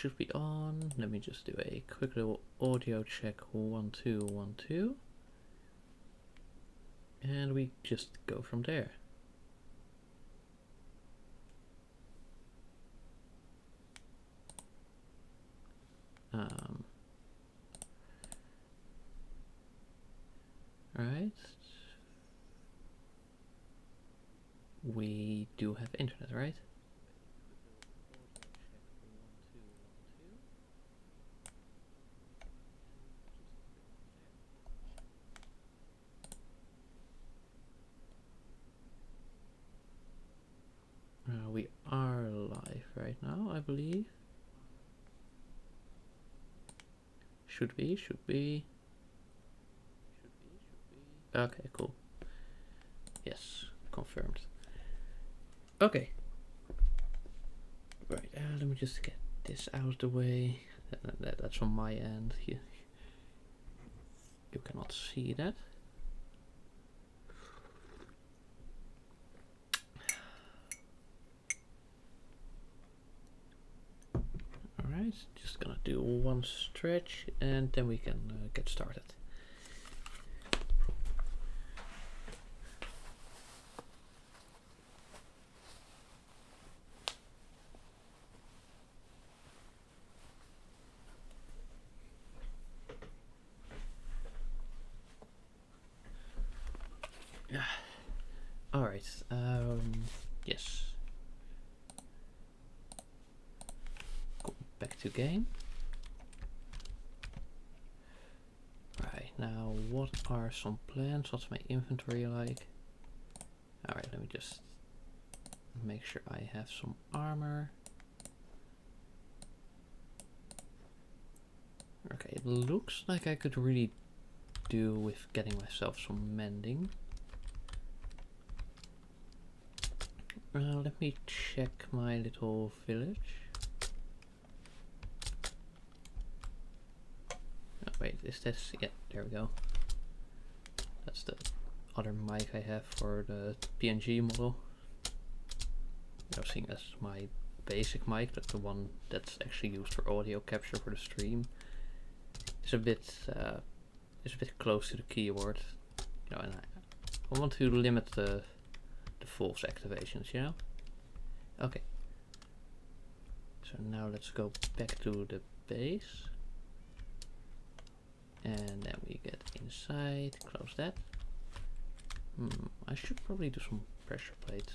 should be on. Let me just do a quick little audio check. 1 2 1 2, and we just go from there. Right. We do have internet, right? We are live right now, I believe. Should be. Okay, cool. Yes, confirmed. Okay. Right, let me just get this out of the way. That's on my end. You cannot see that. Alright, just gonna do one stretch and then we can get started. Alright, yes. Go back to game. Right, now what are some plans? What's my inventory like? Alright, let me just make sure I have some armor. Okay, it looks like I could really do with getting myself some mending. Let me check my little village. Oh, wait, is this? Yeah, there we go. That's the other mic I have for the PNG model. You're seeing as my basic mic, that's the one that's actually used for audio capture for the stream. It's a bit close to the keyboard, you know, and I want to limit the false activations, you know. Okay. So now let's go back to the base, and then we get inside. Close that. I should probably do some pressure plates.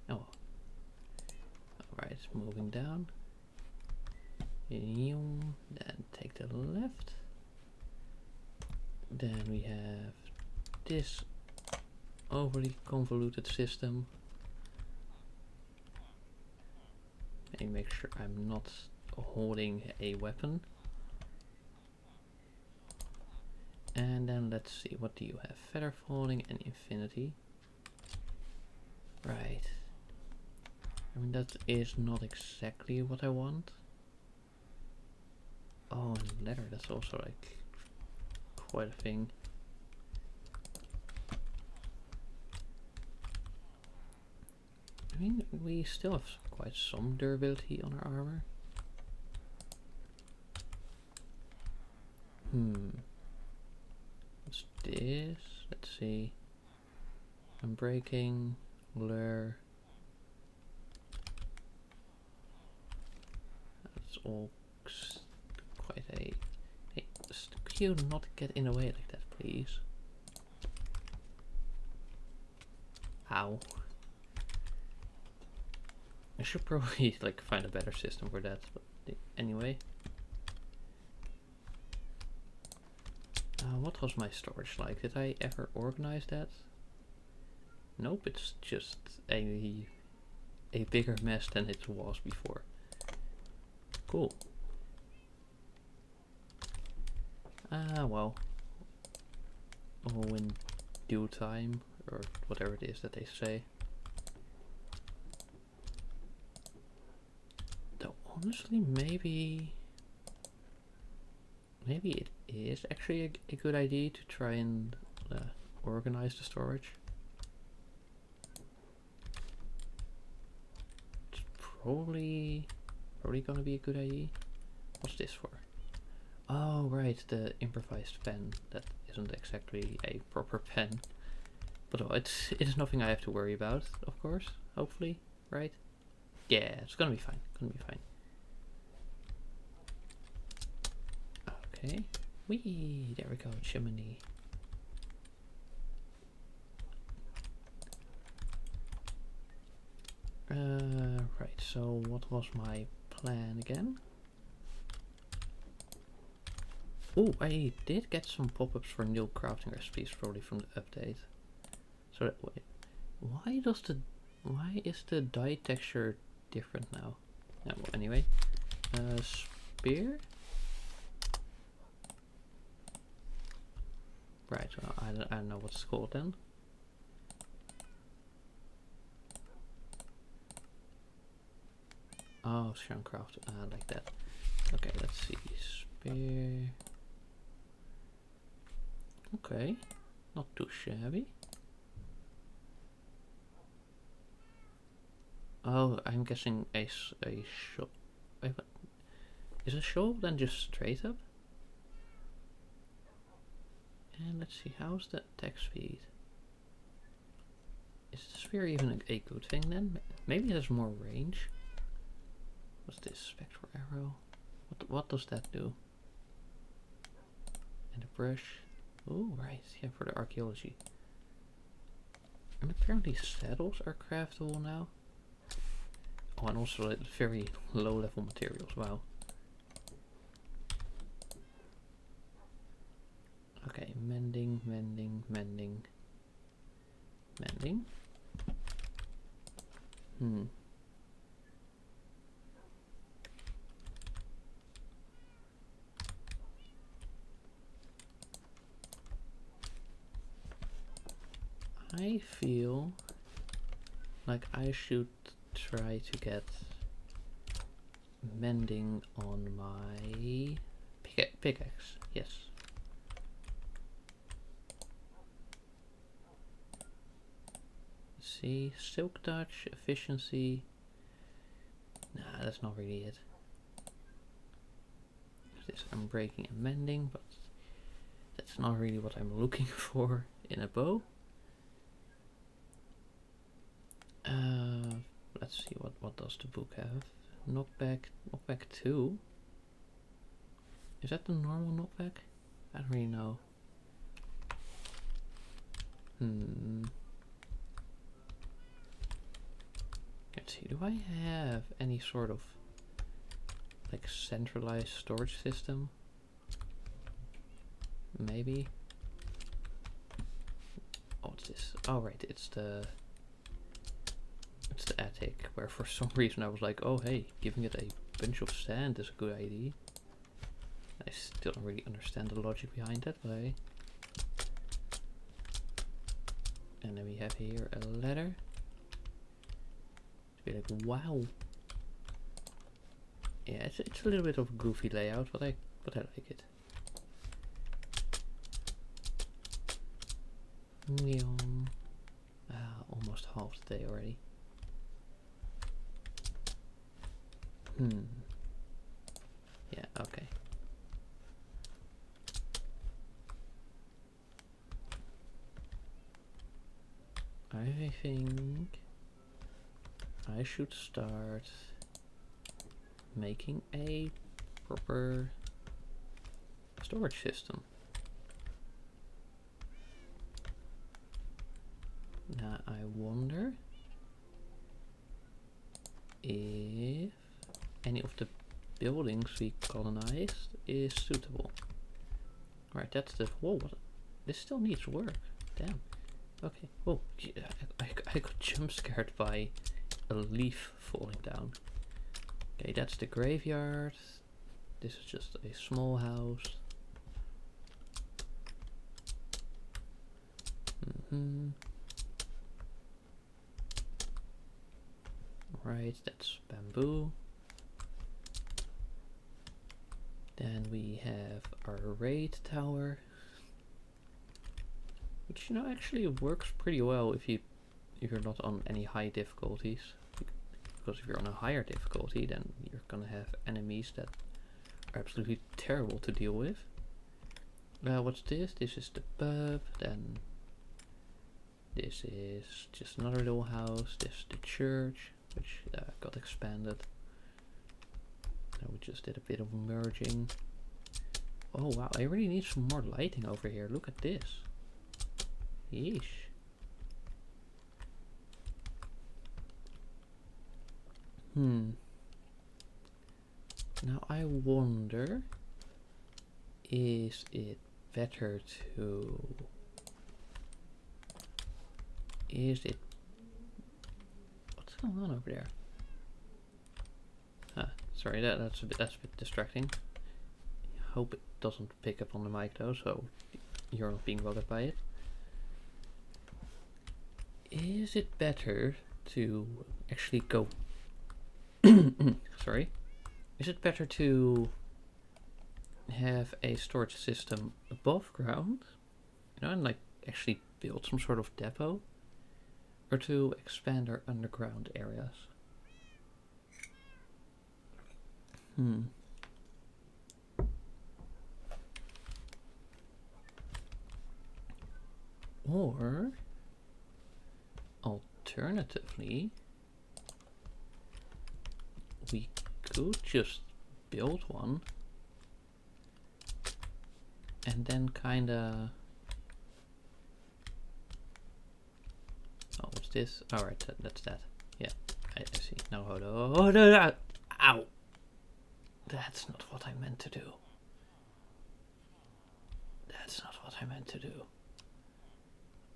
Oh. Alright, moving down. Then take the left. Then we have this overly convoluted system. And make sure I'm not holding a weapon. And then let's see, what do you have? Feather falling and infinity. Right. I mean, that is not exactly what I want. Oh, and leather, that's also like quite a thing. I mean, we still have quite some durability on our armor. What's this? Let's see. Unbreaking, lure. That's all quite a... Hey, could you not get in the way like that, please? Ow. I should probably like find a better system for that, but anyway. What was my storage like? Did I ever organize that? Nope, it's just a bigger mess than it was before. Cool. Well. Oh, in due time, or whatever it is that they say. Though honestly, maybe it is actually a good idea to try and organize the storage. It's probably probably gonna be a good idea. What's this for? Oh, right, the improvised pen. That isn't exactly a proper pen. But oh, it's nothing I have to worry about, of course. Hopefully, right? Yeah, it's gonna be fine. Gonna be fine. Okay. Whee! There we go, chimney. Right, so what was my plan again? Oh, I did get some pop-ups for new crafting recipes, probably from the update. So that, wait, why is the dye texture different now? Yeah, well, anyway, spear. Right, well, I don't know what's it's called then. Oh, Shuncraft, like that. Okay, let's see. Spear. Okay, not too shabby. Oh, I'm guessing a shovel. Is a shovel then just straight up? And let's see, how's the attack speed? Is the spear even a good thing then? Maybe it has more range. What's this? Spectral arrow? What does that do? And a brush. Oh, right, yeah, for the archaeology. And apparently saddles are craftable now. Oh, and also like very low level materials, wow. Okay, mending. I feel like I should try to get mending on my pickaxe, yes. Let's see, silk touch, efficiency. Nah, that's not really it. This I'm breaking and mending, but that's not really what I'm looking for in a bow. Let's see, what does the book have? Knockback 2. Is that the normal knockback? I don't really know. Let's see, do I have any sort of like centralized storage system? Maybe. Oh, what's this? Oh, right, it's the attic, where for some reason I was like, oh hey, giving it a bunch of sand is a good idea. I still don't really understand the logic behind that, but hey. And then we have here a ladder. To be like, wow. Yeah, it's a little bit of a goofy layout, but I like it. Almost half the day already. Yeah, okay. I think I should start making a proper storage system. Now I wonder if any of the buildings we colonized is suitable. Right, that's the... Whoa, what? This still needs work. Damn. Okay. Oh, yeah, I got jump scared by a leaf falling down. Okay, that's the graveyard. This is just a small house. Right, that's bamboo. Then we have our raid tower, which, you know, actually works pretty well if you're not on any high difficulties. because if you're on a higher difficulty, then you're gonna have enemies that are absolutely terrible to deal with. What's this? This is the pub, then this is just another little house, this is the church, which got expanded. And we just did a bit of merging. Oh wow, I really need some more lighting over here, look at this. Yeesh. Now I wonder, is it better to... What's going on over there? Sorry, that's a bit distracting. Hope it doesn't pick up on the mic though, so you're not being bothered by it. Is it better to actually go... Sorry. Is it better to have a storage system above ground, you know, and like actually build some sort of depot, or to expand our underground areas? Or alternatively, we could just build one and then kinda... Oh, what's this? Alright, that's that. Yeah, I see. Now hold on. Oh, no. Ow! That's not what I meant to do. That's not what I meant to do.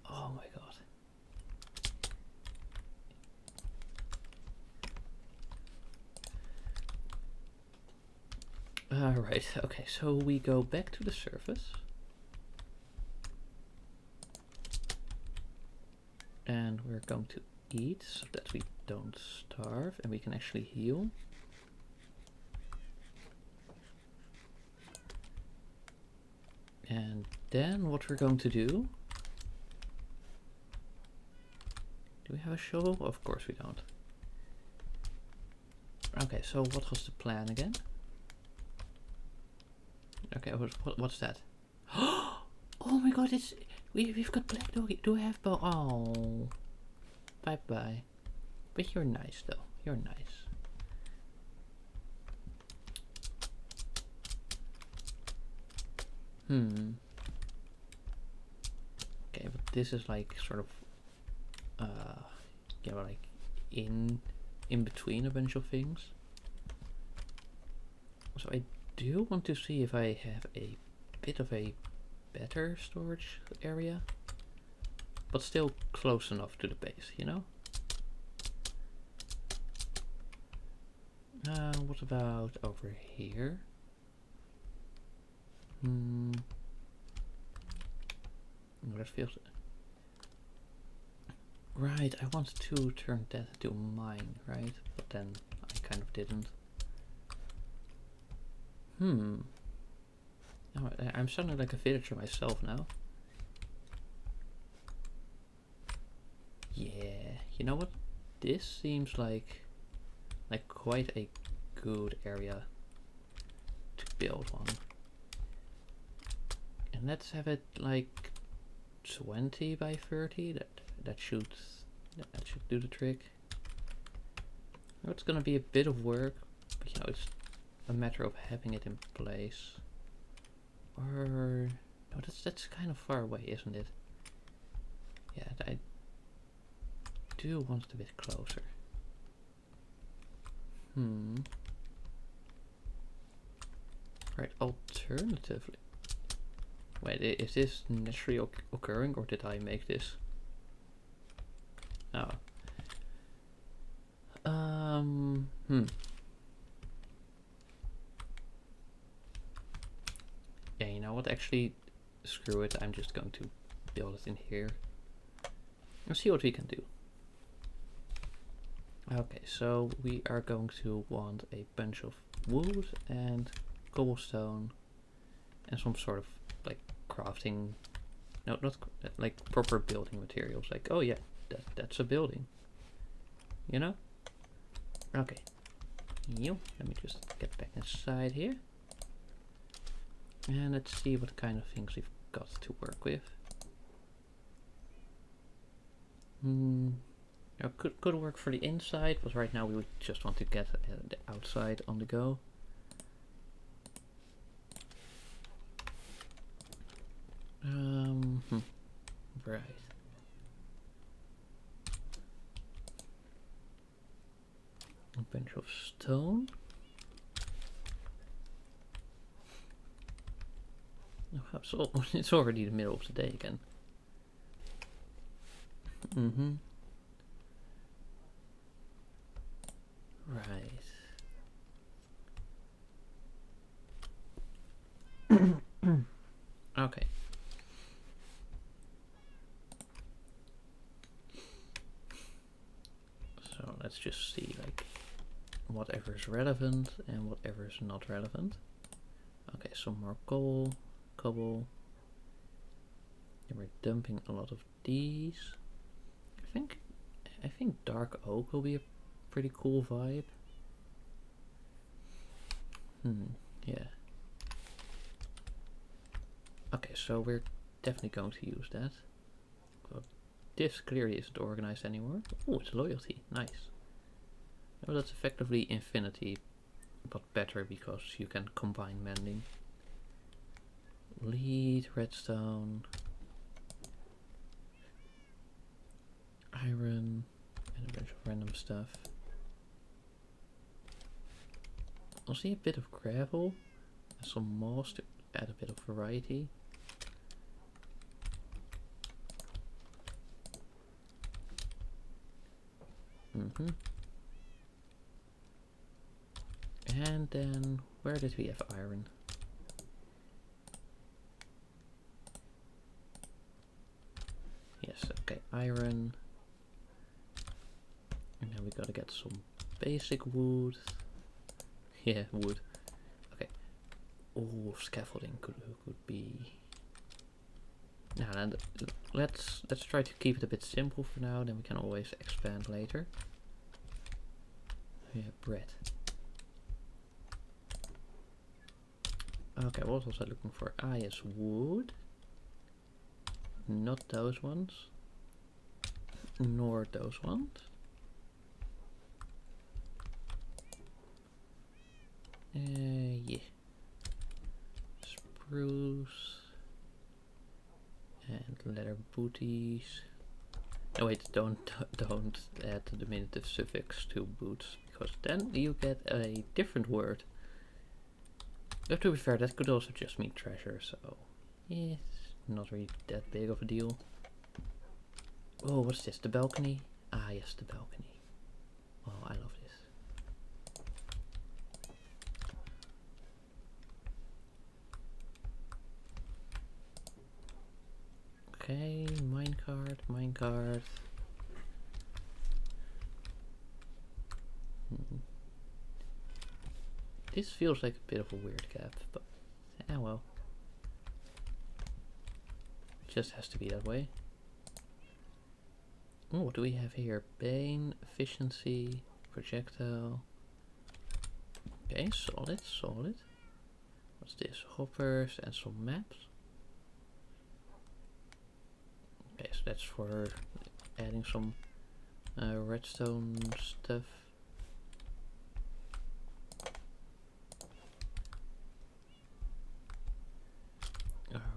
Oh my god. Alright, okay, so we go back to the surface. And we're going to eat so that we don't starve and we can actually heal. And then what we're going to do... Do we have a shovel? Of course we don't. Okay, so what was the plan again? Okay, what's that? Oh my god, we've got black doggy. Do I have bow? Oh, bye bye. But you're nice though. You're nice. Okay, but this is like sort of, yeah, like in between a bunch of things. So I do want to see if I have a bit of a better storage area, but still close enough to the base, you know? What about over here? That feels... Right, I wanted to turn that into mine, right? But then I kind of didn't. Oh, I'm sounding like a villager myself now. Yeah, you know what? This seems like quite a good area to build one. And let's have it like 20 by 30. That should do the trick. Now it's gonna be a bit of work, but you know, it's a matter of having it in place. Or no, that's kind of far away, isn't it? Yeah, I do want it a bit closer. Right, alternatively. Wait, is this naturally occurring or did I make this? Oh. Yeah, you know what? Actually, screw it. I'm just going to build it in here. Let's see what we can do. Okay, so we are going to want a bunch of wood and cobblestone and some sort of like crafting, no, not like proper building materials. Like, oh yeah, that's a building, you know? Okay. Let me just get back inside here. And let's see what kind of things we've got to work with. Could work for the inside, but right now we would just want to get the outside on the go. Right. A bunch of stone. Oh, so it's already the middle of the day again. Right. Okay. So let's just see like whatever is relevant and whatever is not relevant. Okay, some more cobble. And we're dumping a lot of these. I think dark oak will be a pretty cool vibe. Yeah. Okay, so we're definitely going to use that. Well, this clearly isn't organized anymore. Oh, it's loyalty. Nice. Oh, that's effectively infinity, but better because you can combine mending. Lead, redstone, iron, and a bunch of random stuff. I'll see a bit of gravel and some moss to add a bit of variety. And then, where did we have iron? Yes, okay, iron. And then we gotta get some basic wood. Yeah, wood. Okay. Oh, scaffolding could be. Now, let's try to keep it a bit simple for now. Then we can always expand later. Yeah, bread. Okay, what was I looking for? Ah, yes, wood. Not those ones. Nor those ones. Yeah. Spruce. And leather booties. No, wait, don't add the diminutive suffix to boots, because then you get a different word. But to be fair, that could also just mean treasure, so yeah, it's not really that big of a deal. Oh, what's this? The balcony? Ah, yes, the balcony. Oh, I love this. Okay, minecart. This feels like a bit of a weird gap, but well. It just has to be that way. Oh, what do we have here? Bane, efficiency, projectile. Okay, solid. What's this? Hoppers and some maps. Okay, so that's for adding some redstone stuff.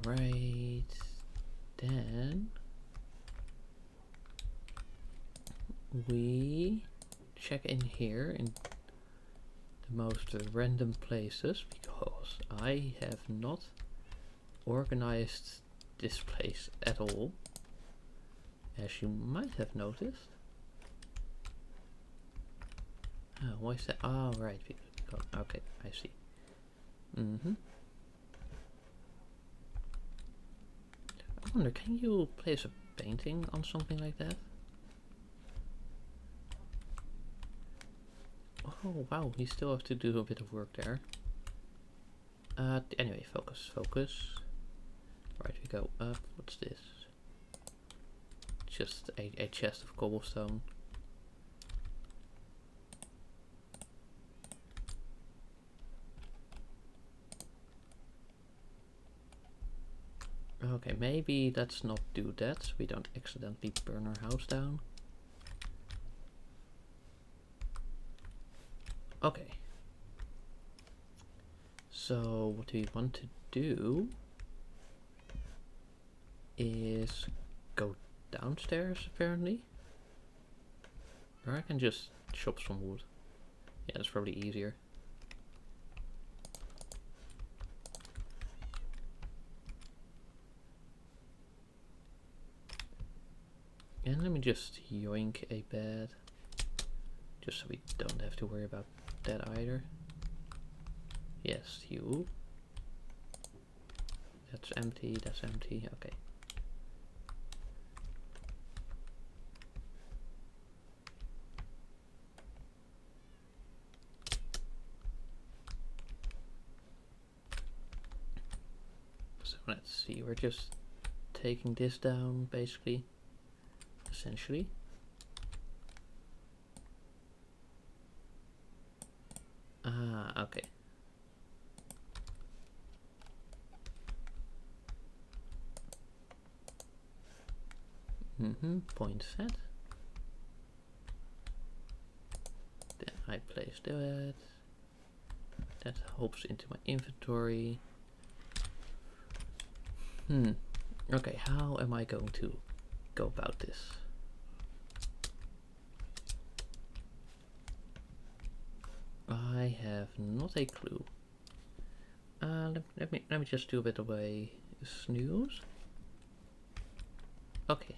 Alright, then we check in here in the most random places, because I have not organized this place at all, as you might have noticed. Oh, why is that? Oh, right. Okay, I see. I wonder, can you place a painting on something like that? Oh, wow, we still have to do a bit of work there. Anyway, focus. Right, we go up. What's this? Just a chest of cobblestone. Okay, maybe let's not do that so we don't accidentally burn our house down. Okay. So what we want to do is go downstairs apparently. Or I can just chop some wood. Yeah, that's probably easier. And let me just yoink a bed. Just so we don't have to worry about that either. Yes, you. That's empty, okay. So let's see, we're just taking this down basically, essentially. Ah, okay. Point set. Then I place that. That hops into my inventory. Okay, how am I going to go about this? I have not a clue. Let me just do a bit of a snooze. Okay.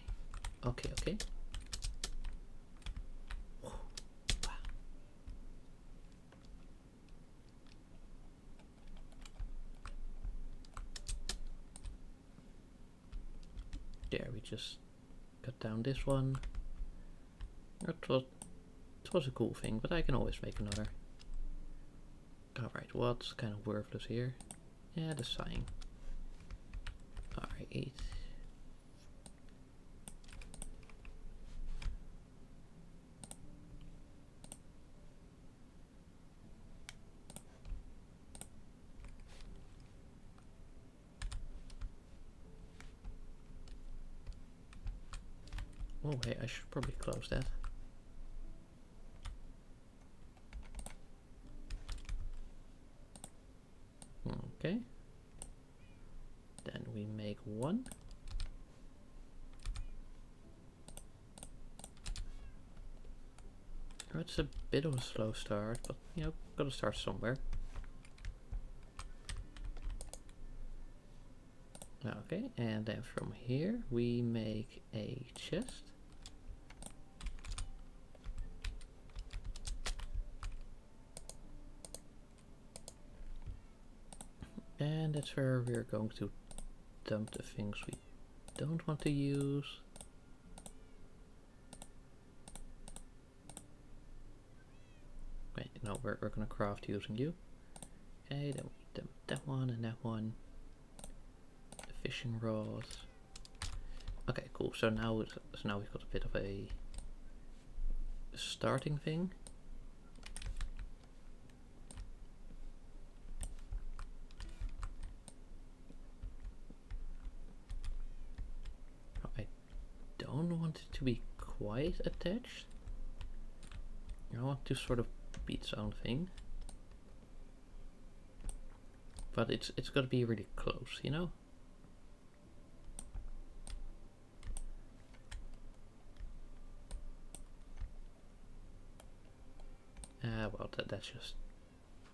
Wow. There, we just cut down this one. It was a cool thing, but I can always make another. Alright, what's kind of worthless here? Yeah, the sign. Alright. Oh, hey, I should probably close that. Okay. Then we make one. It's a bit of a slow start, but you know, gotta start somewhere. Okay, and then from here we make a chest. And that's where we're going to dump the things we don't want to use. Wait, no, we're gonna craft using you. Okay, then we dump that one and that one. The fishing rods. Okay, cool. So now we've got a bit of a starting thing. I don't want it to be quite attached. I want to sort of be its own thing. But it's got to be really close, you know? Well, that's just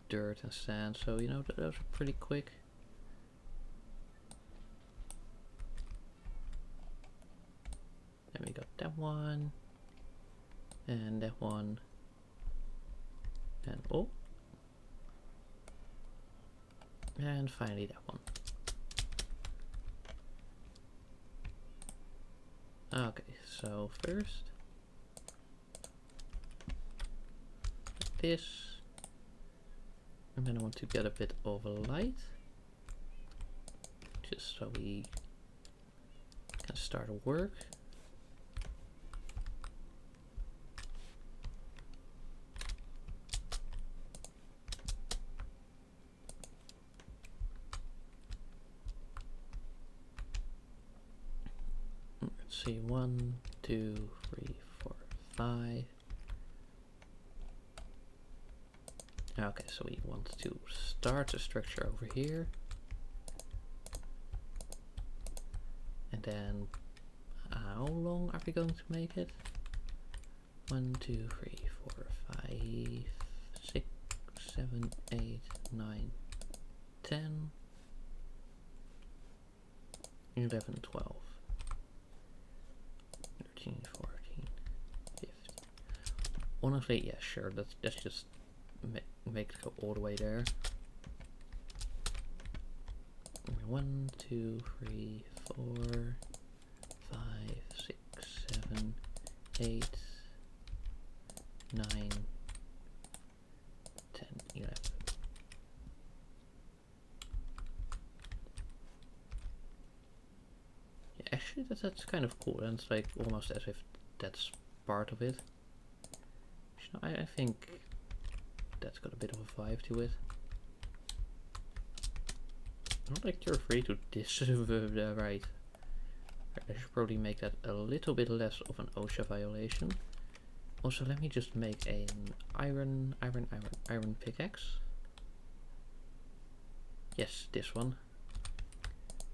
dirt and sand, so you know, those are pretty quick. Then we got that one, and that one, and oh, and finally that one. Okay, so first this, and then I want to get a bit of a light, just so we can start work. Let's see, 1, 2, 3, 4, 5. Okay, so we want to start a structure over here. And then, how long are we going to make it? 1, 2, 3, 4, 5, 6, 7, 8, 9, 10, 11, 12, 13, 14, 15. Honestly, yeah, sure, let's just make it go all the way there. 1, 2, 3, 4, 5, 6, 7, 8, 9, 10, 11. Yeah, actually that's kind of cool, and it's like almost as if that's part of it. So I think that's got a bit of a vibe to it. Not like you're free to right. I should probably make that a little bit less of an OSHA violation. Also, let me just make an iron pickaxe. Yes, this one.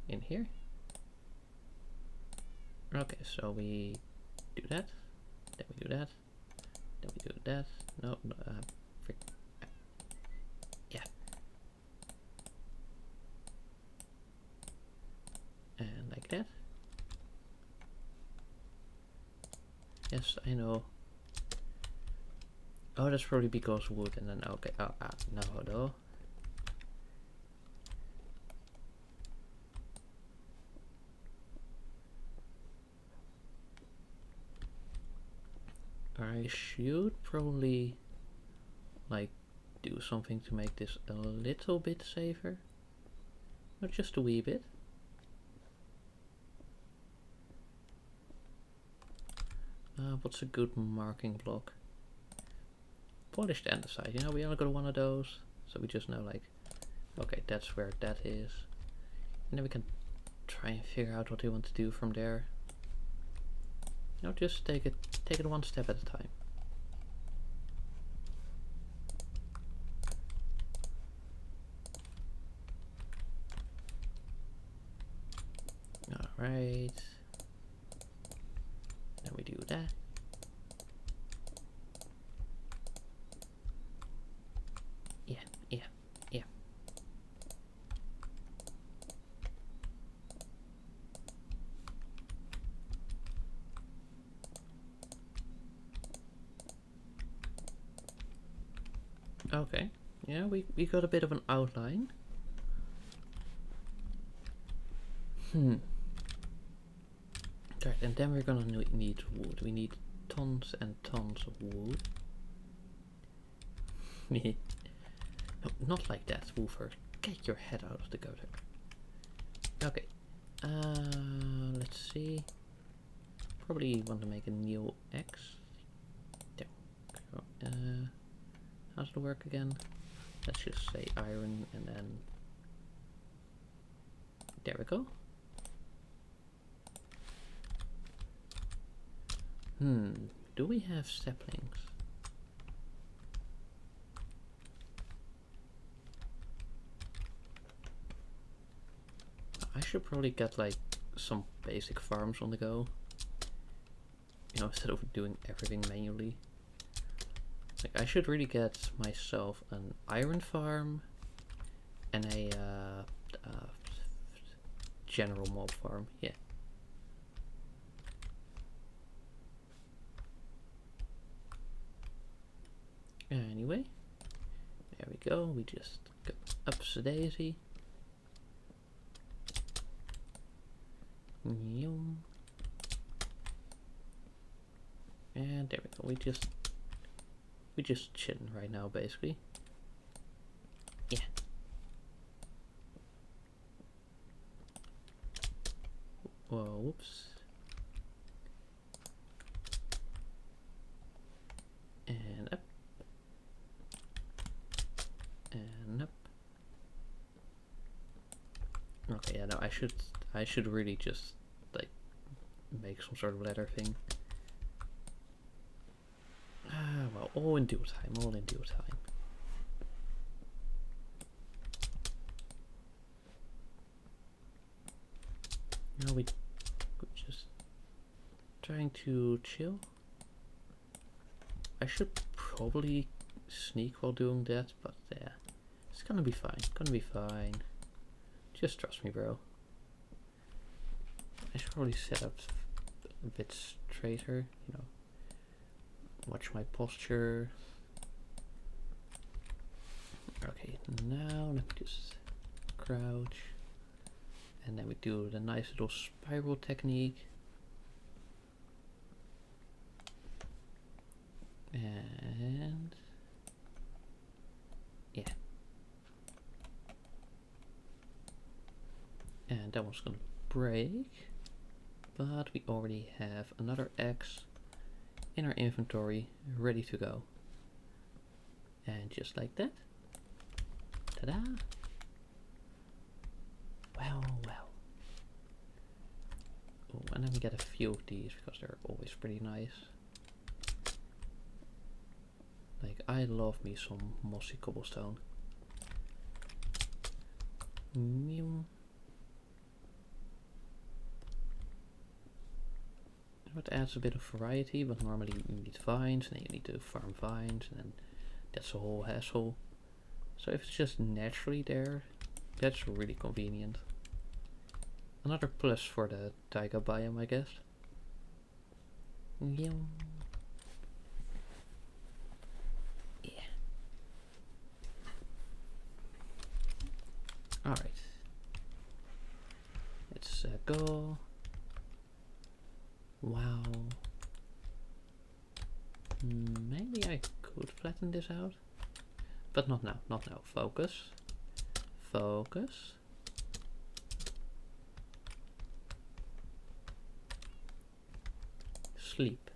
In here. Okay, so we do that. Then we do that. Then we do that. No, yeah. And like that. Yes, I know. Oh, that's probably because wood, and then okay. No, though. I should probably like do something to make this a little bit safer. Not just a wee bit. What's a good marking block? Polished andesite, you know, we only got one of those, so we just know like, okay, that's where that is. And then we can try and figure out what we want to do from there. You know, just take it one step at a time. Alright. Then we do that. Yeah. Okay. Yeah, we got a bit of an outline. Right, and then we're gonna need wood. We need tons and tons of wood. Me. No, not like that, Wolfer. Get your head out of the gutter. Okay. Let's see. Probably want to make a new X. There we go. How's it work again? Let's just say iron, and then there we go. Do we have saplings? I should probably get like some basic farms on the go. You know, instead of doing everything manually. Like, I should really get myself an iron farm and a general mob farm. Yeah. Anyway, there we go. We just go upsy-daisy. And there we go. We just chilling right now, basically. Yeah. Whoa, whoops. And up. And up. Okay, yeah, no, I should really just like make some sort of ladder thing. Well, all in due time, all in due time. Now we just trying to chill. I should probably sneak while doing that, but yeah, it's gonna be fine. Gonna be fine. Just trust me, bro. I should probably set up a bit straighter, you know. Watch my posture. Okay, now let me just crouch. And then we do the nice little spiral technique. And yeah. And that one's gonna break. But we already have another X in our inventory ready to go. And just like that. Ta-da! Well, well. Oh, and then we get a few of these because they're always pretty nice. Like, I love me some mossy cobblestone. It adds a bit of variety, but normally you need vines, and then you need to farm vines, and then that's a whole hassle. So if it's just naturally there, that's really convenient. Another plus for the taiga biome, I guess. Yeah. Alright. Let's go. Wow. Maybe I could flatten this out. But not now, not now. Focus. Focus. Sleep.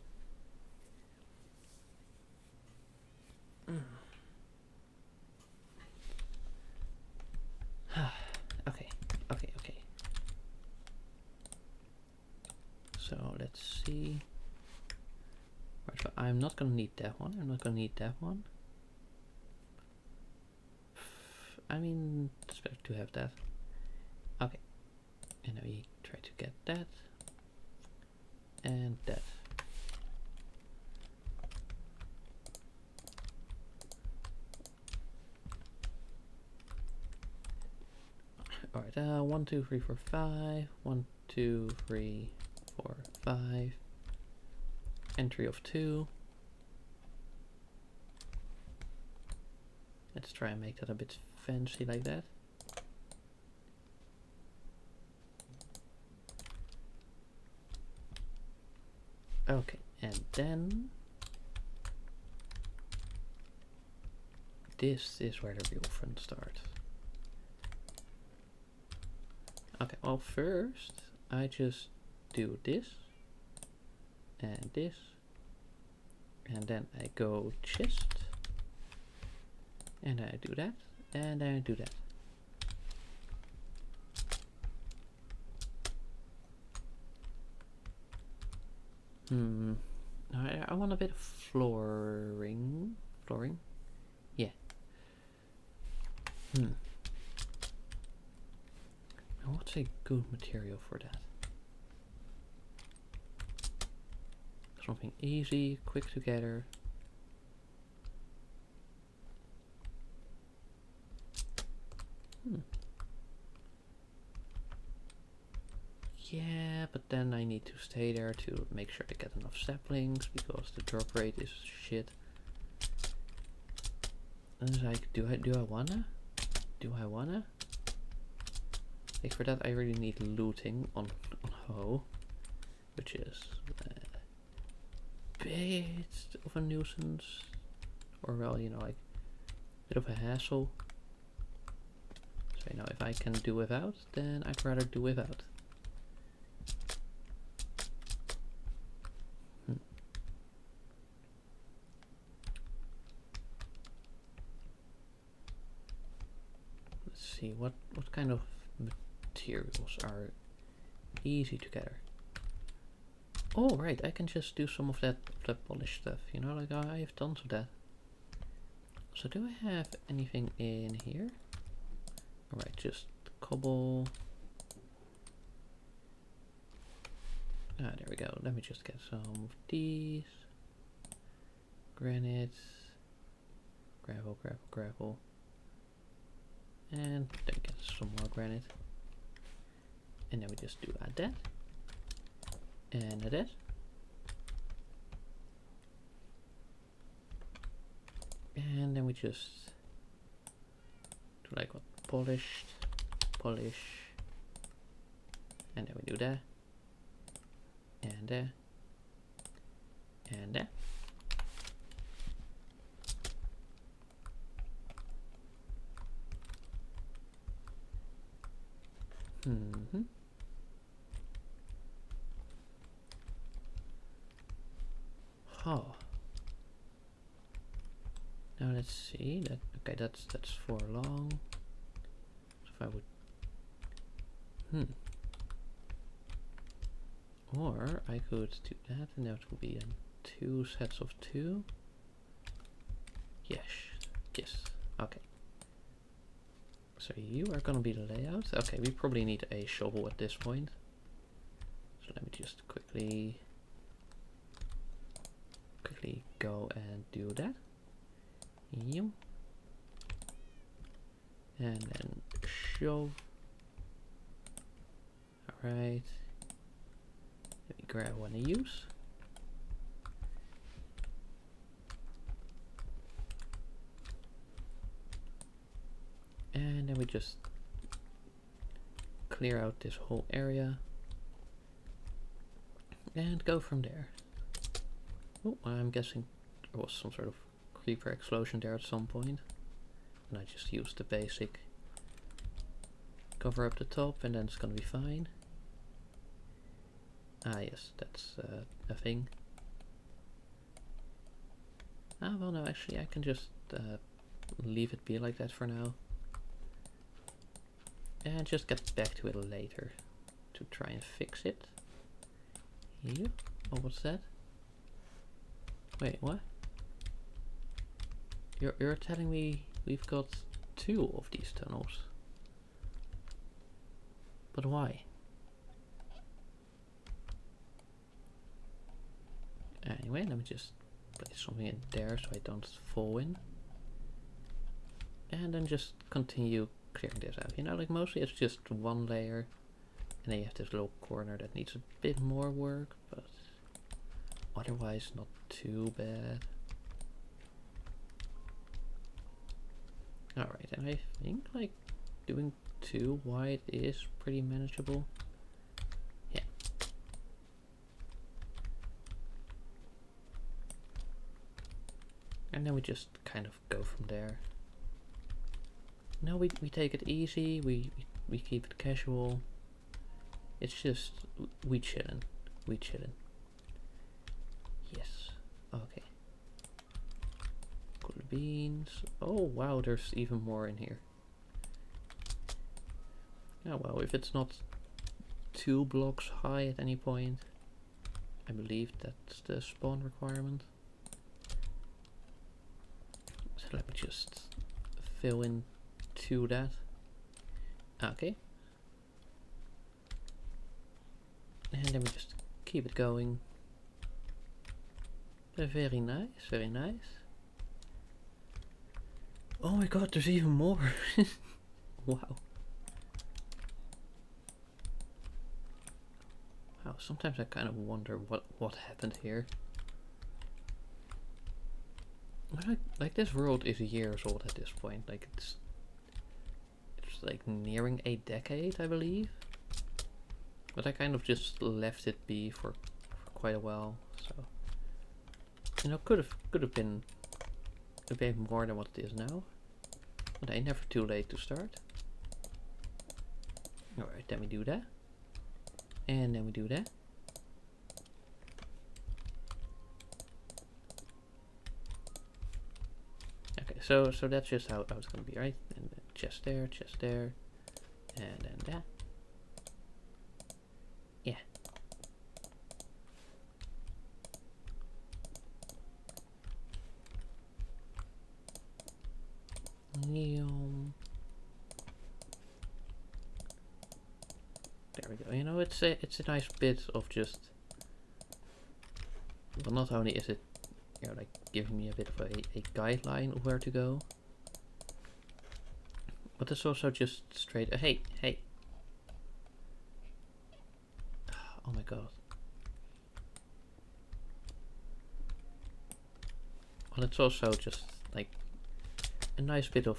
Okay, okay, okay. So let's see. Right, so I'm not gonna need that one. I'm not gonna need that one. I mean, it's better to have that. Okay. And now we try to get that. And that. Alright, 1, 2, 3, 4, 5. 1, 2, 3, 4, 5. Entry of 2. Let's try and make that a bit fancy like that. Okay, and then this is where the real fun starts. Okay, well first I just do this and this, and then I go chest, and I do that, and I do that. I want a bit of flooring. Yeah. Now what's a good material for that? Something easy, quick to gather. Yeah, but then I need to stay there to make sure I get enough saplings because the drop rate is shit. And it's like, do I wanna? Like for that I really need looting on Ho, which is a bit of a nuisance, or well, you know, like a bit of a hassle. So you know, if I can do without, then I'd rather do without. Let's see what kind of materials are easy to gather. Oh, right, I can just do some of that polish stuff, you know, like I have tons of that. So do I have anything in here? Alright, just cobble. Ah, there we go. Let me just get some of these. Granite. Gravel, gravel, gravel. And then get some more granite. And then we just do add that. And add that. And then we just do like what? Polished, polish. And then we do that. And that. And that. Mm-hmm. Oh. Now let's see. That okay, that's 4 long. So if I would or I could do that and that would be then 2 sets of 2. Yes. Yes. Okay. So you are gonna be the layout. Okay, we probably need a shovel at this point. So let me just quickly go and do that. Yep. And then shove. Alright. Let me grab one to use. And then we just clear out this whole area and go from there. Oh, I'm guessing there was some sort of creeper explosion there at some point, and I just used the basic cover up the top and then it's gonna be fine. Ah yes, that's a thing. Ah well, no, actually I can just leave it be like that for now and just get back to it later to try and fix it. Here. Oh, what's that? Wait, what? You're telling me we've got 2 of these tunnels? But why? Anyway, let me just place something in there so I don't fall in. And then just continue clearing this out. You know, like mostly it's just 1 layer. And then you have this little corner that needs a bit more work, but otherwise not too bad. Alright, and I think like doing 2 wide is pretty manageable. Yeah. And then we just kind of go from there. No, we take it easy, we keep it casual. It's just, we chillin'. Yes, okay. Cool beans. Oh wow, there's even more in here. Oh well, if it's not 2 blocks high at any point, I believe that's the spawn requirement. So let me just fill in to that. Okay. And then we just keep it going. Very nice, very nice. Oh my god, there's even more. Wow. Wow, sometimes I kind of wonder what happened here. Like this world is years old at this point. Like it's like nearing a decade, I believe. But I kind of just left it be for quite a while, so you know, could have been a bit more than what it is now. But ain't never too late to start. Alright, then we do that. And then we do that. Okay, so that's just how it's gonna be, right? And then chest there, and then that. Yeah. There we go. You know, it's a nice bit of just. Well, not only is it, you know, like giving me a bit of a guideline of where to go, but it's also just straight. Hey, hey. Oh my god. Well, it's also just like a nice bit of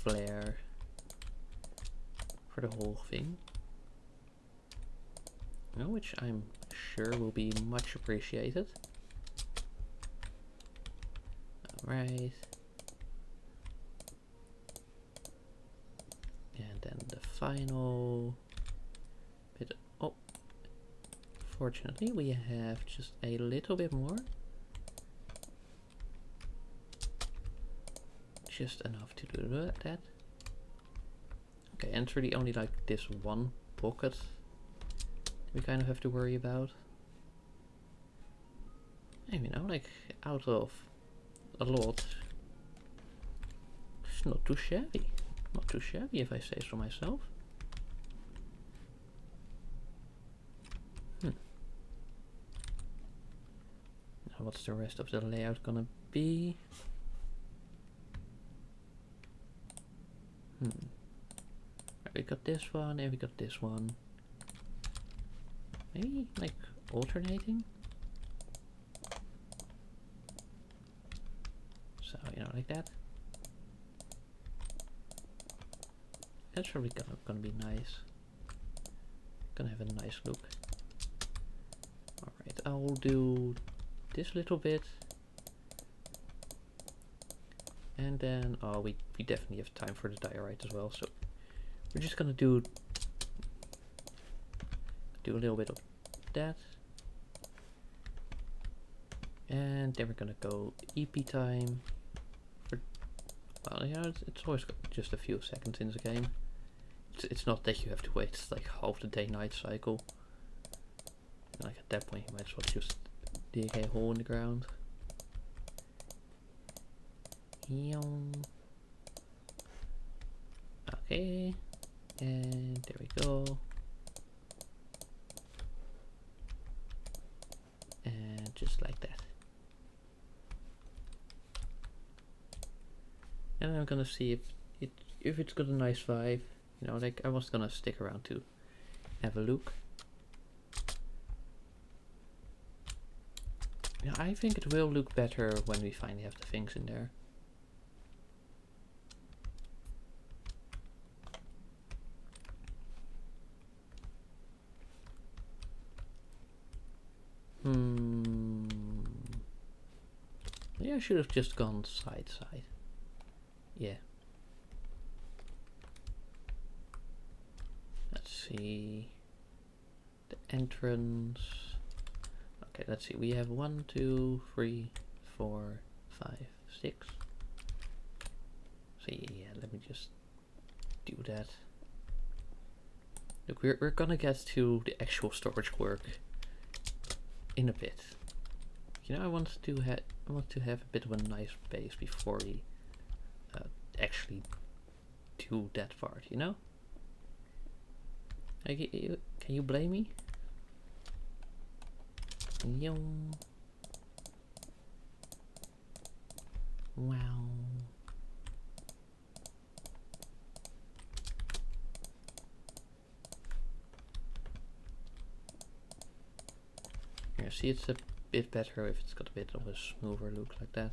flair for the whole thing, you know, which I'm sure will be much appreciated. Alright. And then the final bit. Oh, fortunately we have just a little bit more. Just enough to do that. Okay, and it's really only like this one pocket we kind of have to worry about. And you know, like out of a lot, it's not too shabby. Not too shabby if I say so myself. Now what's the rest of the layout gonna be? We got this one and we got this one. Maybe like alternating? So, you know, like that. That's probably gonna be nice. Gonna have a nice look. Alright, I will do this little bit. And then, oh, we definitely have time for the diorite as well, so we're just gonna do a little bit of that. And then we're gonna go EP time. Well, you know, it's always got just a few seconds in the game. It's not that you have to wait like half the day-night cycle. And like at that point you might as well just dig a hole in the ground. Okay, and there we go. And just like that. And I'm gonna see if it's got a nice vibe. You know, like I was gonna stick around to have a look. Yeah, I think it will look better when we finally have the things in there. Maybe I should have just gone side. Yeah. Let's see. The entrance. Okay, let's see. We have 1, 2, 3, 4, 5, 6. So yeah, let me just do that. Look, we're gonna get to the actual storage work in a bit. You know, I want to have a bit of a nice base before we actually do that part. You know, like, can you blame me? Wow. Yeah, see, it's a bit better if it's got a bit of a smoother look like that.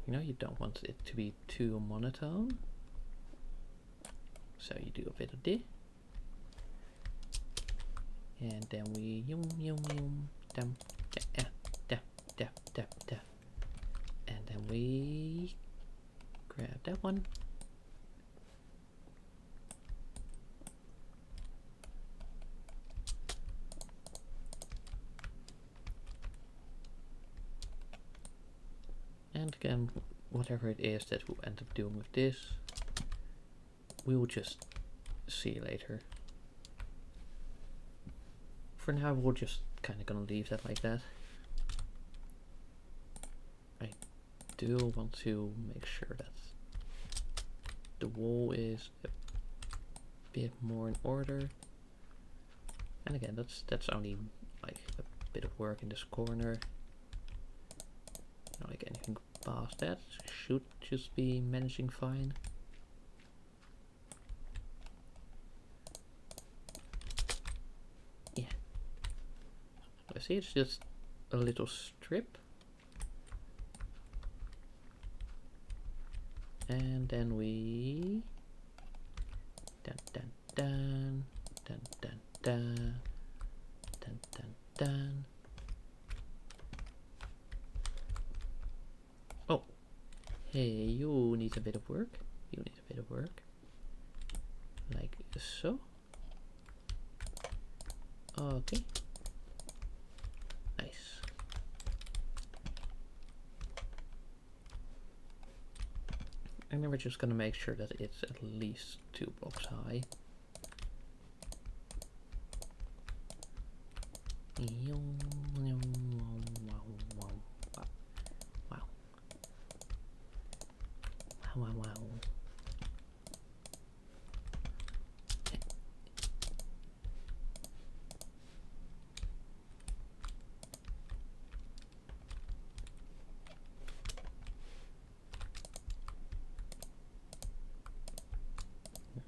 You know, you don't want it to be too monotone. So you do a bit of this. And then we and then we grab that one. And again, whatever it is that we'll end up doing with this, we will just see later. For now, we're just kind of gonna leave that like that. I do want to make sure that the wall is a bit more in order. And again, that's only like a bit of work in this corner. Not like anything past that should just be managing fine. Yeah. I see it's just a little strip. And then we dun dun dun dun dun dun dun dun dun. Oh, hey, you need a bit of work. You need a bit of work, like so. Okay, nice. And then we're just gonna make sure that it's at least 2 blocks high. Wow.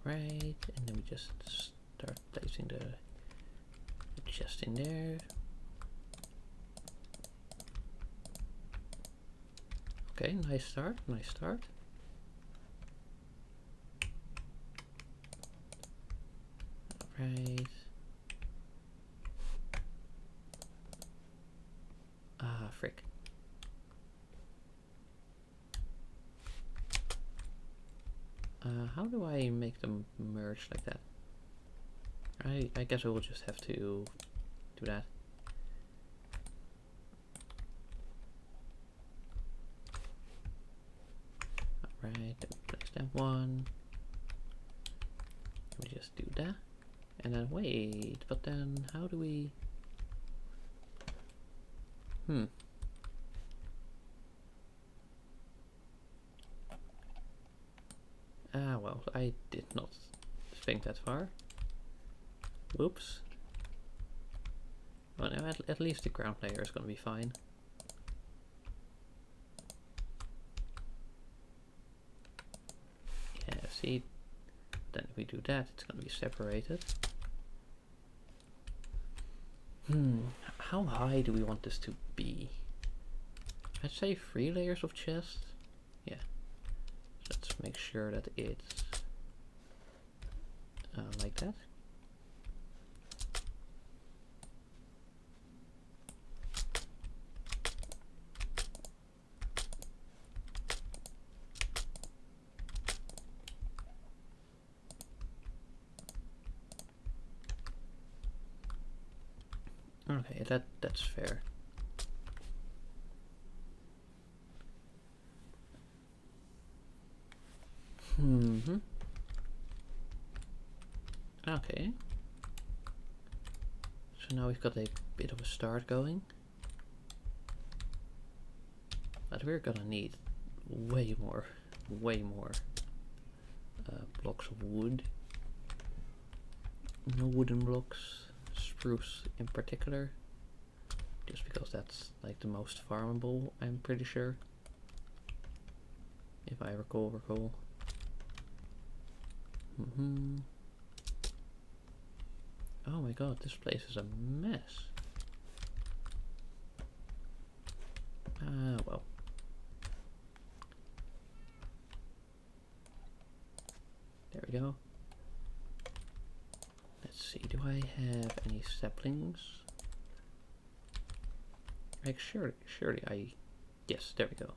Right, and then we just start placing the chest in there. Okay, nice start, nice start. Right. Ah, frick. How do I make them merge like that? I guess I will just have to do that. Alright, then we place that one. We just do that. And then wait, but then how do we... Ah, well, I did not think that far. Whoops. Well, no, at least the ground layer is gonna be fine. Yeah, see? Then if we do that, it's gonna be separated. How high do we want this to be? I'd say 3 layers of chest. Yeah. Let's make sure that it's like that. Okay, that's fair. Okay. So now we've got a bit of a start going. But we're gonna need way more blocks of wood. No wooden blocks, spruce in particular. Just because that's like the most farmable, I'm pretty sure. If I recall. Oh my god, this place is a mess. Ah, well. There we go. Let's see, do I have any saplings? Like, surely I... Yes, there we go.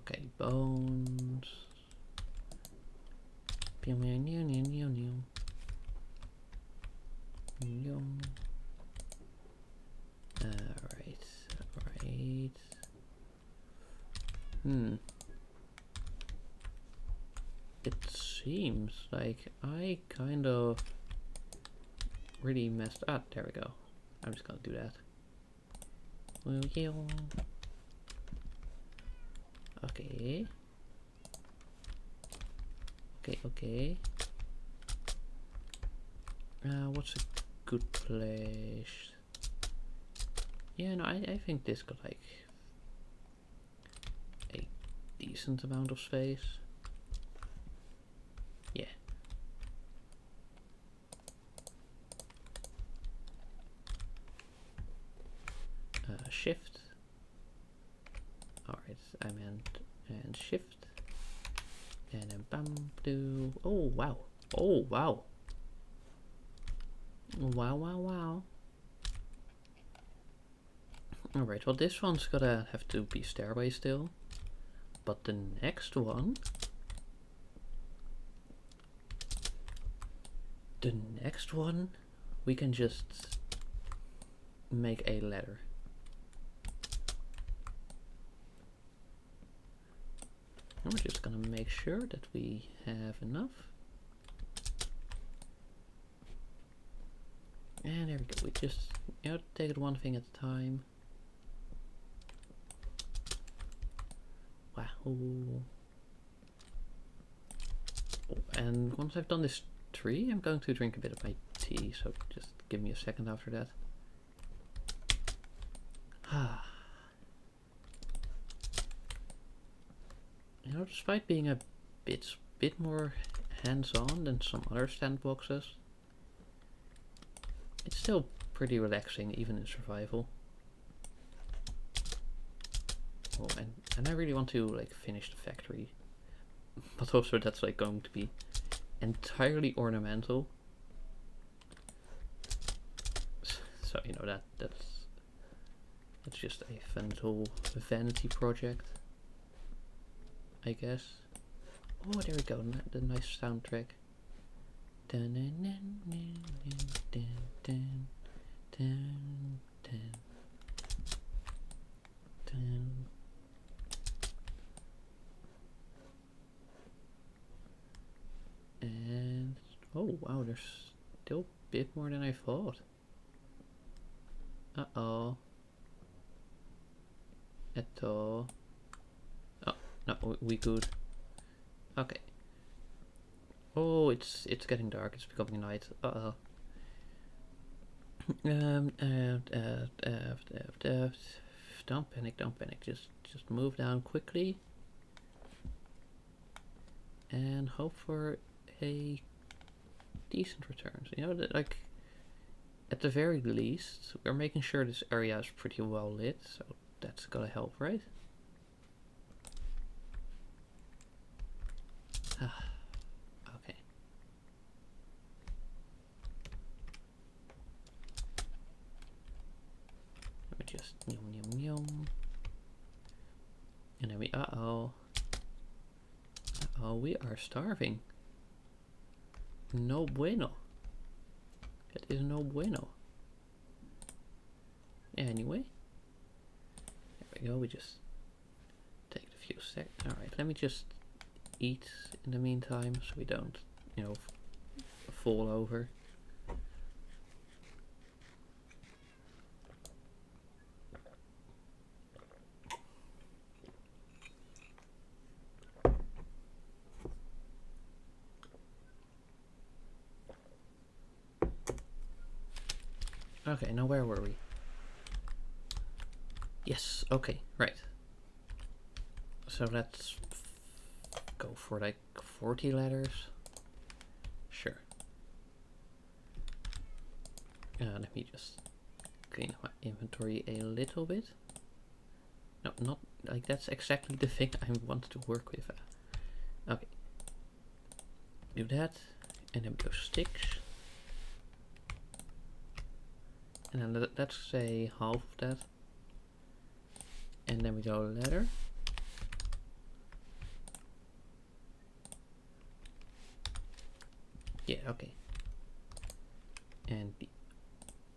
Okay, bones. Alright. It seems like I kind of really messed up. There we go. I'm just gonna do that. Okay. Okay. What's a good place? Yeah, no, I think this got like a decent amount of space. Yeah. Shift. Alright, I meant and shift. And then bam, do. Oh, wow. Oh, wow. Wow. Alright, well this one's gonna have to be stairway still. But the next one... we can just make a ladder. And we're just gonna make sure that we have enough. And there we go. We just, take it one thing at a time. Wow. Oh, and once I've done this tree, I'm going to drink a bit of my tea, so just give me a second after that. Despite being a bit more hands-on than some other sandboxes, it's still pretty relaxing, even in survival. Oh, and I really want to like finish the factory, but also that's like going to be entirely ornamental. So that's just a fun little vanity project, I guess. Oh, there we go, the nice soundtrack. And oh wow, there's still a bit more than I thought. Uh-oh. Oh, no, we good. Okay. Oh, it's getting dark. It's becoming night. Uh-oh. Don't panic. Just move down quickly. And hope for a decent return. So, like, at the very least, we're making sure this area is pretty well lit. So that's gotta help, right? Okay. Let me just yum. And then uh-oh, we are starving. No bueno. That is no bueno. Anyway. There we go, we just take a few seconds. Alright, let me just eat in the meantime so we don't, fall over. Okay, now where were we? Yes, okay, right. So let's go for like 40 ladders. Sure. Let me just clean up my inventory a little bit. No, not like that's exactly the thing I want to work with. Okay. Do that. And then we go sticks. And then let's say half of that. And then we go ladder. Yeah, okay. And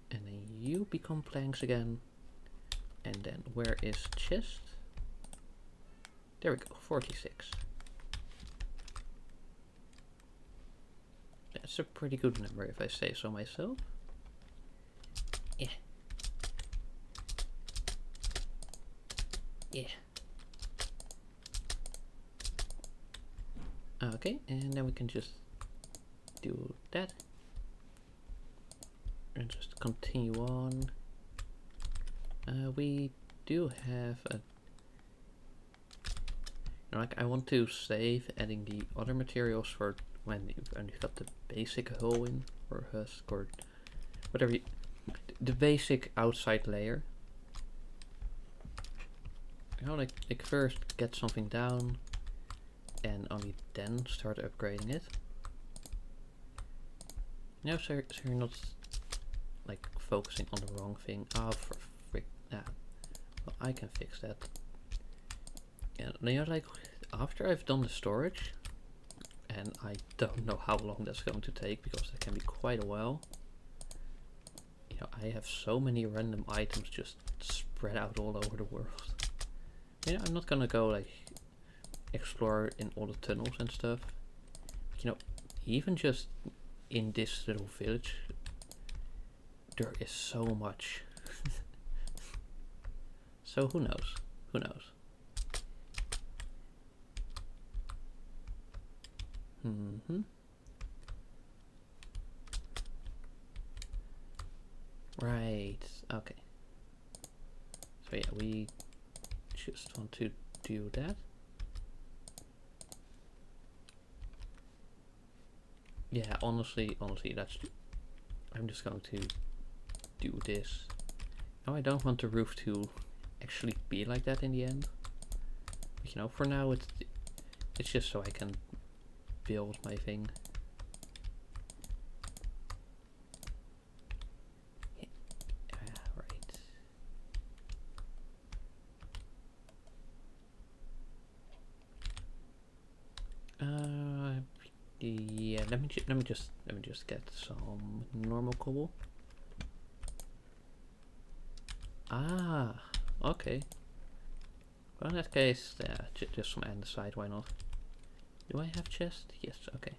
then you become planks again. And then where is chest? There we go, 46. That's a pretty good number if I say so myself. Yeah. Yeah. Okay, and then we can just do that. And just continue on. We do have a... Like, I want to save adding the other materials for when you've got the basic hull in, or husk, or whatever you, the basic outside layer. You know, like first get something down, and only then start upgrading it. You know, so you're not like focusing on the wrong thing. Oh, for frick! Nah, well, I can fix that. And you know, like after I've done the storage, and I don't know how long that's going to take because that can be quite a while. You know, I have so many random items just spread out all over the world. You know, I'm not gonna go like explore in all the tunnels and stuff. But, you know, even just in this little village, there is so much. So who knows? Who knows? Right. Okay. So yeah, we just want to do that. Yeah, honestly, that's... I'm just going to do this. No, I don't want the roof to actually be like that in the end. But you know, for now it's just so I can build my thing. Yeah, let me just get some normal cobble. Ah, okay. Well, in that case, just some andesite, why not? Do I have chest? Yes, okay.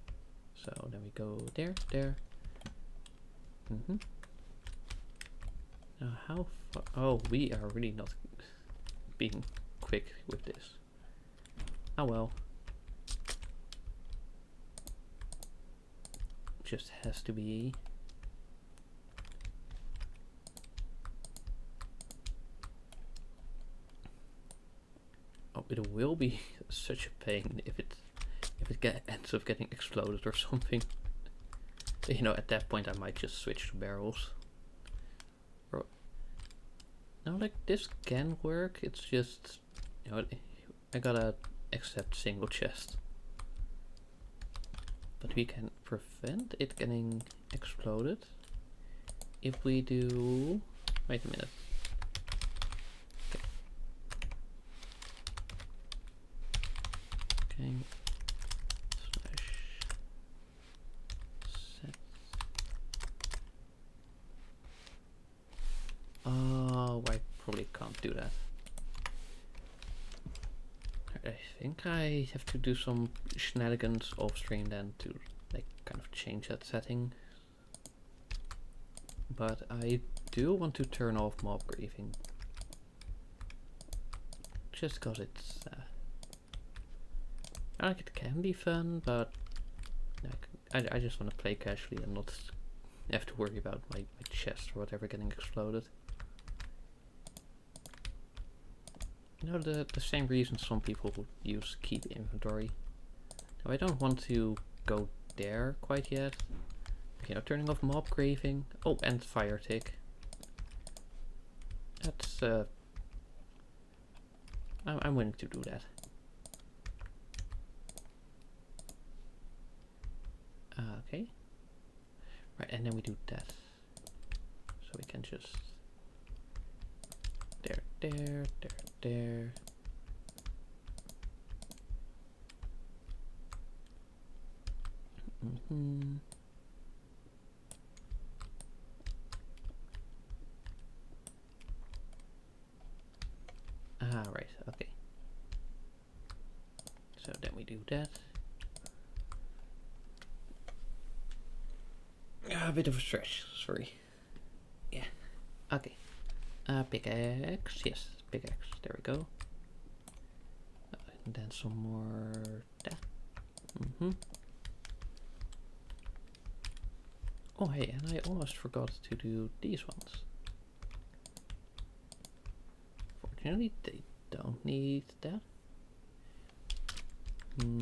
So then we go there. Now how far? Oh, we are really not being quick with this. Oh well. Just has to be. Oh, it will be such a pain if it ends up getting exploded or something. You know, at that point I might just switch to barrels. Or, no, like this can work. It's just, you know, I gotta accept single chest. But we can prevent it getting exploded if we do... Wait a minute. Okay. Set. Oh, I probably can't do that. I think I have to do some shenanigans off stream then to like kind of change that setting. But I do want to turn off mob griefing. Just cause it's like it can be fun, but like, I just want to play casually and not have to worry about my chest or whatever getting exploded. You know, the same reason some people would use keep inventory. Now I don't want to go there quite yet. You know, turning off mob griefing. Oh, and fire tick. That's I'm willing to do that. Okay. Right, and then we do that. So we can just there. Ah, right, okay. So then we do that. A bit of a stretch, sorry. Yeah, okay. Pickaxe, yes, pickaxe, there we go. And then some more that. Oh hey, and I almost forgot to do these ones. Fortunately, they don't need that.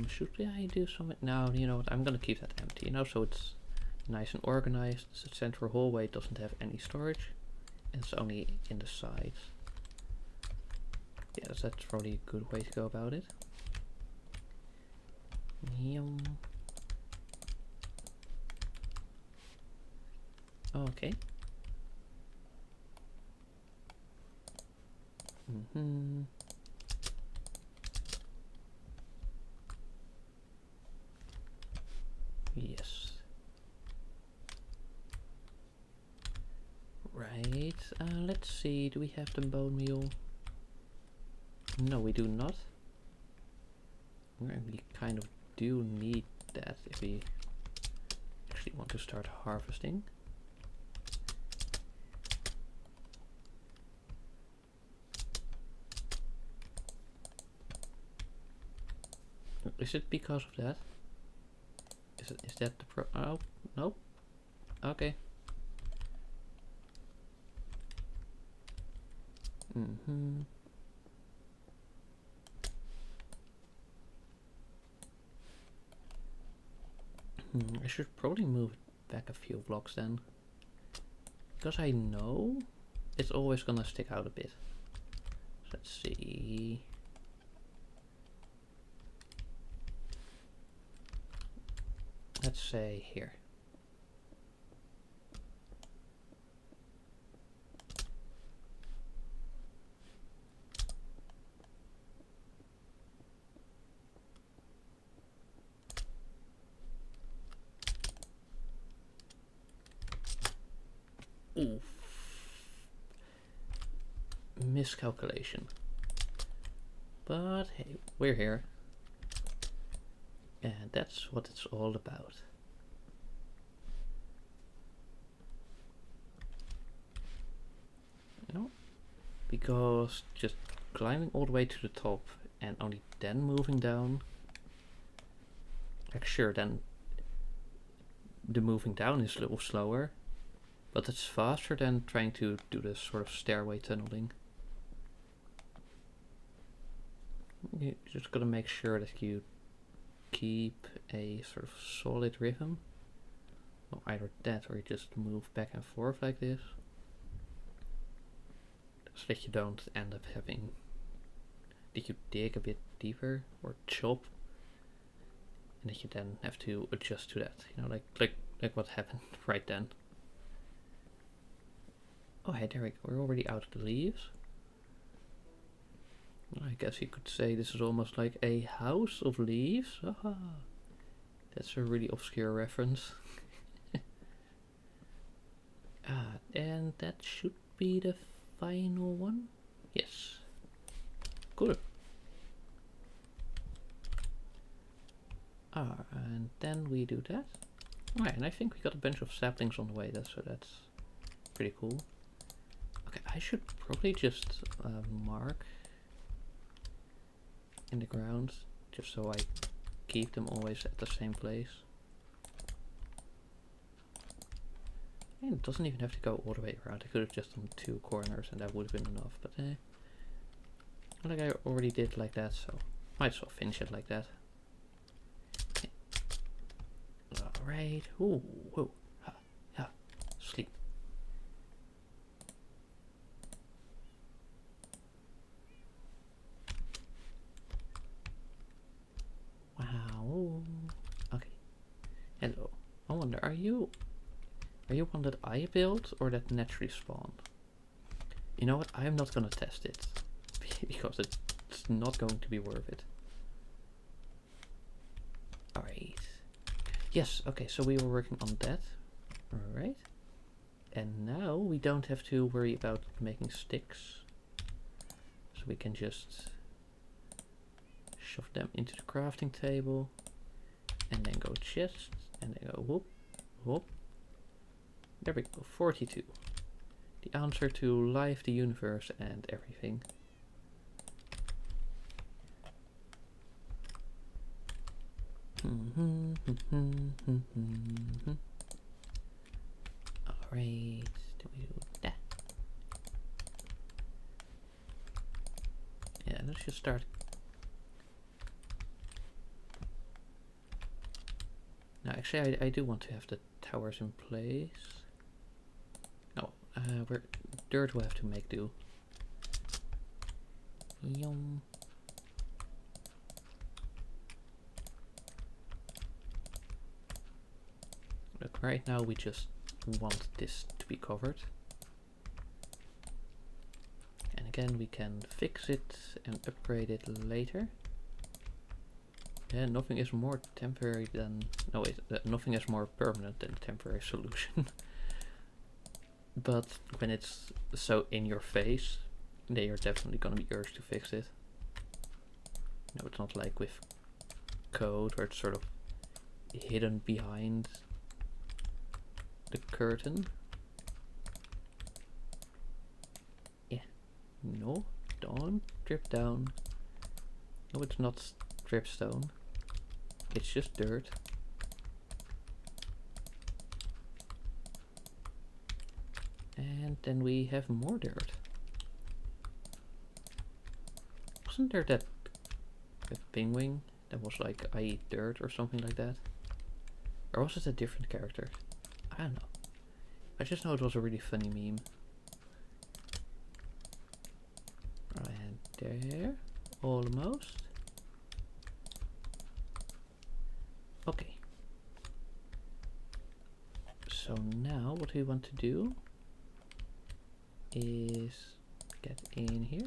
Should I do something? No, you know what, I'm gonna keep that empty, you know, so it's nice and organized. The central hallway doesn't have any storage, and it's only in the sides. Yeah, that's probably a good way to go about it. Okay. Yes. Right. Let's see. Do we have the bone meal? No, we do not. We kind of do need that if we actually want to start harvesting. Is it because of that? Is that the oh, no? Okay. I should probably move it back a few blocks then. Because I know it's always gonna stick out a bit. So let's see. Let's say here. Oof. Miscalculation. But hey, we're here. And that's what it's all about. You know? Because just climbing all the way to the top and only then moving down. Like sure, then the moving down is a little slower. But it's faster than trying to do this sort of stairway tunneling. You just gotta make sure that you keep a sort of solid rhythm. Well, either that or you just move back and forth like this. So that you don't end up having... That you dig a bit deeper or chop. And that you then have to adjust to that. You know, like what happened right then. Oh hey, there we go. We're already out of the leaves. I guess you could say this is almost like a house of leaves. Aha. That's a really obscure reference. And that should be the final one. Yes. Cool. And then we do that. Alright, and I think we got a bunch of saplings on the way, so that's pretty cool. Okay, I should probably just mark in the ground, just so I keep them always at the same place. And it doesn't even have to go all the way around. I could have just done 2 corners and that would have been enough, but like I already did like that, so might as well finish it like that. Okay. Alright. Ooh, whoa. Ha, ha. Sleep. Wow. Okay. Hello. I wonder, are you one that I built or that naturally spawned? You know what? I'm not gonna test it because it's not going to be worth it. Alright. Yes, okay, so we were working on that. Alright. And now we don't have to worry about making sticks. So we can just shove them into the crafting table. And then go chest. And then go whoop, whoop. There we go, 42. The answer to life, the universe, and everything. Alright, do we do that? Yeah, let's just start. No, actually I do want to have the towers in place. No, we're dirt will have to make do. Yum. Look, right now we just want this to be covered. And again, we can fix it and upgrade it later. Yeah, nothing is more temporary than... No wait, nothing is more permanent than a temporary solution. But when it's so in your face, they are definitely gonna be urged to fix it. No, it's not like with code where it's sort of hidden behind the curtain. Yeah, no, don't drip down. No, it's not dripstone. It's just dirt. And then we have more dirt. Wasn't there that penguin that was like, I eat dirt or something like that? Or was it a different character? I don't know. I just know it was a really funny meme. And there, almost. Okay. So now what we want to do is get in here.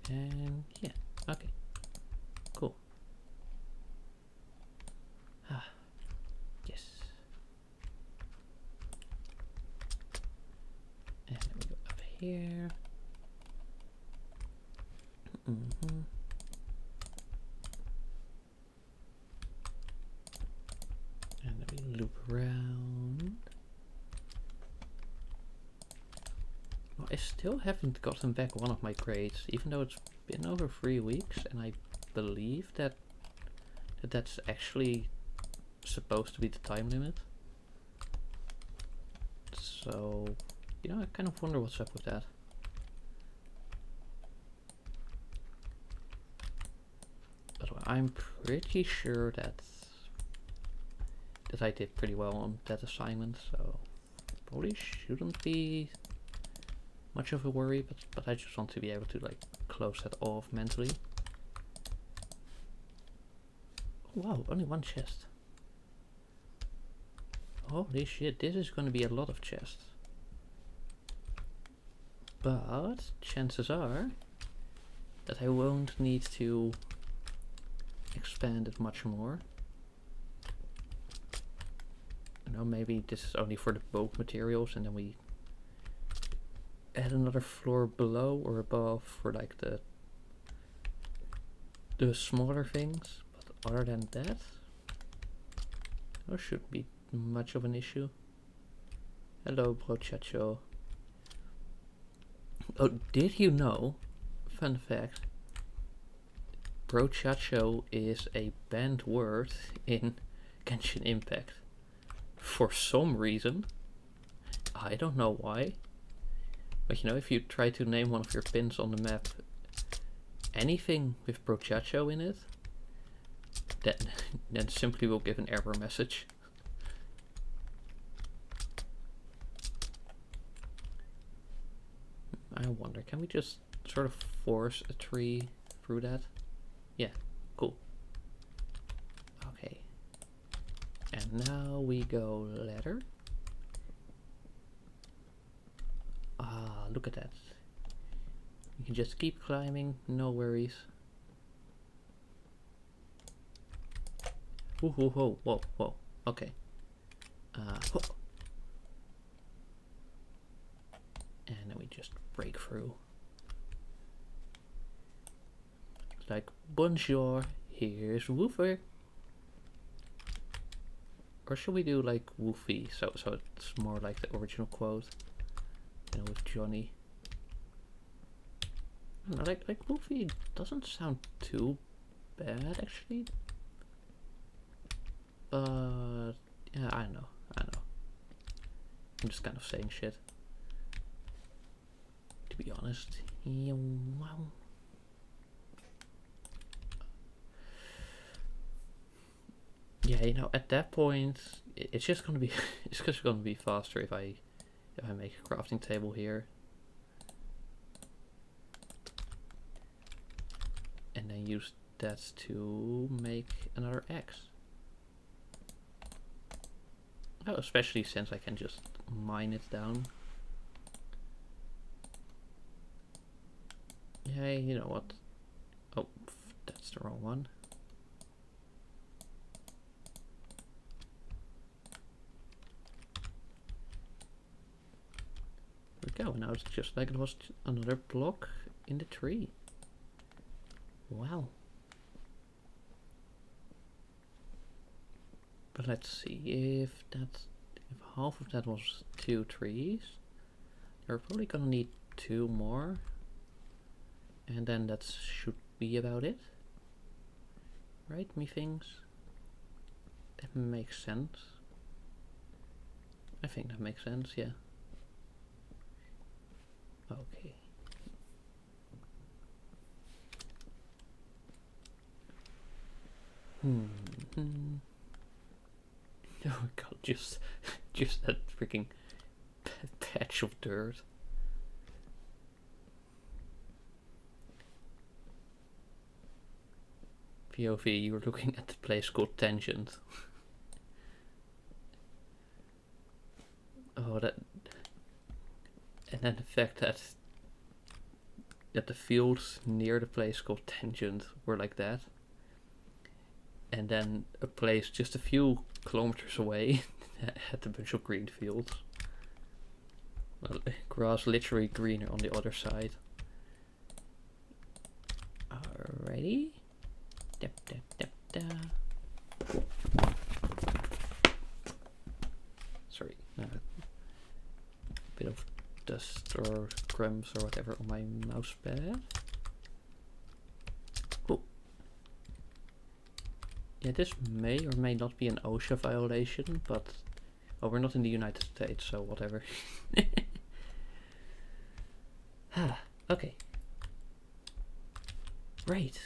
And yeah, okay, cool. Ah, yes. And then we go up here. And then we loop around. Well, I still haven't gotten back one of my crates, even though it's been over 3 weeks, and I believe that's actually supposed to be the time limit. So, you know, I kind of wonder what's up with that. But I'm pretty sure that I did pretty well on that assignment, so probably shouldn't be much of a worry, but I just want to be able to like close that off mentally. Oh, wow, only one chest. Holy shit, this is going to be a lot of chests. But chances are that I won't need to expand it much more. You know, maybe this is only for the bulk materials, and then we add another floor below or above for like the smaller things. But other than that, there shouldn't be much of an issue. Hello, Brochacho. Oh, did you know? Fun fact. Brochacho is a banned word in Genshin Impact. For some reason. I don't know why. But you know, if you try to name one of your pins on the map, anything with Brochacho in it, then simply will give an error message. I wonder, can we just sort of force a tree through that? Yeah, cool. Okay. And now we go ladder. Ah, look at that. You can just keep climbing, no worries. Whoa, whoa, whoa, whoa, whoa. Okay. Whoa. And then we just break through. It's like, bonjour, here's Woofer. Or should we do like Woofy, so it's more like the original quote? you know, with Johnny. I don't know, like movie doesn't sound too bad actually, but yeah, I know. I'm just kind of saying shit, to be honest. Yeah, wow. Yeah, you know, at that point, it's just gonna be it's just gonna be faster if I make a crafting table here, and then use that to make another X. Oh, especially since I can just mine it down. Yeah, you know what? Oh, that's the wrong one. There we go. Now it's just like it was another block in the tree. Wow. But let's see if half of that was 2 trees. We're probably gonna need 2 more. And then that should be about it. Right, methinks? That makes sense. I think that makes sense, yeah. Okay. Oh my god, just that freaking patch of dirt. POV, you were looking at the place called Tangent. Oh, that... And then the fact that the fields near the place called Tangent were like that. And then a place just a few kilometers away had a bunch of green fields. Well, grass literally greener on the other side. Alrighty. Da, da, da, da. Sorry, a bit of dust or crumbs or whatever on my mouse pad. Oh. Yeah, this may or may not be an OSHA violation, but well, we're not in the United States, so whatever. Okay. Right.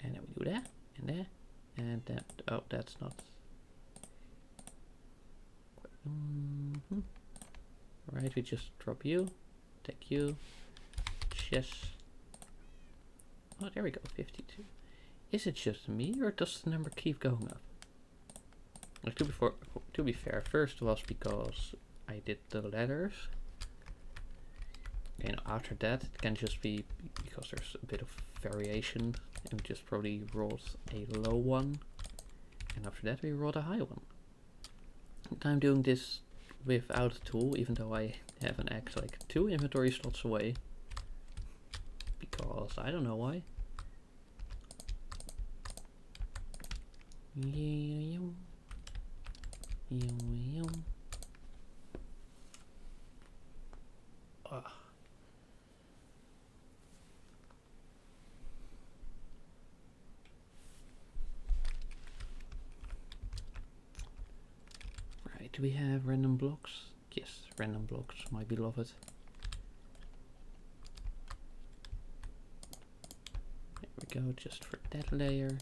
And then we do that, and there, and that. Oh, that's not. Right, we just drop you, take you, chest. Oh, there we go, 52. Is it just me, or does the number keep going up? Like, to be fair, first was because I did the letters. And after that, it can just be because there's a bit of variation, and just probably rolled a low one, and after that we rolled a high one. And I'm doing this without a tool, even though I have an axe like 2 inventory slots away, because I don't know why. Right, do we have random blocks? Yes, random blocks, my beloved. There we go, just for that layer.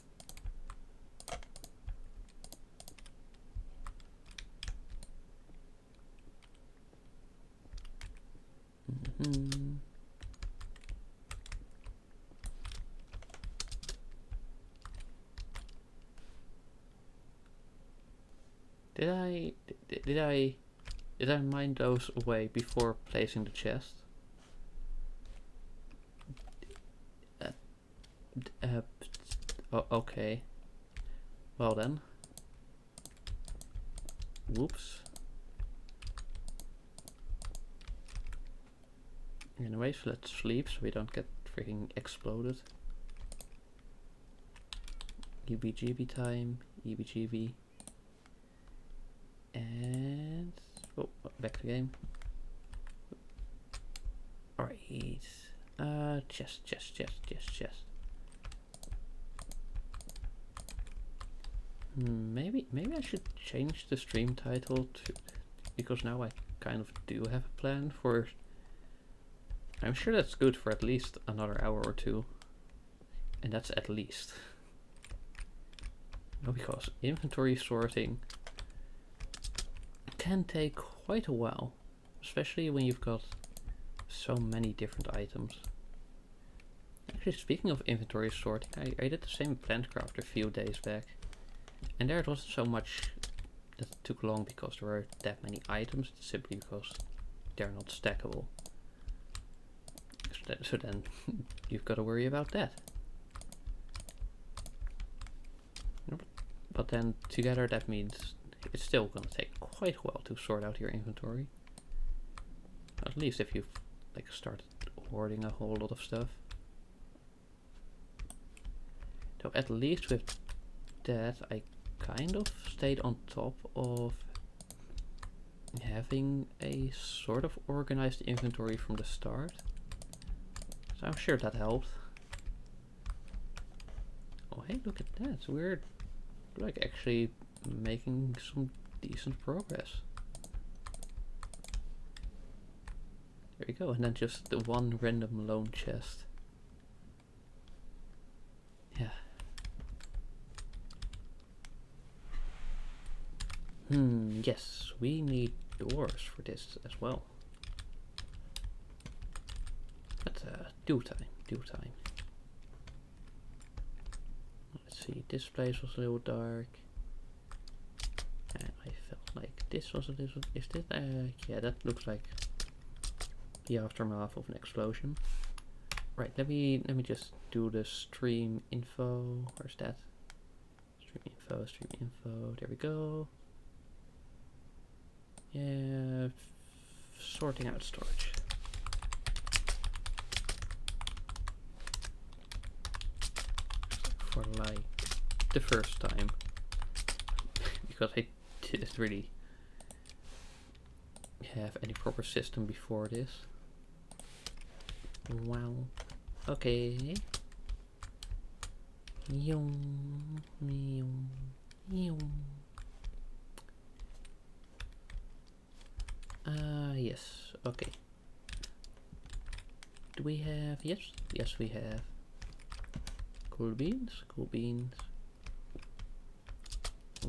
Did I mine those away before placing the chest? Okay. Well then. Whoops. Anyway, so let's sleep so we don't get freaking exploded. EBGB time, EBGB. And oh, back to game. Alright. Chest. Maybe I should change the stream title to, because now I kind of do have a plan for. I'm sure that's good for at least another hour or two, and that's at least. No, because inventory sorting can take quite a while, especially when you've got so many different items. Actually, speaking of inventory sorting, I did the same Plantcraft a few days back, and there it wasn't so much that it took long because there were that many items, simply because they're not stackable. So then you've got to worry about that. But then together that means it's still going to take quite a while to sort out your inventory. At least if you've like started hoarding a whole lot of stuff. So at least with that I kind of stayed on top of having a sort of organized inventory from the start. So I'm sure that helped. Oh hey, look at that. We're like actually making some decent progress. There we go, and then just the one random lone chest. Yeah. Yes, we need doors for this as well. But due time. Let's see, this place was a little dark. And I felt like this was a little, is this, yeah, that looks like the aftermath of an explosion. Right, let me just do the stream info. Where's that? Stream info, there we go. Yeah, sorting out storage. For like the first time. Because I didn't really have any proper system before this. Wow. Okay. Yes. Okay. Do we have? Yes. Yes, we have. Cool beans. Cool beans.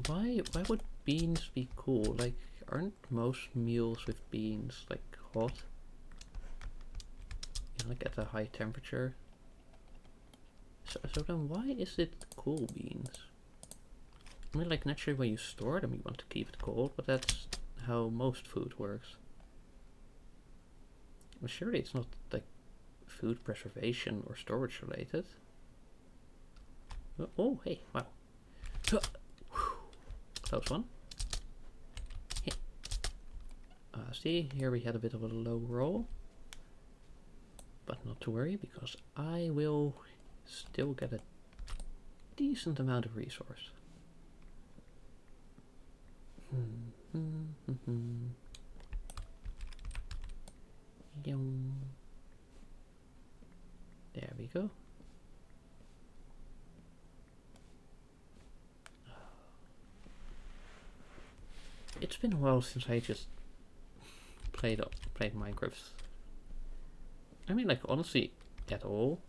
Why would beans be cool? Like, aren't most meals with beans like hot? You know, like at a high temperature. So then why is it cool beans? I mean, like naturally when you store them you want to keep it cold, but that's how most food works. Well, surely it's not like food preservation or storage related. Oh, hey, wow. Close one. Hey. See, here we had a bit of a low roll. But not to worry, because I will still get a decent amount of resource. There we go. It's been a while since I just played Minecraft. I mean, like, honestly, at all.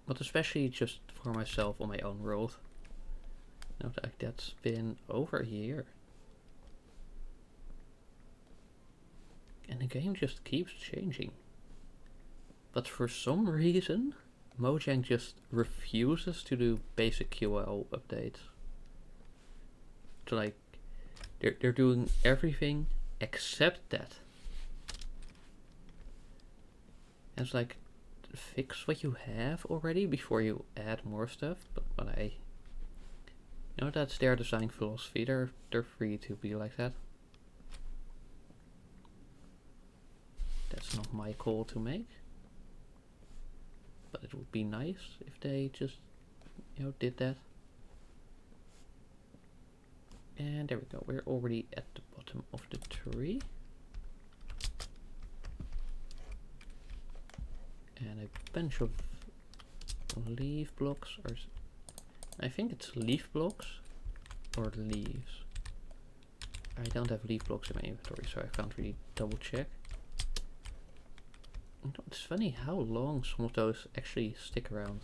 But especially just for myself on my own world. Now, like, that's been over a year. And the game just keeps changing. But for some reason, Mojang just refuses to do basic QL updates. So, like, they're doing everything except that. And it's like, fix what you have already before you add more stuff. But I, you know, that's their design philosophy. They're free to be like that. That's not my call to make. But it would be nice if they just, you know, did that. And there we go. We're already at the bottom. bottom of the tree. And a bunch of leaf blocks, or I think it's leaf blocks or leaves. I don't have leaf blocks in my inventory, so I can't really double check. You know, it's funny how long some of those actually stick around.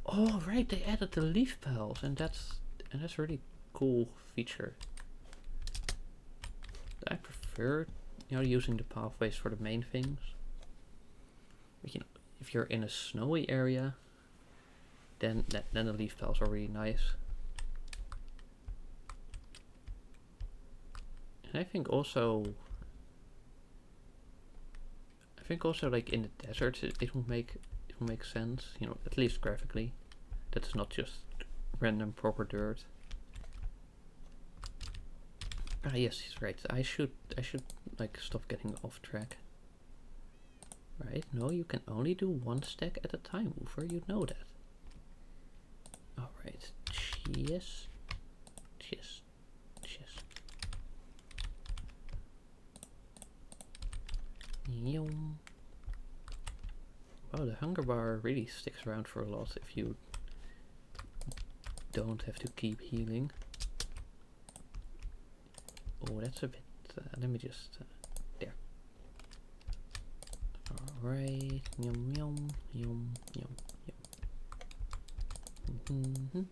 Oh right, they added the leaf piles, and that's a really cool feature. I prefer, you know, using the pathways for the main things. But, you know, if you're in a snowy area, then the leaf piles are really nice. And I think also like in the desert, it will make sense, you know, at least graphically. That's not just random proper dirt. Ah yes, he's right. I should like stop getting off track. Right? No, you can only do one stack at a time, Woofer, you know that. Alright. Yes. Yes. Yes. Yum. Wow, the hunger bar really sticks around for a lot if you don't have to keep healing. Oh, that's a bit... let me just... there. Alright. Yum, yum, yum, yum, yum.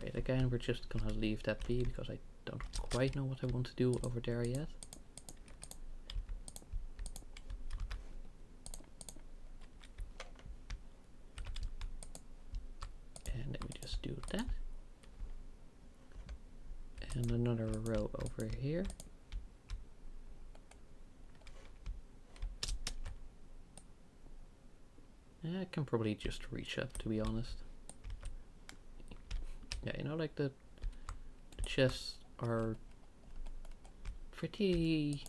Right, again, we're just gonna leave that be because I don't quite know what I want to do over there yet. And let me just do that. And another row over here. I can probably just reach up, to be honest. Yeah, you know, like the chests are pretty,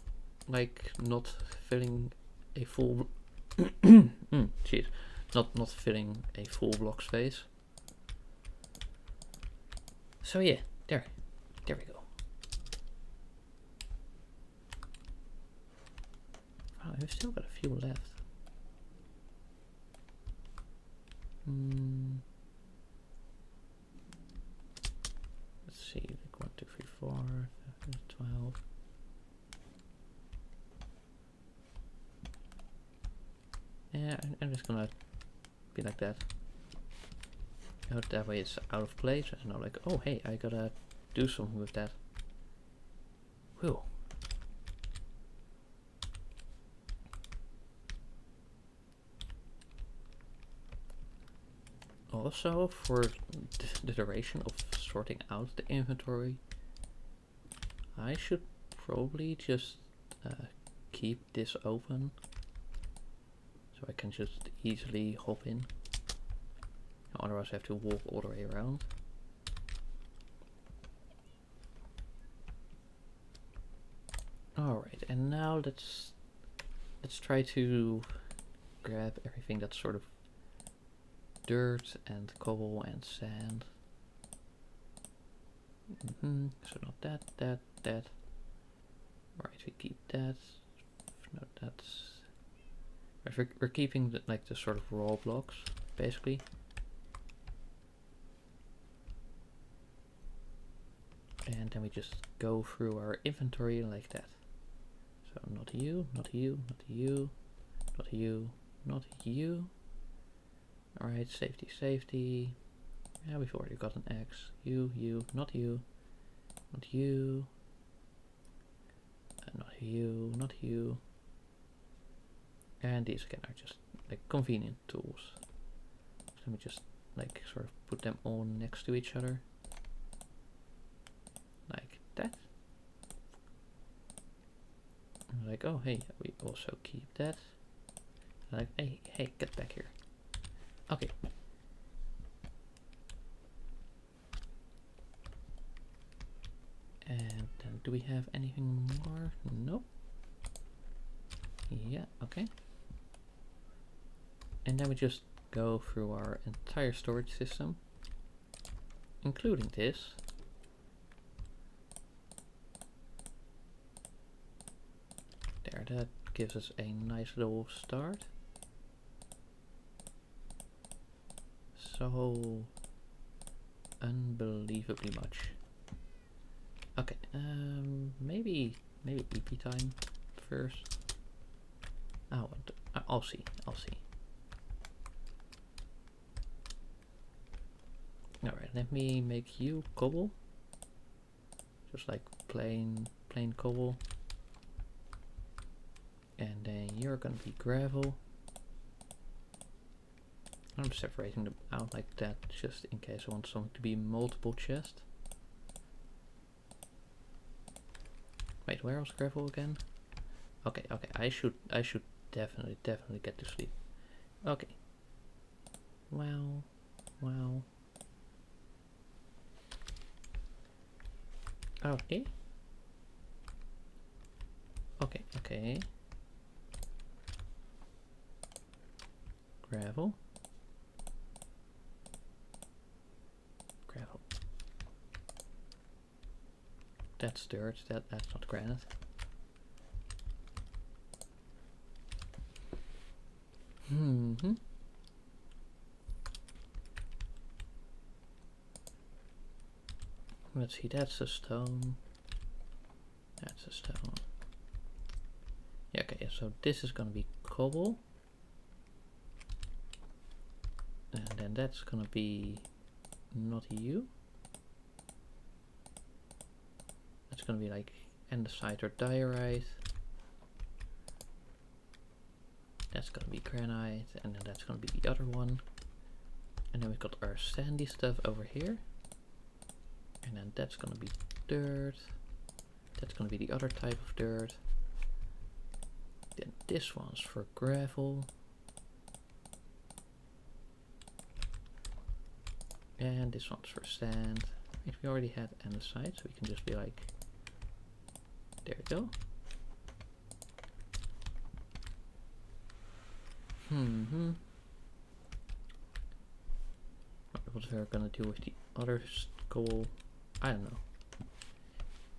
like, not filling a full... jeez. Not filling a full block space. So yeah, there we go. Wow, I've still got a few left. Let's see, like 1, 2, 3, 4, 12. Yeah, I'm just gonna be like that. You know, that way it's out of place, and I'm like, oh hey, I gotta do something with that. Whew. Also, for the duration of sorting out the inventory, I should probably just keep this open so I can just easily hop in. Otherwise I have to walk all the way around. Alright, and now let's try to grab everything that's sort of dirt and cobble and sand. So not that. Alright, we keep that. No, that's... We're keeping the, like the sort of raw blocks, basically. And then we just go through our inventory like that. So not you, not you, not you, not you, not you. Alright, safety, safety. Yeah, we've already got an X. You, not you, not you, not you, not you. And these again are just like convenient tools. So let me just like sort of put them all next to each other. Like that. And like, oh hey, we also keep that. Like, hey, get back here. Okay. And then do we have anything more? Nope. Yeah, okay. And then we just go through our entire storage system. including this. There, that gives us a nice little start. So unbelievably much. Okay, maybe EP time first. Oh, I'll see. Alright, let me make you cobble. Just like plain cobble. And then you're gonna be gravel. I'm separating them out like that just in case I want something to be multiple chests. Wait, where was gravel again? Okay, I should definitely get to sleep. Okay. Wow. Okay. Okay. Gravel. That's dirt. That's not granite. Let's see, that's a stone. That's a stone. Yeah, okay, so this is gonna be cobble. And then that's gonna be not you. That's gonna be like andesite or diorite. That's gonna be granite, and then that's gonna be the other one. And then we've got our sandy stuff over here. And then that's gonna be dirt. That's gonna be the other type of dirt. Then this one's for gravel. And this one's for sand. If we already had andesite, so we can just be like, there we go. What we're gonna do with the other coal, I don't know.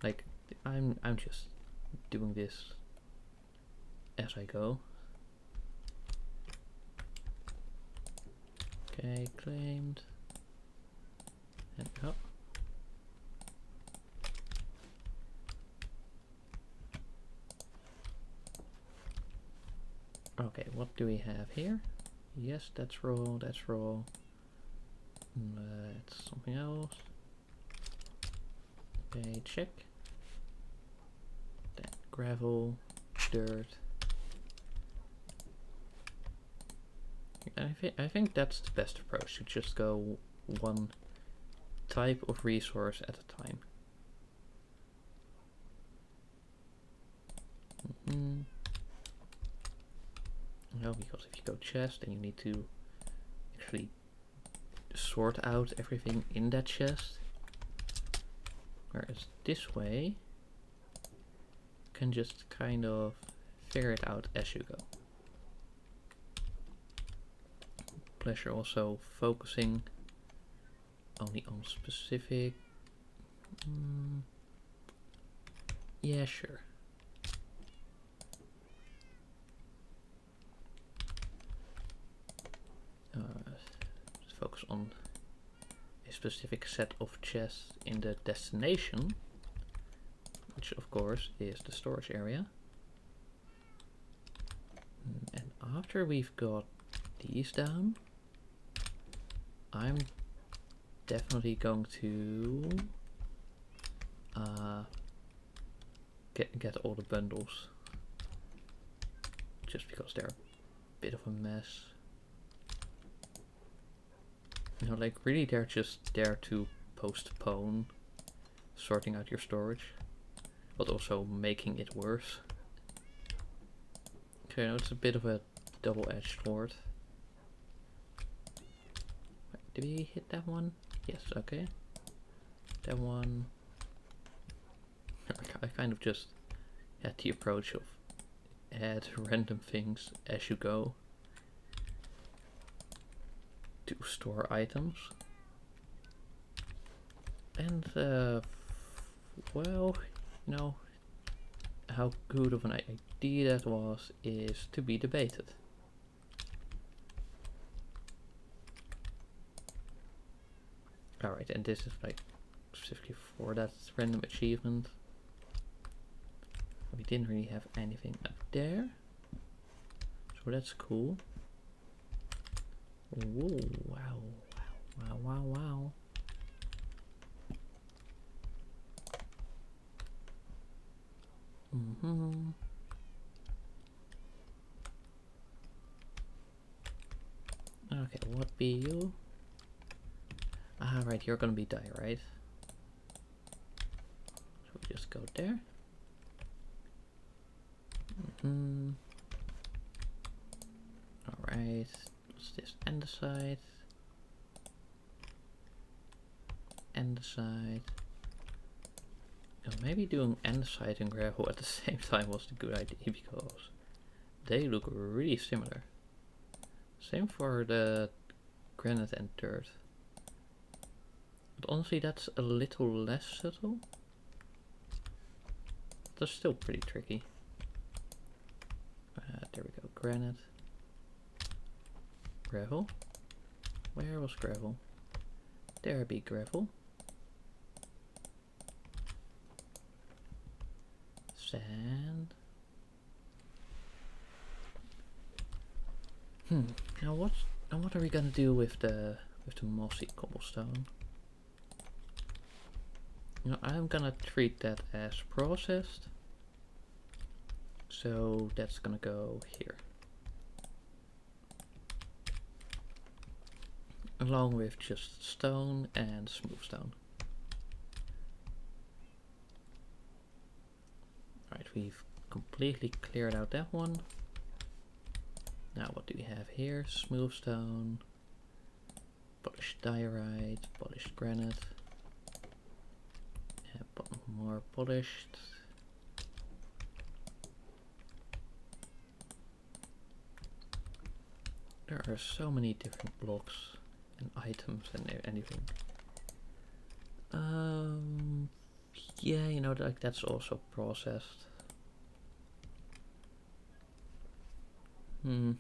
Like, I'm just doing this as I go. Okay, claimed. And up. Okay, what do we have here? Yes, that's raw, that's raw. That's something else. Okay, check. Then gravel, dirt. I think that's the best approach, to just go one type of resource at a time. No, because if you go chest, then you need to actually sort out everything in that chest. Whereas this way, you can just kind of figure it out as you go. Plus you're also focusing only on specific... yeah, sure. Just focus on a specific set of chests in the destination, which of course is the storage area. And after we've got these down, I'm definitely going to get all the bundles, just because they're a bit of a mess. You know, like really they're just there to postpone sorting out your storage, but also making it worse. Okay, now it's a bit of a double-edged sword. Did we hit that one? Yes, okay. That one. I kind of just had the approach of add random things as you go to store items. And well, you know, how good of an idea that was is to be debated. Alright, and this is like specifically for that random achievement. We didn't really have anything up there, so that's cool. Whoa, wow, wow, wow, wow, wow. Okay, what be you? Ah, right, you're gonna be die, right? So we just go there. Alright, what's this? Andesite. Andesite. Maybe doing andesite and gravel at the same time was a good idea because they look really similar. Same for the granite and dirt. But honestly, that's a little less subtle. That's still pretty tricky. There we go, granite. Gravel. Where was gravel? There be gravel. Sand. Now what are we gonna do with the mossy cobblestone? You know, I'm gonna treat that as processed. So that's gonna go here. Along with just stone and smooth stone. Right, we've completely cleared out that one. Now what do we have here? Smooth stone, polished diorite, polished granite, and more polished. There are so many different blocks and items and anything. Yeah, you know, like that's also processed. I'm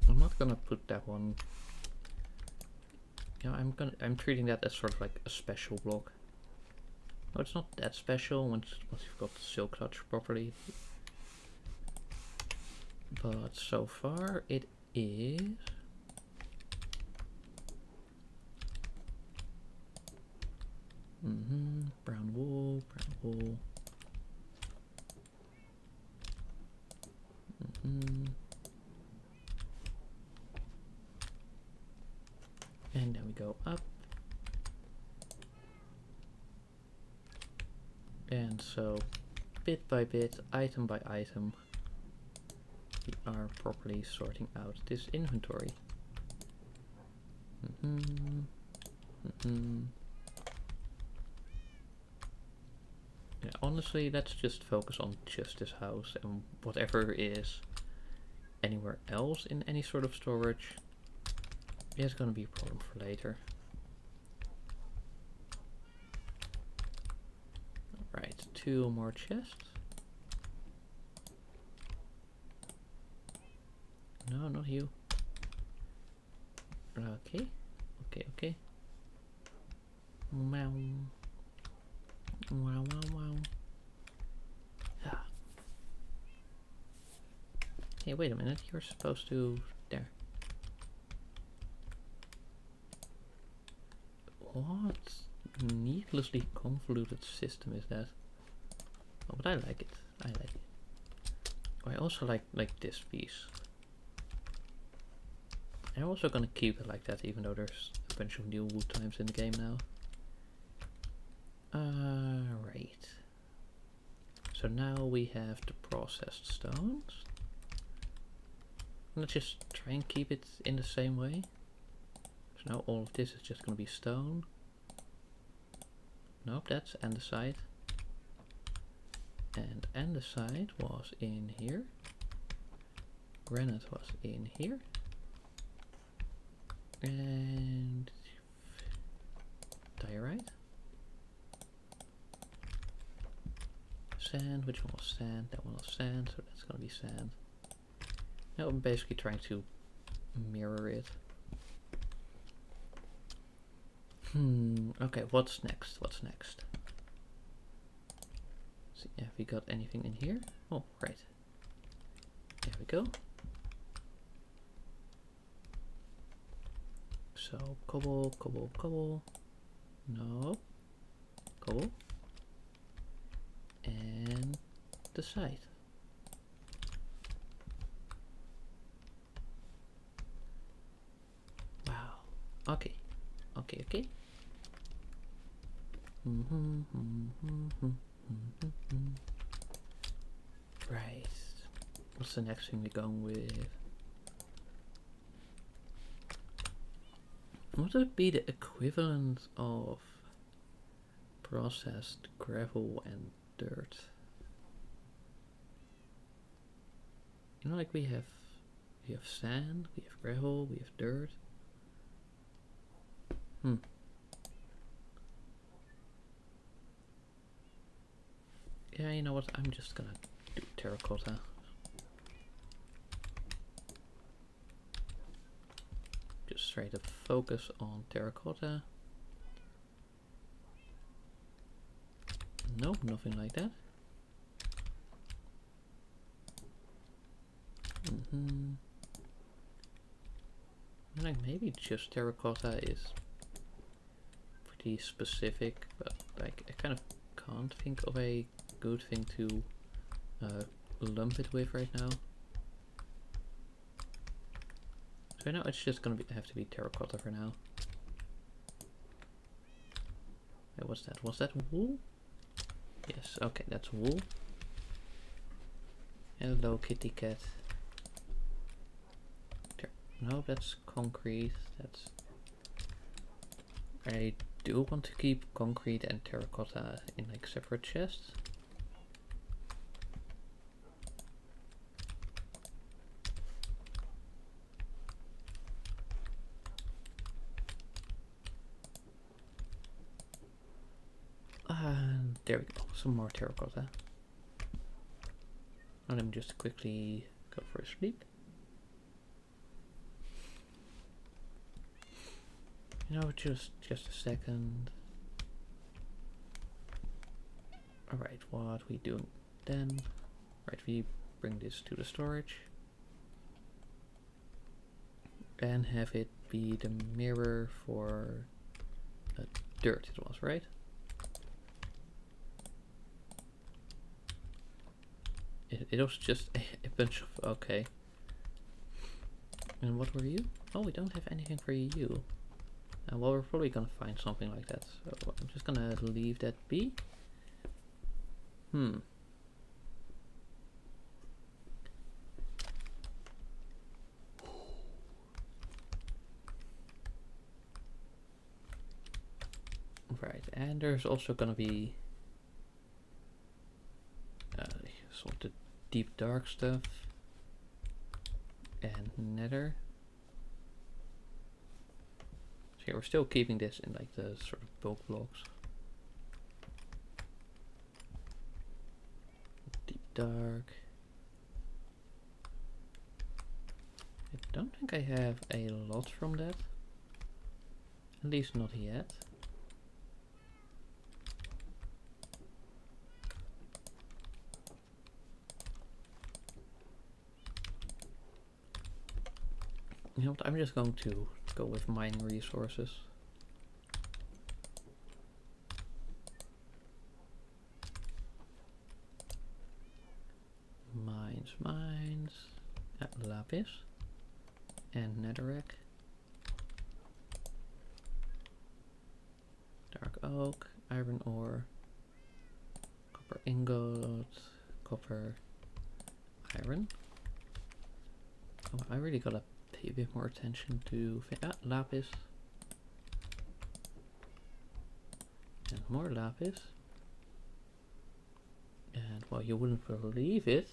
not gonna put that one. You know, I'm treating that as sort of like a special block. No, it's not that special once you've got the silk touch properly. But so far it is. Brown wool, brown wool. And then we go up. And so bit by bit, item by item, we are properly sorting out this inventory. Yeah, honestly, let's just focus on just this house, and whatever is anywhere else in any sort of storage is going to be a problem for later. Alright, 2 more chests. No, not you. Okay, okay. Wow. Wow, wow, wow. Ah. Hey, wait a minute, you're supposed to... There. What needlessly convoluted system is that? Oh, but I like it. I like it. I also like this piece. I'm also gonna keep it like that, even though there's a bunch of new wood types in the game now. Right. So now we have the processed stones. Let's just try and keep it in the same way. So now all of this is just gonna be stone. Nope, that's andesite. And andesite was in here. Granite was in here. And way, right? Sand, which one was sand? That one was sand, so that's gonna be sand. Now I'm basically trying to mirror it. Okay, what's next? What's next? See, have we got anything in here? Oh, right. There we go. So, cobble, cobble, cobble. No. Cobble. And the side. Wow. Okay. Okay, okay. Right. What's the next thing we're going with? What would be the equivalent of processed gravel and dirt? You know, like we have sand, we have gravel, we have dirt. Yeah, you know what? I'm just gonna do terracotta. Just straight up focus on terracotta. No, nothing like that. Like maybe just terracotta is pretty specific, but like I kind of can't think of a good thing to lump it with right now. So now it's just gonna have to be terracotta for now. Wait, what's that? Was that wool? Yes, okay, that's wool. Hello, kitty cat. No, that's concrete. That's. I do want to keep concrete and terracotta in like separate chests. There we go, some more terracotta. And let me just quickly go for a sleep. You know, just a second. Alright, what we doing then? Right, we bring this to the storage. And have it be the mirror for dirt it was, right? It was just a bunch of, okay. And what were you? Oh, we don't have anything for you. Well, we're probably gonna find something like that, so I'm just gonna leave that be. Right, and there's also gonna be some of the deep dark stuff and nether. So yeah, we're still keeping this in like the sort of bulk blocks. Deep dark. I don't think I have a lot from that. At least not yet. You know what, I'm just going to go with mining resources. Mines, lapis, and netherrack. Dark oak, iron ore, copper ingot, copper, iron. Oh, I really gotta pay a bit more attention to lapis. And more lapis. And well, you wouldn't believe it,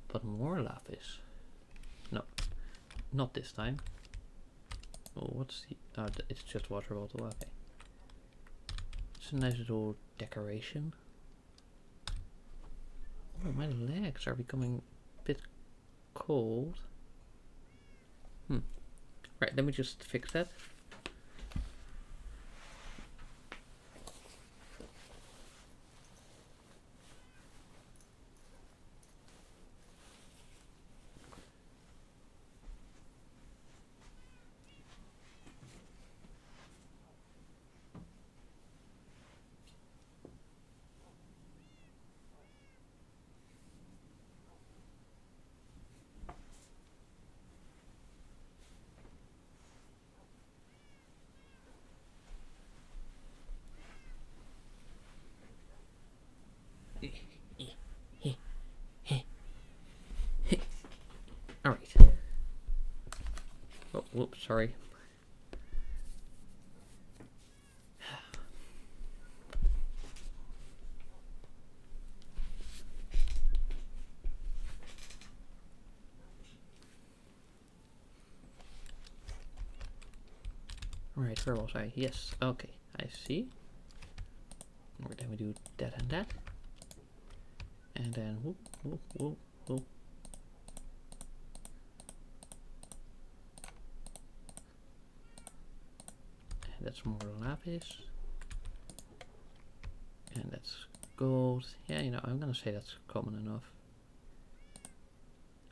but more lapis. No, not this time. Oh, what's the... it's just water bottle, okay. It's a nice little decoration. Oh, my legs are becoming a bit cold. Right, let me just fix that. Alright. Oh, whoops, sorry. Right, where was I? Yes, okay, I see. Or then we do that and that. And then whoop, whoop, whoop, whoop. And that's more lapis. And that's gold. Yeah, you know, I'm gonna say that's common enough.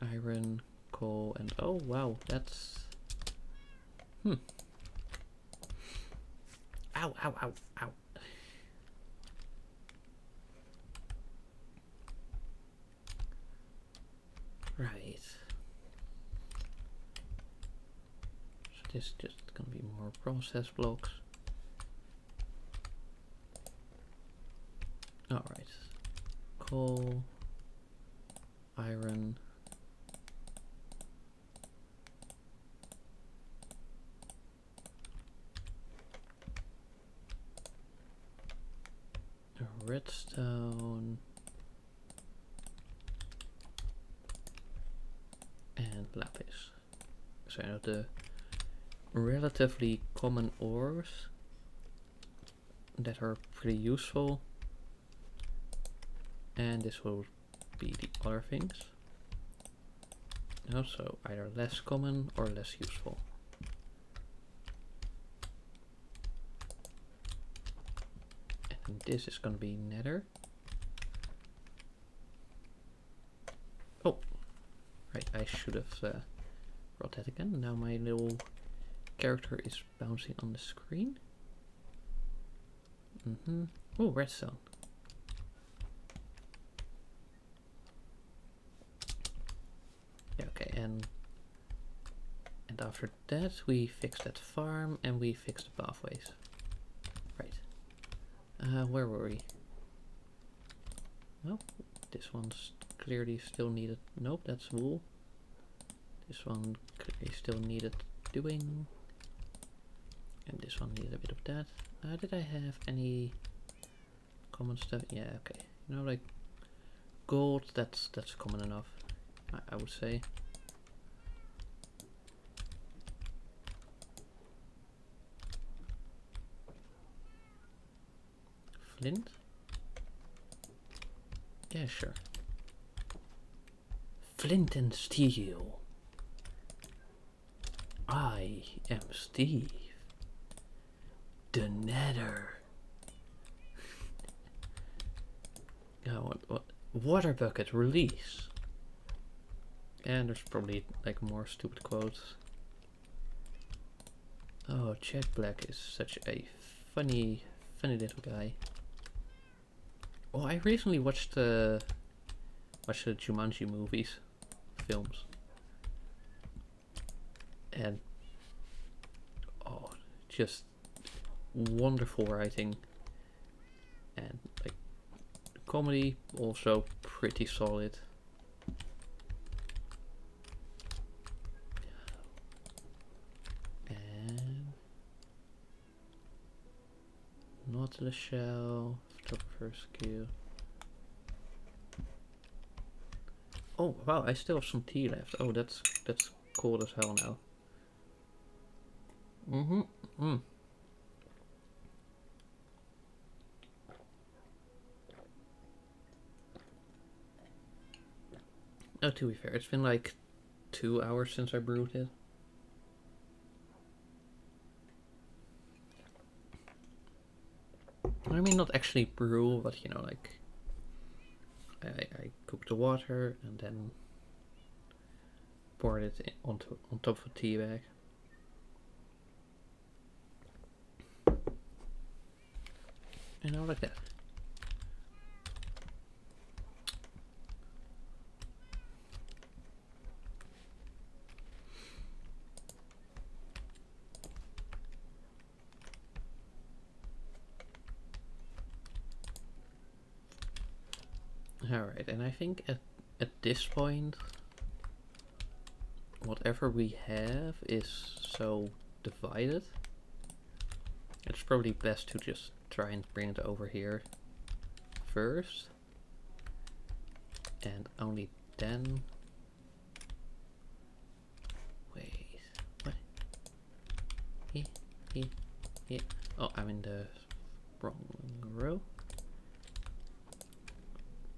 Iron, coal, and oh wow, that's... Ow, ow, ow, ow. Right. So this is just gonna be more process blocks. Alright. Coal, iron. Redstone. And lapis. So you know, the relatively common ores that are pretty useful. And this will be the other things. Also either less common or less useful. And this is going to be nether. Oh, right, I should have brought that again. Now my little character is bouncing on the screen. Oh, redstone. Yeah, okay, and after that we fix that farm and we fix the pathways. Right. Where were we? Well, this one's clearly still needed. Nope, that's wool. This one clearly still needed doing. And this one needed a bit of that. Did I have any common stuff? Yeah, okay. You know, like gold, that's common enough, I would say. Flint? Yeah, sure. Flint and steel. I am Steve. The Nether. Oh, what? Water bucket release. And there's probably like more stupid quotes. Oh, Jack Black is such a funny little guy. Oh, I recently watched the Jumanji films, and oh, just wonderful writing, and like comedy also pretty solid. And Nautilus shell, photographer skill. Oh wow, I still have some tea left. Oh, that's cold as hell now. Oh, to be fair, it's been like 2 hours since I brewed it. I mean, not actually brew, but you know, like I cooked the water and then poured it on top of a tea bag. You know, like that. Alright, and I think at this point, whatever we have is so divided, it's probably best to just try and bring it over here first, and only then... Wait, what? He. Oh, I'm in the wrong row.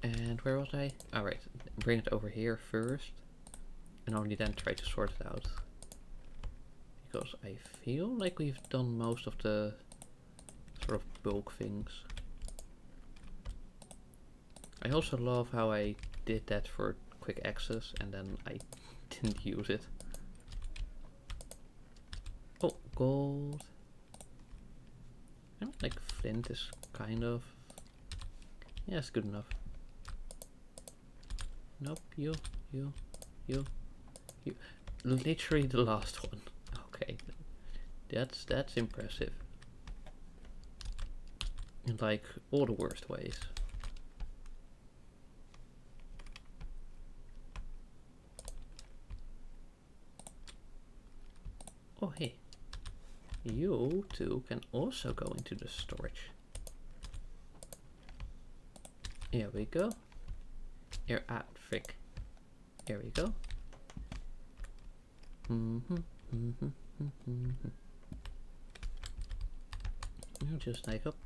And where was I? Alright, bring it over here first, and only then try to sort it out. Because I feel like we've done most of the sort of bulk things. I also love how I did that for quick access and then I didn't use it. Oh, gold. I don't like flint is kind of... Yeah, it's good enough. Nope, you. Literally the last one. Okay, that's impressive. In like all the worst ways. Oh hey, you two can also go into the storage. Here we go. Here, frick. Here we go. Just like up,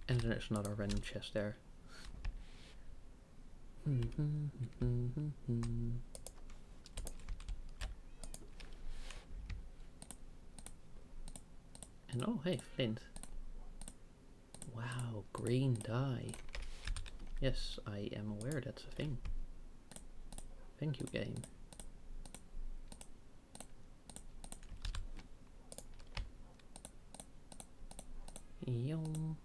and then there's another random chest there. And oh hey, flint. Wow, green dye. Yes, I am aware that's a thing. Thank you, game. Yum.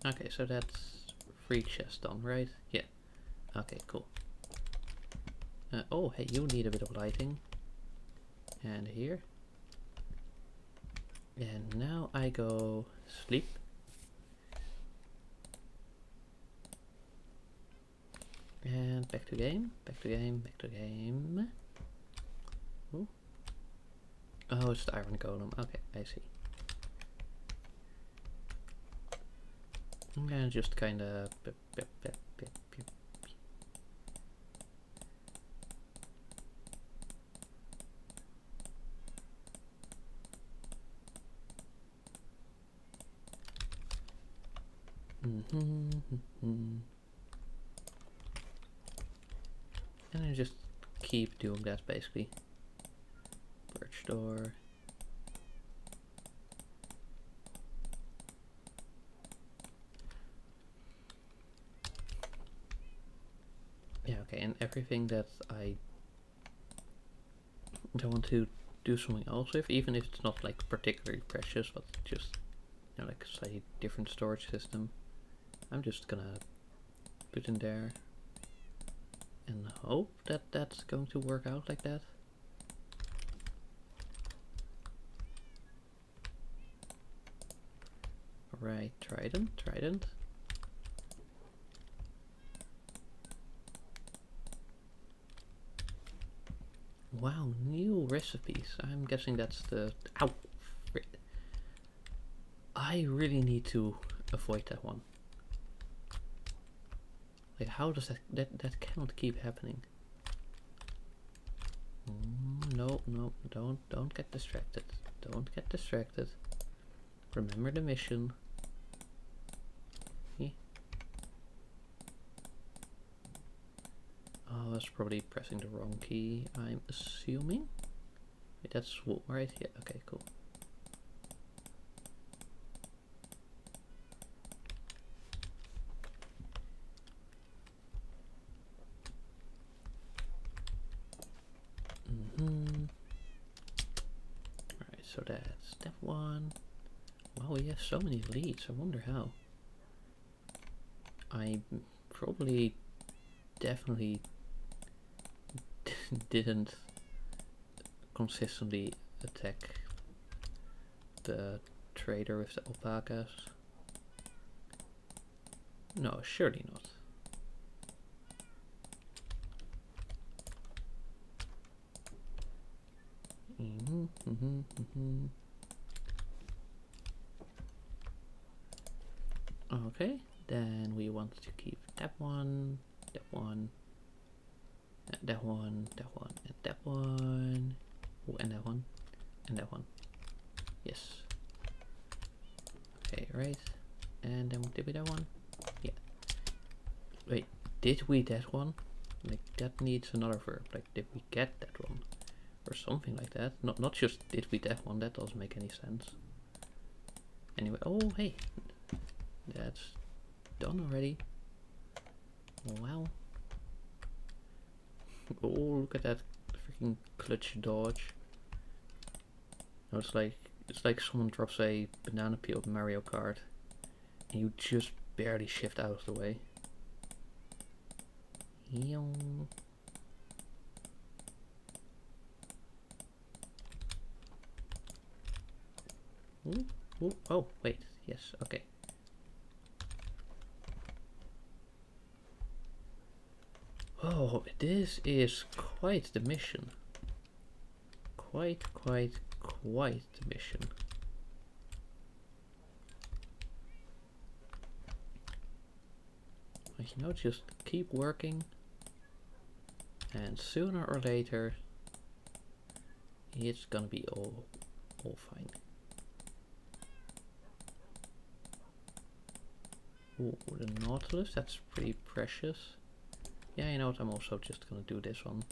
Okay, so that's 3 chests done, right? Yeah. Okay, cool. Oh, hey, you need a bit of lighting. And here. And now I go sleep. And back to game, back to game, back to game. Ooh. Oh, it's the iron golem. Okay, I see. I'm gonna just kinda... And I just keep doing that basically. Birch door. Yeah, okay, and everything that I don't want to do something else with, even if it's not like particularly precious, but just, you know, like a slightly different storage system, I'm just gonna put in there and hope that that's going to work out like that. Right, trident. Wow, new recipes. I'm guessing that's the... Ow! I really need to avoid that one. Like, how does that cannot keep happening. No, don't get distracted. Don't get distracted. Remember the mission. Oh, I was probably pressing the wrong key, I'm assuming. Wait, that's right? Yeah, okay, cool. Alright, so that's that one. Wow, we have so many leads, I wonder how. I probably definitely didn't consistently attack the trader with the alpacas. No, surely not. Okay, then we want to keep that one, that one, that one, that one, and that one. Oh, and that one, and that one. Yes. Okay, right. And then did we that one? Yeah. Wait, did we that one? Like, that needs another verb. Like, did we get that one? Or something like that. Not just did we that one, that doesn't make any sense. Anyway, oh hey. That's done already. Wow. Oh, look at that freaking clutch dodge. No, it's like someone drops a banana peel in Mario Kart and you just barely shift out of the way. Ooh, ooh, oh, wait, yes, okay. Oh, this is quite the mission. Quite the mission. But you know, just keep working, and sooner or later, it's gonna be all fine. Ooh, the Nautilus, that's pretty precious. Yeah, you know what, I'm also just gonna do this one.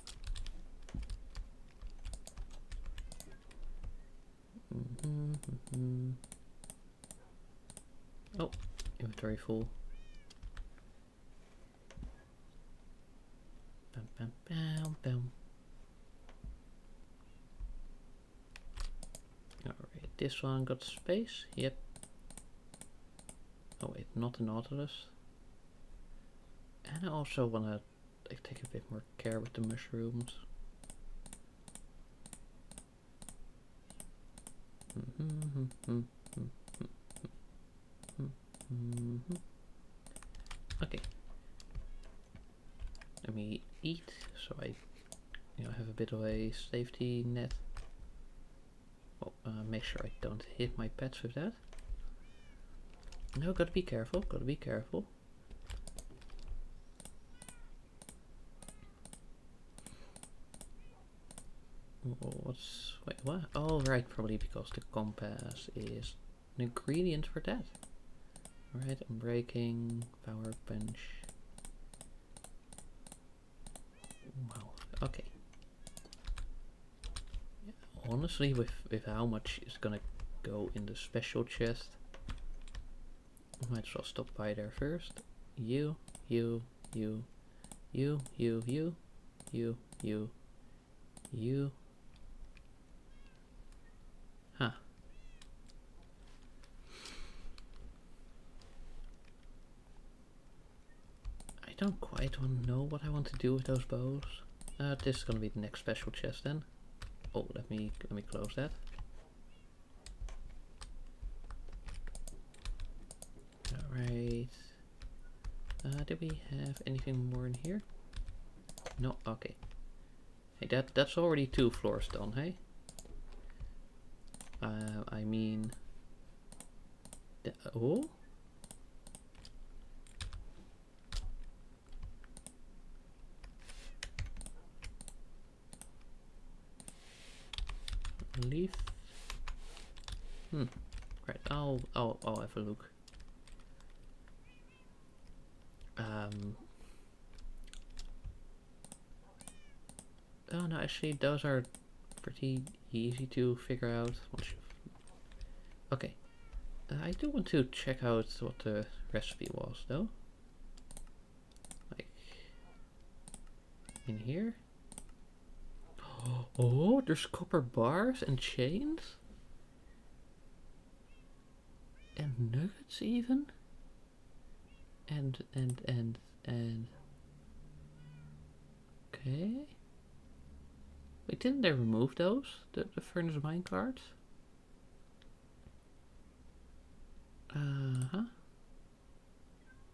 Oh, inventory full. Bam, bam, bam, bam. Alright, this one got space. Yep. Oh wait, not the Nautilus. And I also wanna like take a bit more care with the mushrooms. Okay. Let me eat so I have a bit of a safety net. Oh, make sure I don't hit my pets with that. No, gotta be careful, gotta be careful. Oh, wait, what? Oh, right, probably because the compass is an ingredient for that. Alright, I'm breaking, power punch. Wow, okay. Yeah, honestly, with how much is gonna go in the special chest, I might as well stop by there first. You. Huh. I don't quite know what I want to do with those bows. This is gonna be the next special chest then. Oh, let me close that. Alright. Do we have anything more in here? No, okay. Hey, that's already 2 floors done, hey? I mean... oh? Leaf. Right, I'll have a look. Oh no, actually those are pretty easy to figure out once you've... Okay, I do want to check out what the recipe was though. Like, in here? Oh, there's copper bars and chains? And nuggets even? And... Okay. Wait, didn't they remove those? The furnace minecarts? Uh-huh.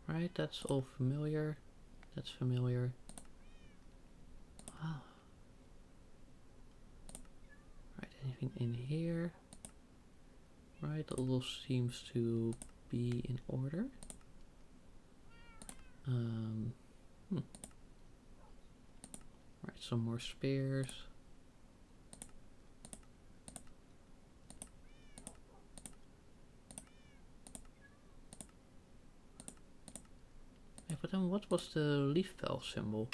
Right, that's all familiar. That's familiar. Ah. Right, anything in here? Right, all seems to be in order. Right, some more spares. Yeah, but then what was the leaf valve symbol?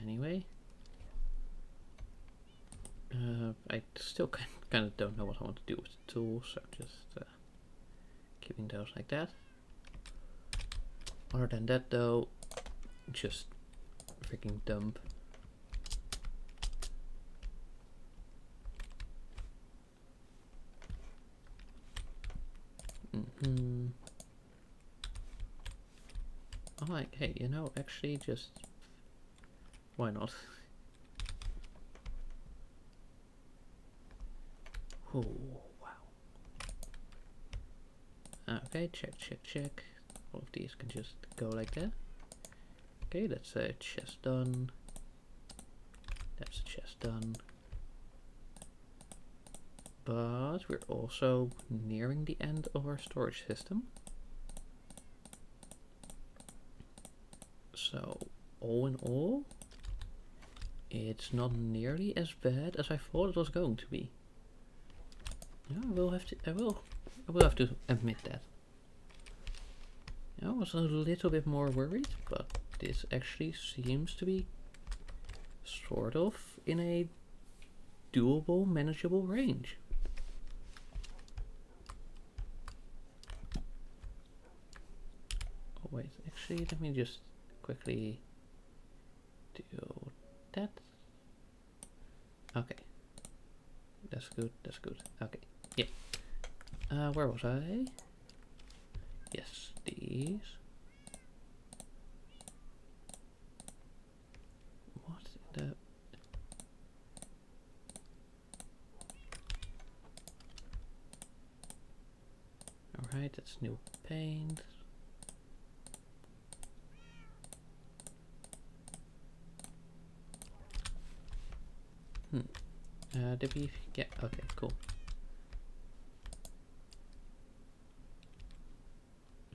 Anyway. I still kind of don't know what I want to do with the tools, so just keeping those like that. Other than that though, just freaking dump. I'm like, hey, you know, actually just, why not? Oh, wow. Okay, check. All of these can just go like that. Okay, that's a chest done. That's a chest done. But we're also nearing the end of our storage system. So, all in all, it's not nearly as bad as I thought it was going to be. Yeah, I will have to admit that. I was a little bit more worried, but this actually seems to be sort of in a doable, manageable range. Oh wait, actually let me just quickly do that. Okay. That's good, Okay, yeah. Where was I? Yes, these. What the... Alright, that's new paint. Did we get... Okay, cool.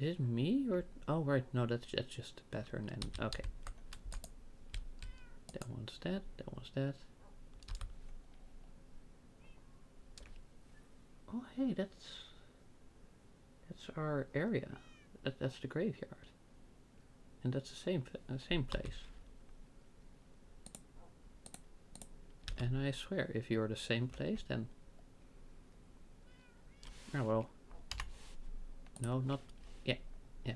Is it me or... Oh, right, no, that's just a pattern and... Okay. That one's that, that one's that. Oh, hey, that's our area. That's the graveyard. And that's the same place. And I swear, if you're the same place, then... Oh, well. No, not... Yeah, yeah.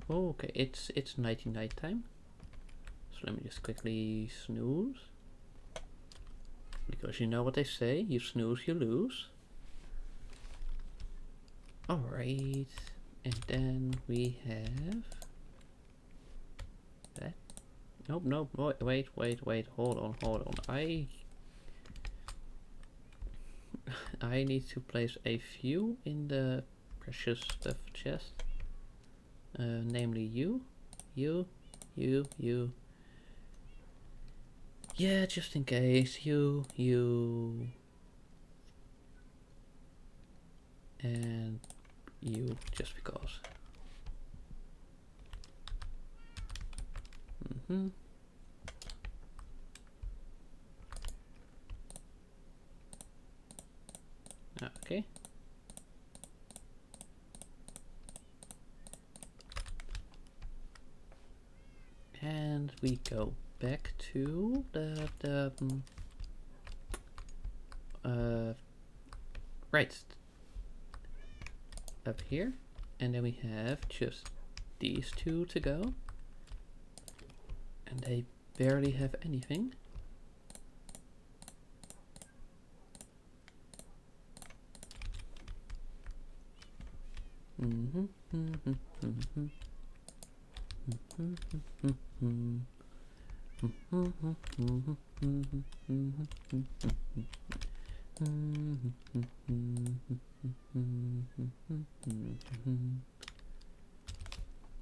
Oh, okay, it's night time. So let me just quickly snooze. Because you know what they say, you snooze, you lose. Alright, and then we have... That? Nope, wait, hold on. I need to place a few in the precious stuff chest. Namely you. Yeah, just in case. You. and you just because. Okay. And we go back to the right up here, and then we have just these two to go, and they barely have anything.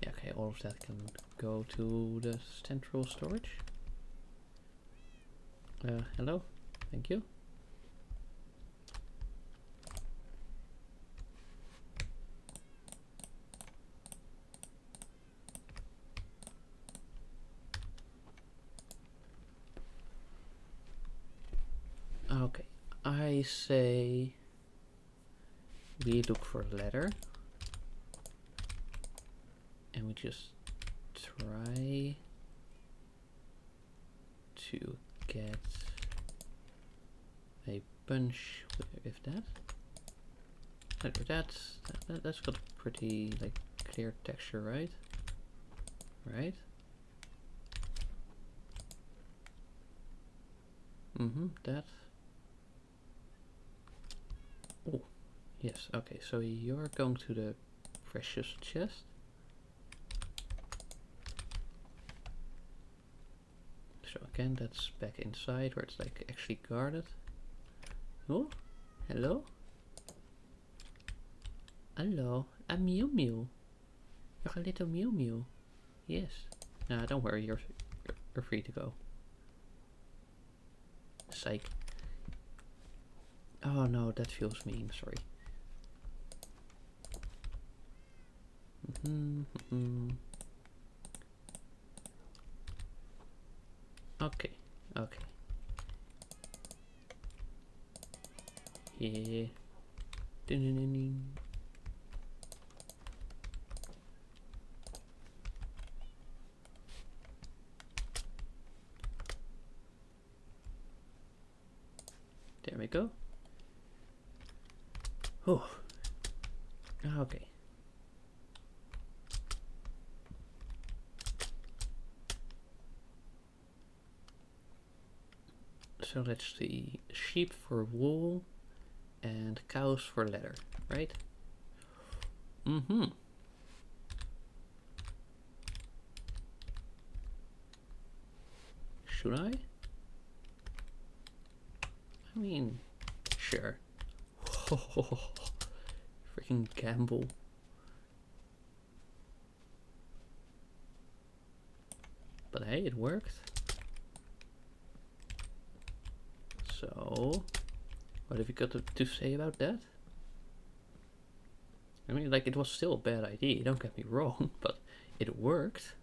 Yeah, okay, all of that can go to the central storage. Hello, thank you. Okay, I say we look for letter and we just try to get a bunch with that. That's got a pretty like clear texture, right? Right? That. Oh, yes, okay, so you're going to the precious chest. So again, that's back inside where it's like actually guarded. Oh, hello? Hello, a Mew Mew. You're a little Mew Mew. Yes. Nah, don't worry, you're free to go. Psych. Oh no, that feels mean, sorry. Okay, okay. Yeah. There we go. Oh. Okay. So let's see. Sheep for wool and cows for leather, right? Should I? I mean, sure. Freaking gamble. But hey, it worked. So, what have you got to say about that? I mean, like, it was still a bad idea, don't get me wrong, but it worked.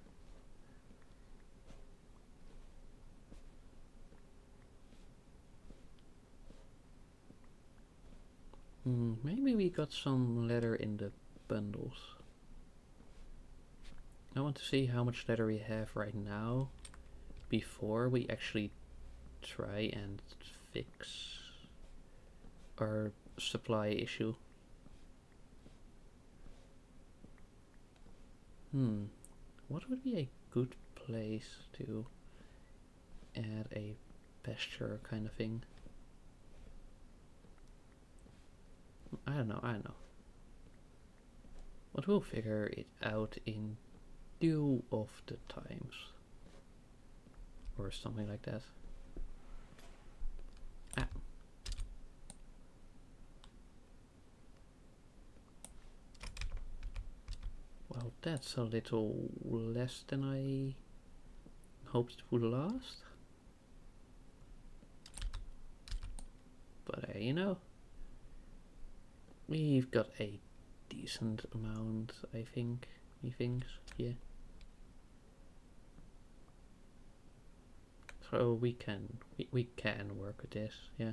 Maybe we got some leather in the bundles. I want to see how much leather we have right now before we actually try and fix our supply issue. What would be a good place to add a pasture kind of thing? I don't know. But we'll figure it out in due of the times. Or something like that. Ah. Well, that's a little less than I hoped it would last. But you know, We've got a decent amount, I think. Methinks, yeah. So we can work with this, yeah.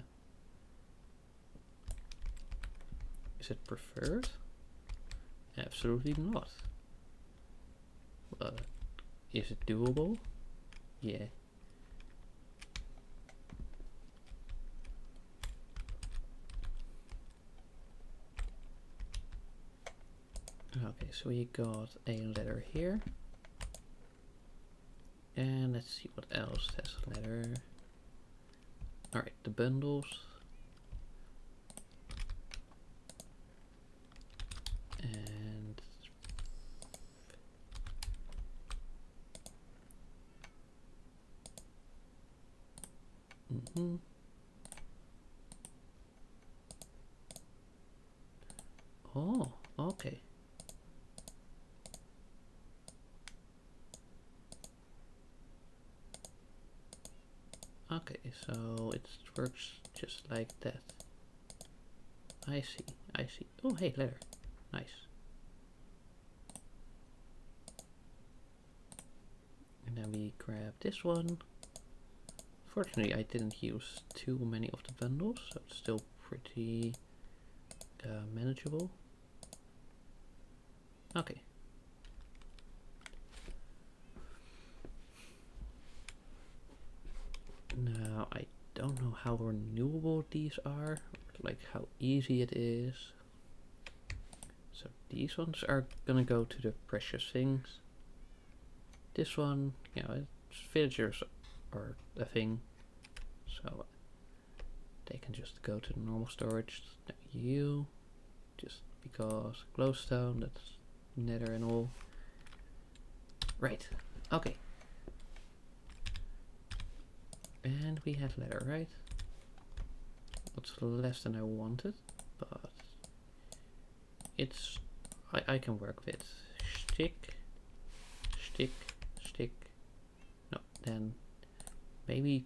Is it preferred? Absolutely not. But is it doable? Yeah. Okay, so we got a letter here. And let's see what else has a letter. Alright, the bundles. And oh, okay. Okay, so it works just like that. I see, I see. Oh, hey, letter. Nice. And then we grab this one. Fortunately, I didn't use too many of the bundles, so it's still pretty manageable. Okay. Now, I don't know how renewable these are, like how easy it is. So these ones are gonna go to the precious things. This one, you know, villagers are a thing, so they can just go to the normal storage. Now you, just because glowstone, that's nether and all. Right, okay. And we have leather, right? That's less than I wanted, but it's I can work with stick, stick, stick. No, then maybe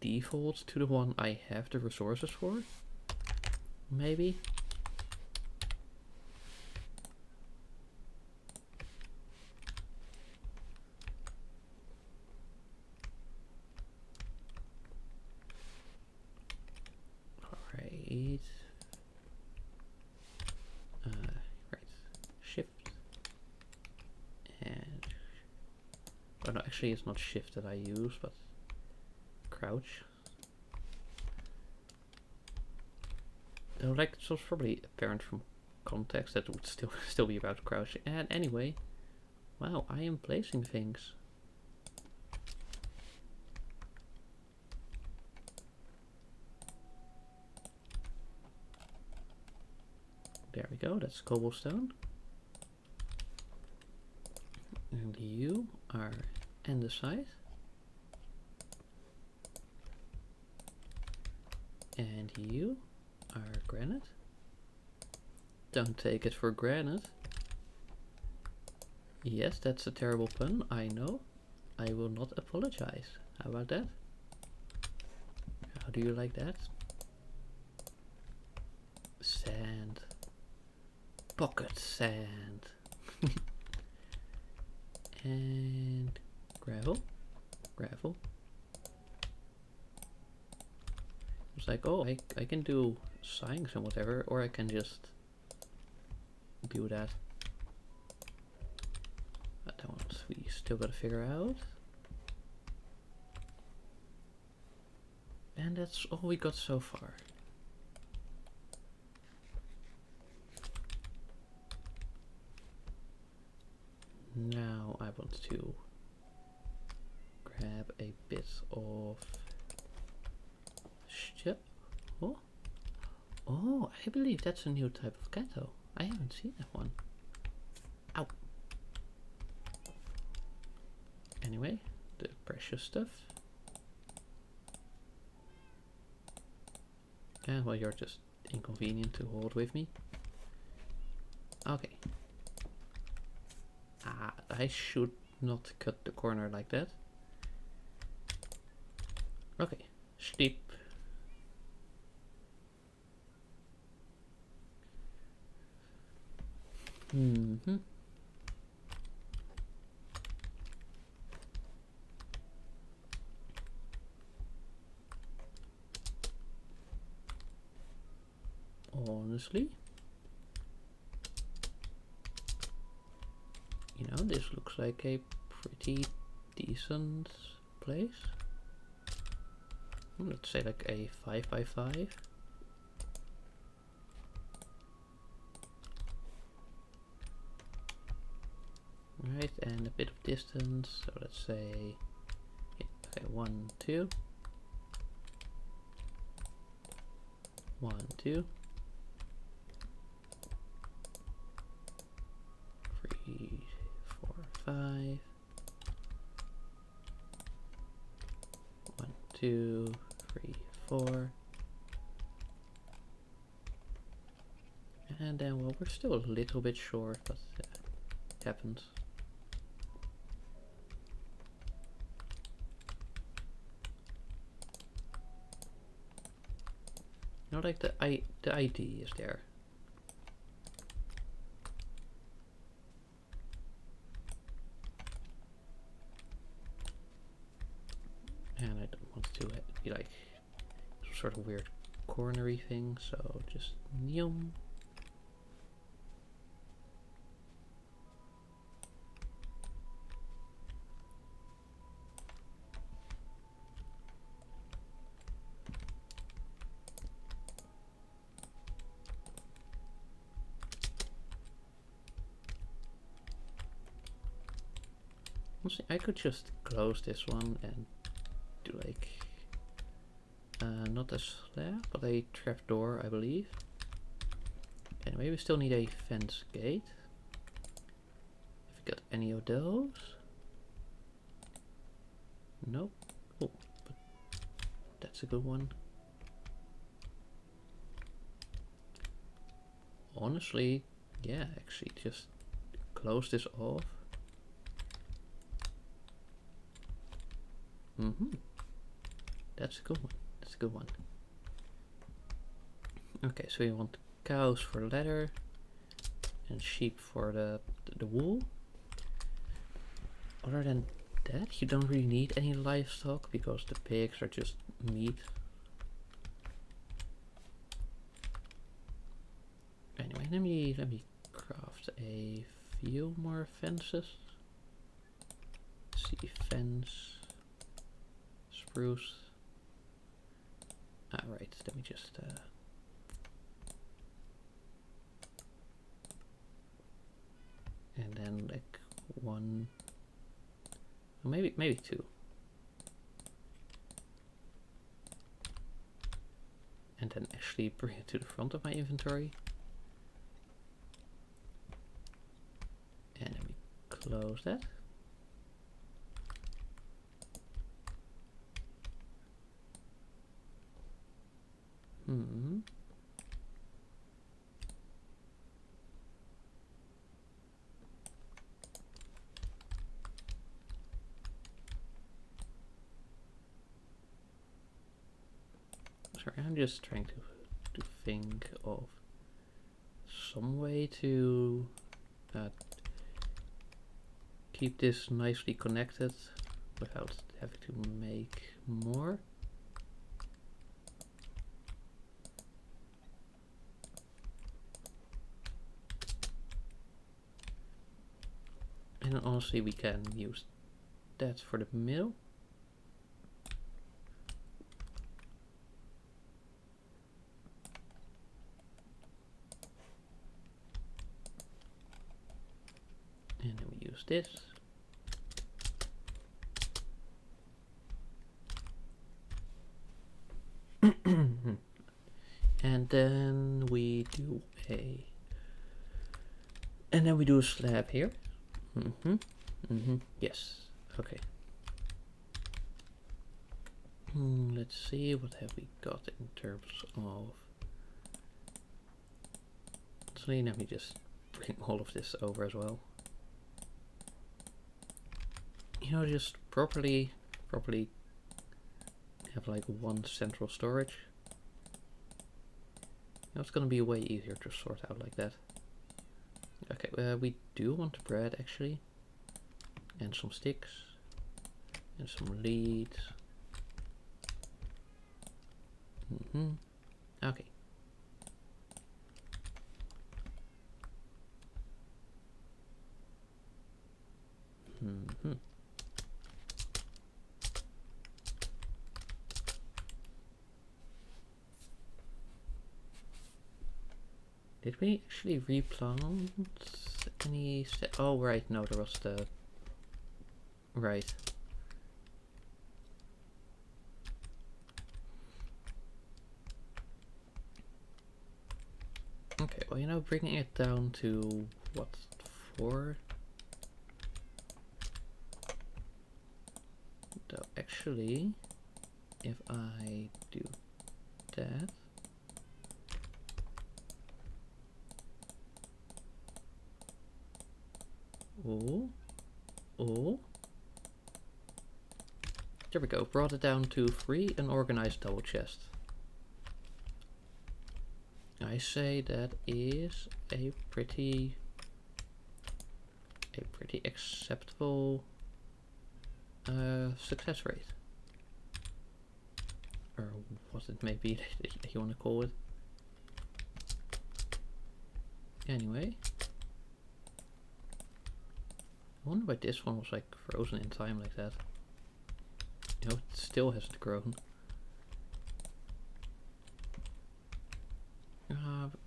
default to the one I have the resources for. Maybe. Alright. Right. Shift. And oh no, actually it's not shift that I use, but crouch. Though, like, it was probably apparent from context that it would still be about crouching. And anyway, wow, I am placing things. There we go, that's cobblestone. And you are andesite. And you are granite. Don't take it for granted. Yes, that's a terrible pun, I know. I will not apologize. How about that? How do you like that? Sand. Pocket sand. And gravel. Gravel. It's like, oh, I can do signs and whatever, or I can just do that. But that one we still gotta figure out. And that's all we got so far. Now I want to grab a bit of shit. Oh, oh! I believe that's a new type of Gato. I haven't seen that one. Ow! Anyway, the precious stuff. And well, you're just inconvenient to hold with me. Okay. I should not cut the corner like that. Okay, sleep. Mm-hmm. Honestly, you know, this looks like a pretty decent place. Let's say like a 5x5. Right, and a bit of distance, so let's say, yeah, okay, 1, 2. 1, 2. 3, 4, 5. 1, 2, 3, 4. And then, well, we're still a little bit short, but it happens. You know, like the ID is there. And I don't want to be like some sort of weird cornery thing, so just yum. Honestly, I could just close this one and do like not a slab, but a trapdoor, I believe. Anyway, we still need a fence gate. Have we got any of those? Nope. Oh, but that's a good one. Honestly, yeah, actually just close this off. That's a good one. That's a good one. Okay, so you want cows for leather and sheep for the wool. Other than that, you don't really need any livestock because the pigs are just meat. Anyway, let me craft a few more fences. See, fence, spruce. Right, let me just and then like one, maybe two, and then actually bring it to the front of my inventory, and then we close that. Sorry, I'm just trying to think of some way to keep this nicely connected without having to make more. And honestly, we can use that for the mill. And then we use this. And then we do a slab here. Yes. Okay. Let's see, what have we got in terms of. So let me just bring all of this over as well. You know, just properly have like one central storage. You know, it's gonna be way easier to sort out like that. Okay, we do want bread actually. And some sticks. And some leads. Okay. Did we actually replant any? Oh, right. No, there was the. Right. Okay, well, you know, bringing it down to what, 4? Though, actually, if I do that. Oh. There we go. Brought it down to 3, an organized double chest. I say that is a pretty acceptable success rate. Or what it may be that you want to call it. Anyway. I wonder why this one was like frozen in time like that. You know, it still hasn't grown.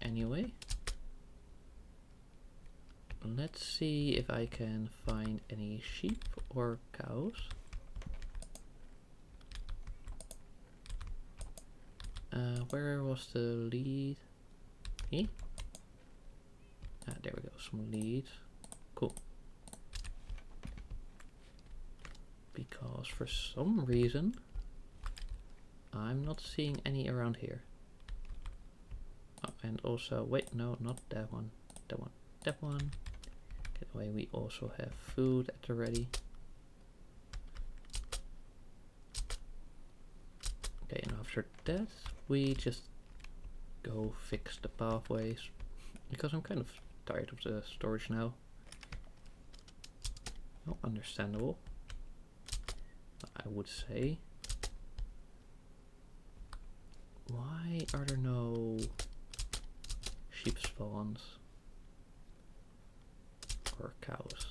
Anyway. Let's see if I can find any sheep or cows. Where was the lead? Here? There we go, some leads. Cool. Because for some reason I'm not seeing any around here. Oh, and also, wait, no, not that one. That one. That one. That way we also have food at the ready. Okay, and after that we just go fix the pathways. Because I'm kind of tired of the storage now. Oh, understandable, I would say. Why are there no sheep spawns or cows?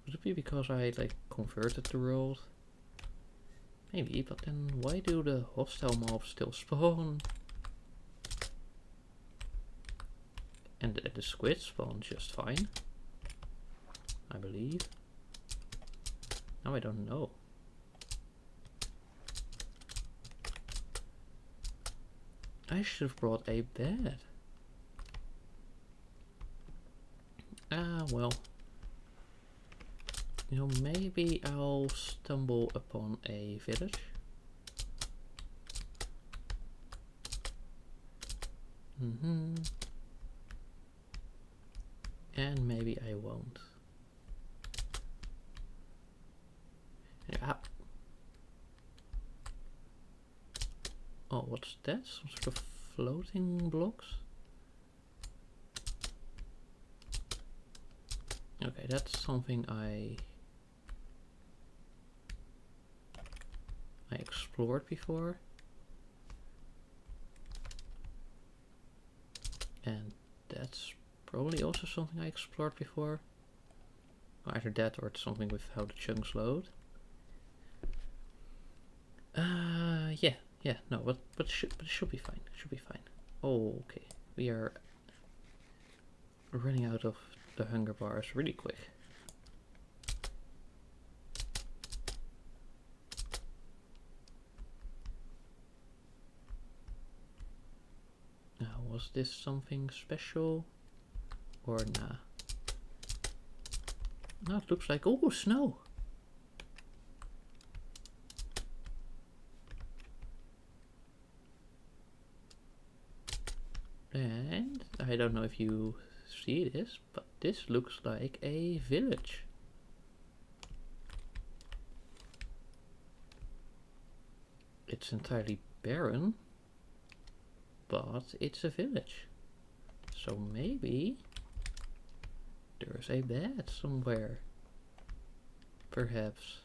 Would it be because I like converted the world? Maybe, but then why do the hostile mobs still spawn? And the squid spawn just fine, I believe. Now I don't know. I should have brought a bed. Well. You know, maybe I'll stumble upon a village. And maybe I won't. Yeah. Oh, what's that? Some sort of floating blocks? Okay, that's something I explored before. And that's probably also something I explored before. Either that or it's something with how the chunks load. Yeah, no, but it should be fine. It should be fine. Oh, okay. We are running out of the hunger bars really quick. Now, was this something special or nah? No, it looks like, oh, snow. And I don't know if you see this, but this looks like a village. It's entirely barren, but it's a village. So maybe there's a bed somewhere. Perhaps.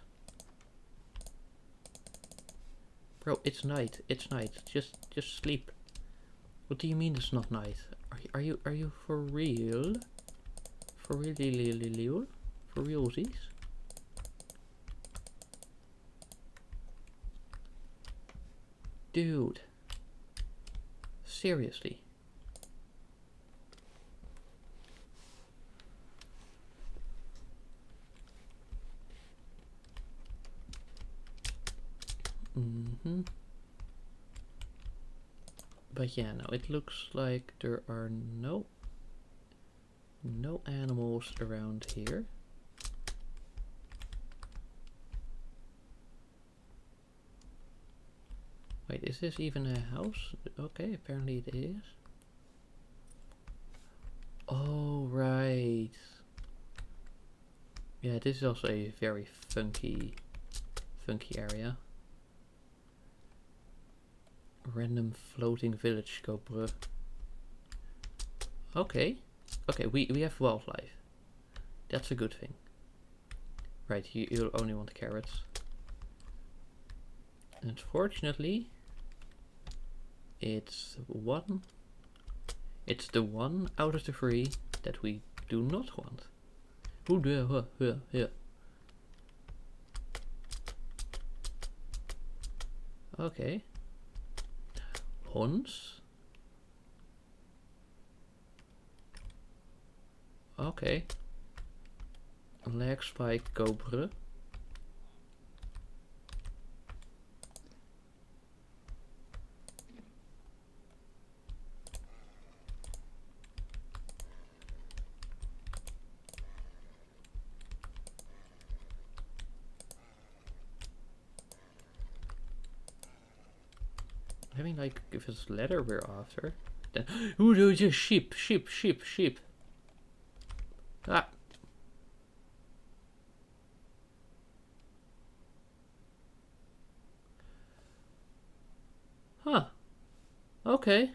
Bro, it's night. It's night. Just sleep. What do you mean it's not night? Are you for real? For real? For realsies? Dude. Seriously. But yeah, no, it looks like there are no animals around here. Wait, is this even a house? Okay, apparently it is. Oh, right. Yeah, this is also a very funky area. Random floating village Cobra. Okay. Okay, we have wildlife. That's a good thing. Right, you'll only want carrots. Unfortunately, it's the one out of the 3 that we do not want. Okay. Hons. Okay. Leg spike Cobra. I mean, like, if it's leather we're after, then ooh, just sheep. Ah. Huh. Okay.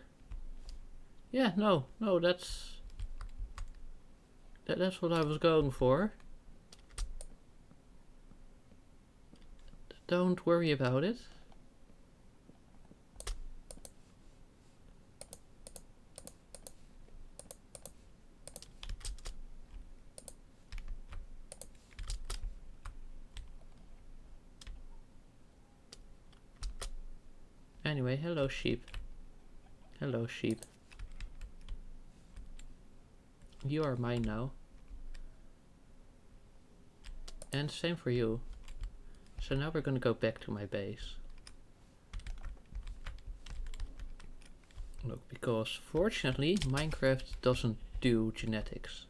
Yeah, no, that's what I was going for. Don't worry about it. Anyway, hello sheep. Hello sheep. You are mine now. And same for you. So now we're gonna go back to my base. Look, because fortunately Minecraft doesn't do genetics.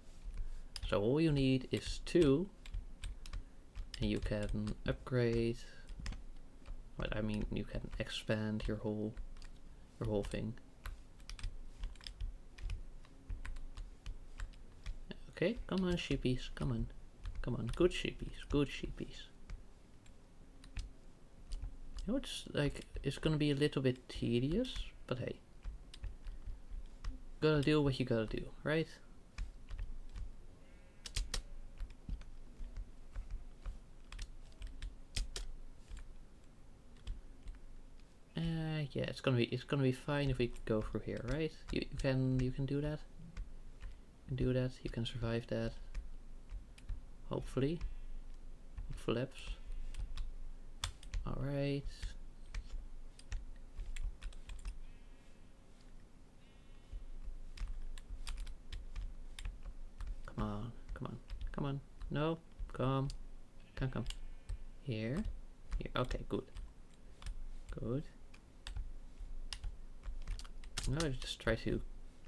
So all you need is 2 and you can upgrade. Well, I mean, you can expand your whole thing. Okay, come on sheepies, come on. Come on, good sheepies, good sheepies. You know, it's like, it's gonna be a little bit tedious, but hey. Gotta do what you gotta do, right? Yeah, it's gonna be fine if we go through here, right? You can do that. You can do that. You can survive that. Hopefully. Flaps. All right. Come on, come on, come on. No, come. Come. Here. Okay, good. Good. Now I just try to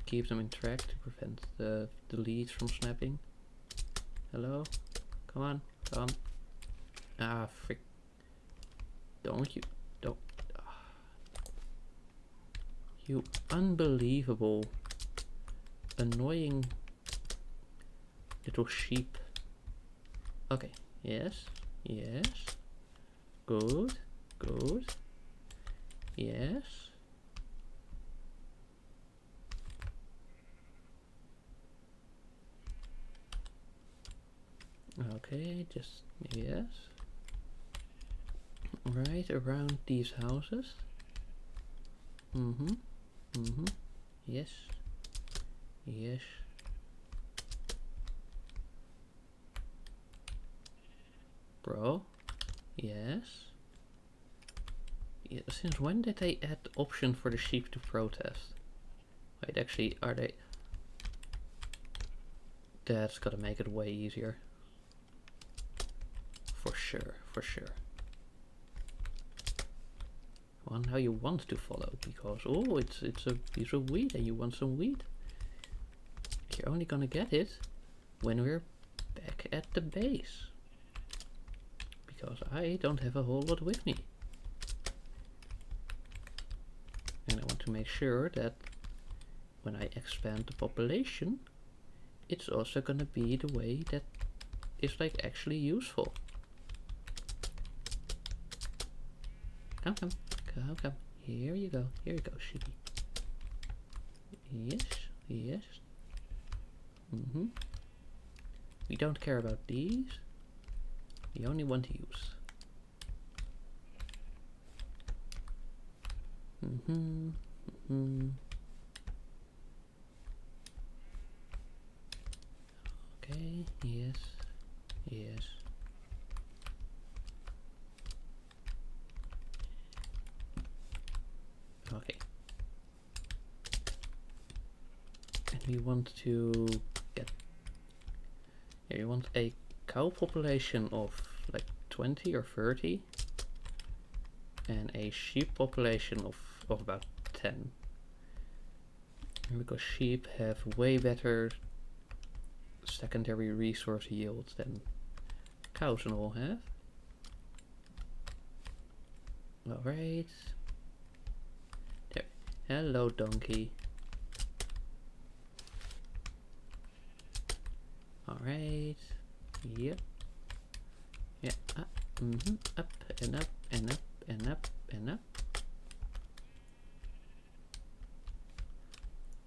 keep them in track to prevent the leads from snapping. Hello? Come on, come. Ah, frick. Don't. You unbelievable, annoying little sheep. Okay, yes. Good. Yes. Okay, just yes. Right around these houses. Yes. Yes. Bro. Yes. Yeah, since when did they add the option for the sheep to protest? Wait, actually, are they... That's gotta make it way easier. For sure, for sure. Well, now you want to follow because it's a piece of wheat and you want some wheat. You're only gonna get it when we're back at the base. Because I don't have a whole lot with me. And I want to make sure that when I expand the population, it's also gonna be the way that is like actually useful. Come, come, come, come. Here you go, sheepy. Yes, yes. We don't care about these. We only want to use. Okay, yes, yes. Okay. And we want to get... Here, you want a cow population of like 20 or 30. And a sheep population of about 10. Because sheep have way better secondary resource yields than cows and all have. Alright. There. Hello, donkey. Alright. Yep. Yeah. Up and up and up and up and up.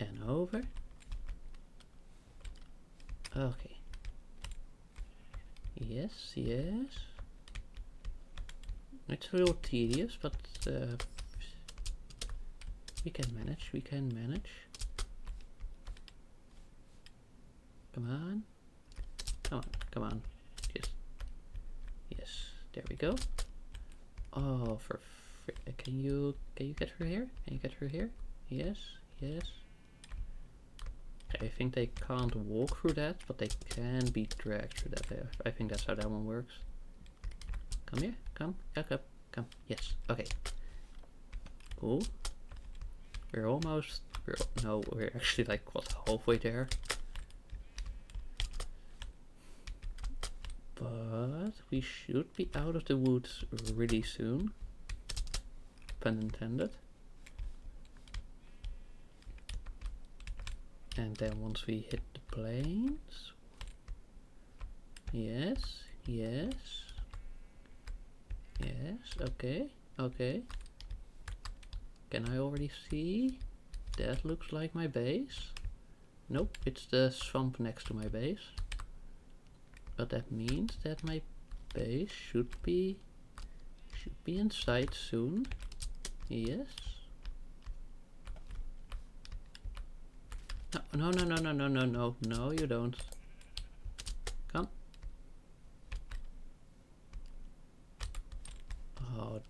And over. Okay. Yes, yes. It's a little tedious, but we can manage, we can manage. Come on. Come on, come on. Yes. Yes, there we go. Oh, can you get her here? Can you get her here? Yes, yes. I think they can't walk through that, but they can be dragged through that. I think that's how that one works. Come here, come, back up, come. Yes, okay. Cool. We're almost. We're actually like what, halfway there. But we should be out of the woods really soon. Pun intended. And then once we hit the plains. Yes, yes. Yes, okay, okay. Can I already see? That looks like my base. Nope, it's the swamp next to my base. But that means that my base should be in sight soon. Yes. No, no, no, no, no, no, no, no, you don't. Come. Oh,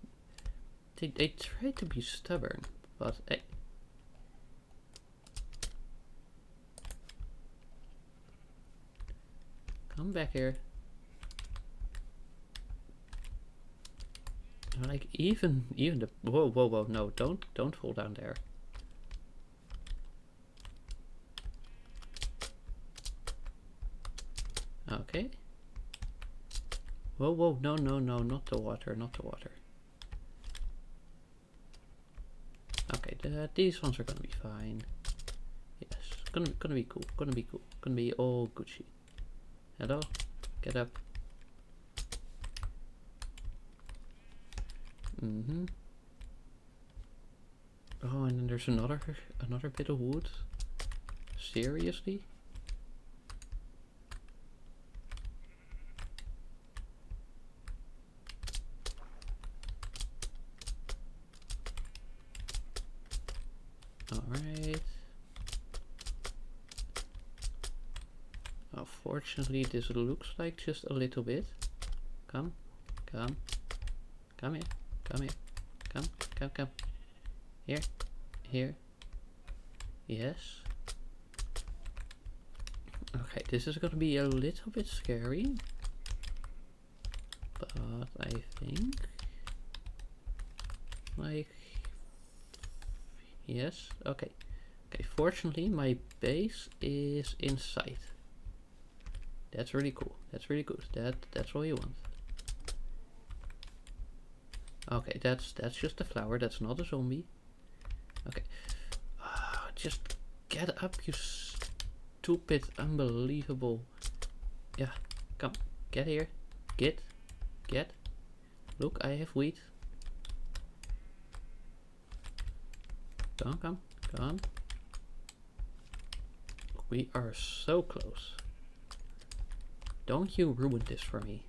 they try to be stubborn, but hey. Come back here. Like even the whoa, no, don't fall down there. Okay. Whoa, no, not the water, not the water. Okay, these ones are gonna be fine. Yes, gonna be cool, gonna be all Gucci. Hello, get up. Oh, and then there's another bit of wood. Seriously? Alright. Unfortunately, this looks like just a little bit. Come, come, come here, come here, come. Here, here. Yes. Okay, this is gonna be a little bit scary. But I think... like... yes, okay. Okay, fortunately my base is in sight. That's really cool. That's really good. That's all you want. Okay, that's just a flower. That's not a zombie. Okay. Just get up, you stupid, unbelievable. Yeah, come. Get here. Get. Look, I have wheat. Come on. We are so close. Don't you ruin this for me.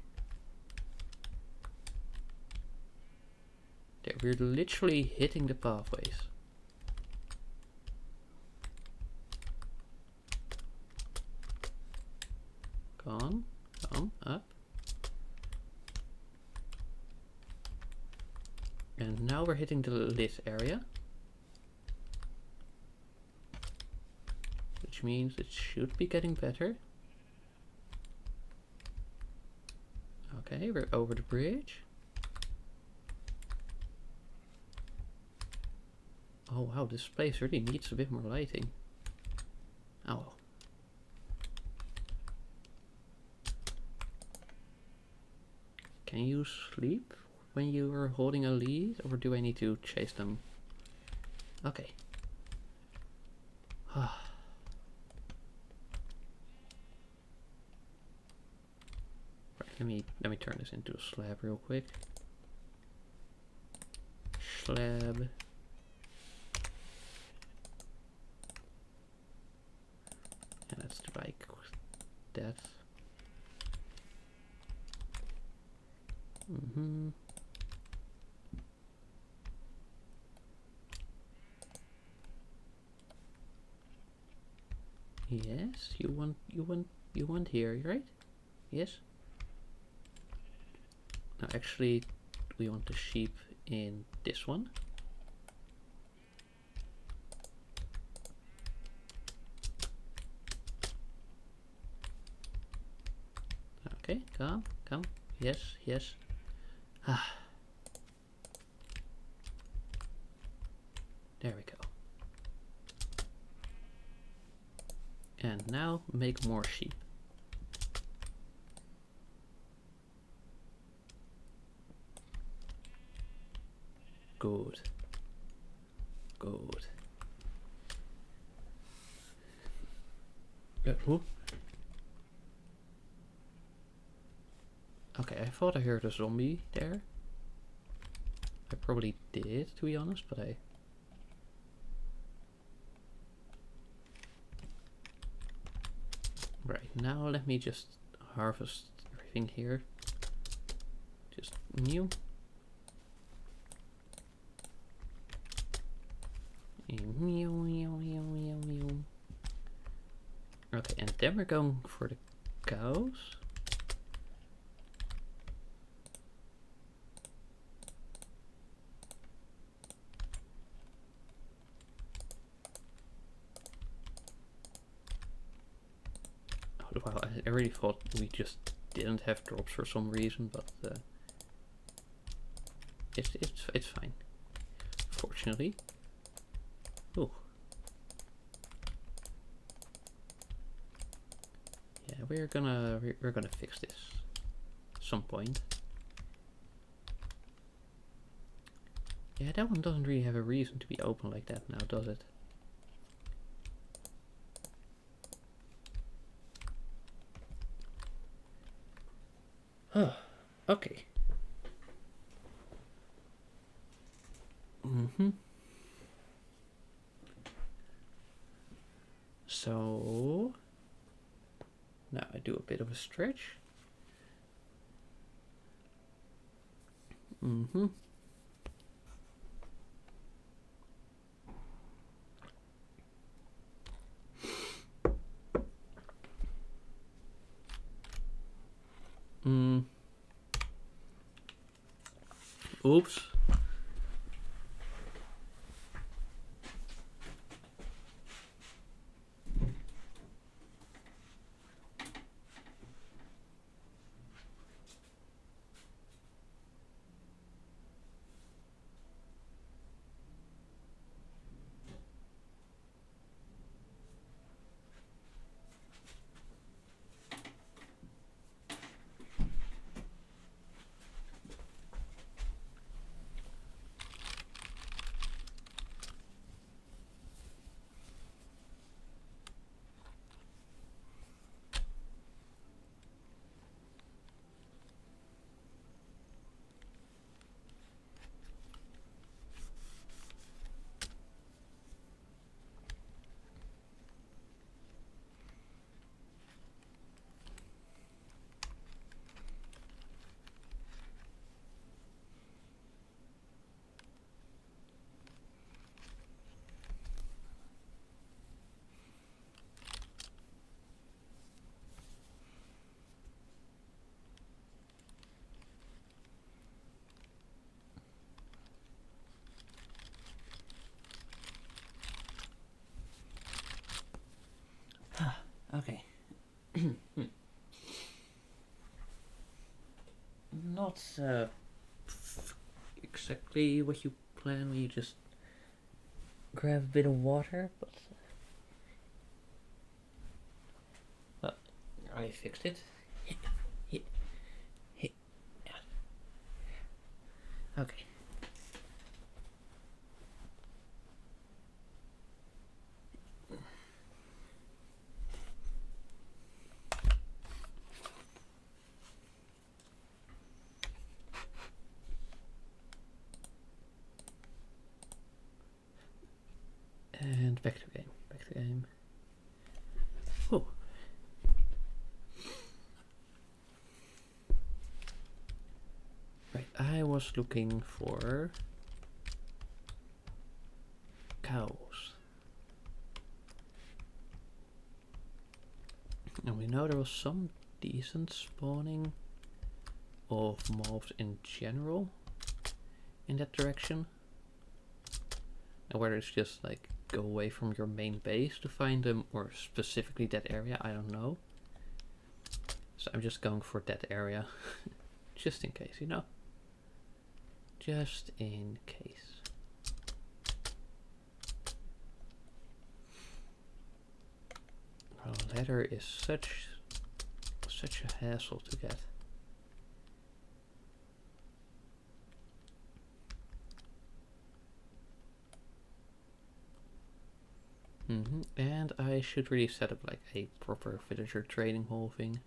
There, we're literally hitting the pathways. Come up. And now we're hitting the lit area. Which means it should be getting better. Okay, we're over the bridge. Oh wow, this place really needs a bit more lighting. Oh well. Can you sleep when you are holding a lead, or do I need to chase them? Okay. Right, let me turn this into a slab real quick. Slab. And that's like that. Yes, you want here, right? Yes. Now actually we want the sheep in this one. Okay, come. Yes. There we go. And now make more sheep. Good. Who? Okay, I thought I heard a zombie there. I probably did, to be honest, but I... Right, now let me just harvest everything here. Just new. Okay, and then we're going for the cows. Oh, wow, I really thought we just didn't have drops for some reason, but it's fine. Fortunately. Oh. Yeah, we're gonna fix this at some point. Yeah, that one doesn't really have a reason to be open like that now, does it? Oh, okay. So now I do a bit of a stretch. Oops. Okay. Not exactly what you plan when you just grab a bit of water, but I fixed it. Okay. And back to game. Back to game. Oh. Right, I was looking for cows. And we know there was some decent spawning of mobs in general in that direction. And whether it's just like go away from your main base to find them or specifically that area, I don't know. So I'm just going for that area. Just in case, you know? Just in case. A ladder is such a hassle to get. And I should really set up like a proper villager trading hall thing.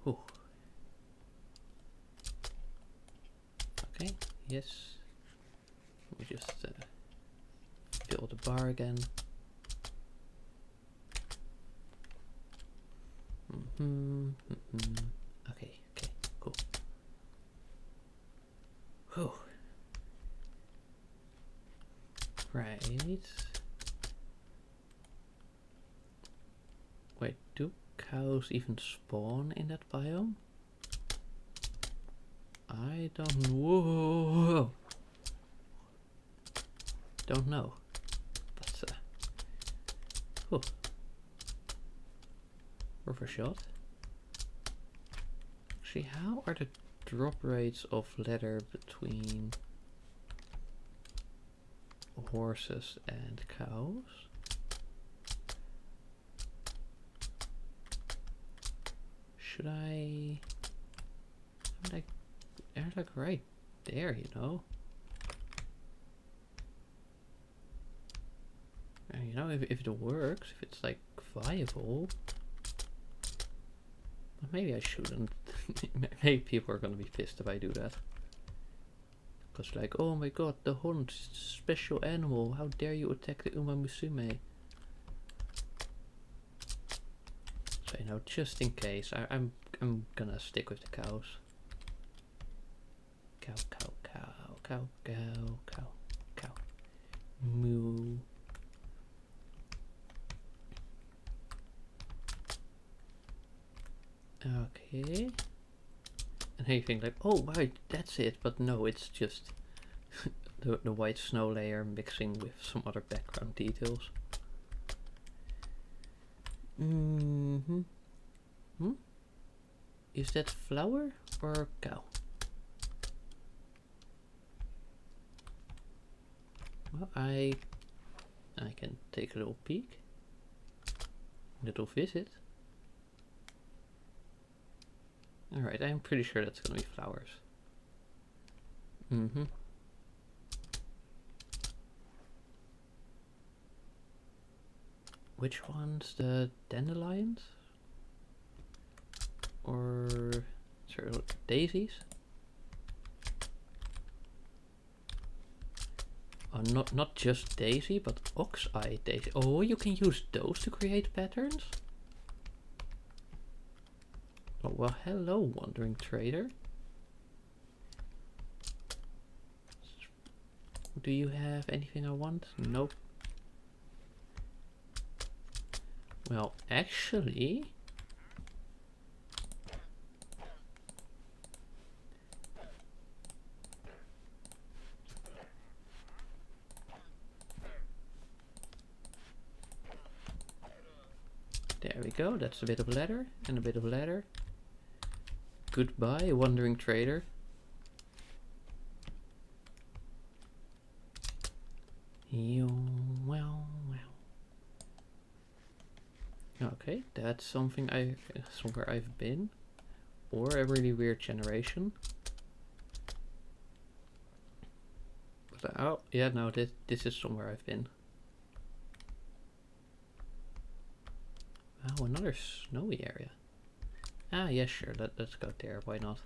Ooh. Okay, yes. Let me just fill the bar again. Okay, cool. Whew. Right. Wait, do cows even spawn in that biome? I don't know. Whoa. Don't know. But worth a shot. Actually, how are the drop rates of leather between horses and cows? Should I? They're like right there, you know. And you know, if it works, if it's like viable, but maybe I shouldn't. Maybe people are gonna be pissed if I do that. Because like, oh my god, the hunt, special animal, how dare you attack the Uma Musume? So you know, just in case, I'm gonna stick with the cows. Cow, cow, cow, cow, cow, cow, cow. Moo. Okay. And here you think like, oh wow, that's it, but no, it's just the white snow layer mixing with some other background details. Mm-hmm. Hmm? Is that flower or cow? Well, I can take a little peek. Little visit. Alright, I'm pretty sure that's gonna be flowers. Mm-hmm. Which ones? The dandelions? Or sorry, daisies? Oh, not just daisy, but ox-eye daisy. Oh, you can use those to create patterns? Oh, well, hello, wandering trader. Do you have anything I want? Nope. Well, actually... There we go, that's a bit of leather, and a bit of leather. Goodbye, wandering trader. Well. Okay, that's something somewhere I've been. Or a really weird generation. But oh, yeah, no, this is somewhere I've been. Oh, another snowy area. Ah, yeah, sure, let's go there, why not?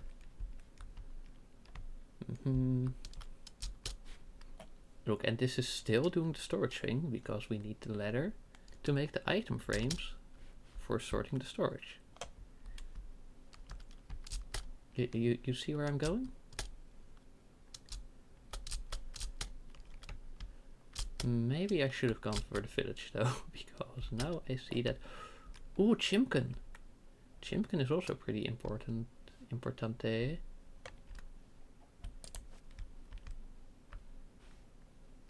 Look, and this is still doing the storage thing, because we need the ladder to make the item frames for sorting the storage. You see where I'm going? Maybe I should have gone for the village though, because now I see that... Ooh, Chimkin! Chimkin is also pretty important. Importante.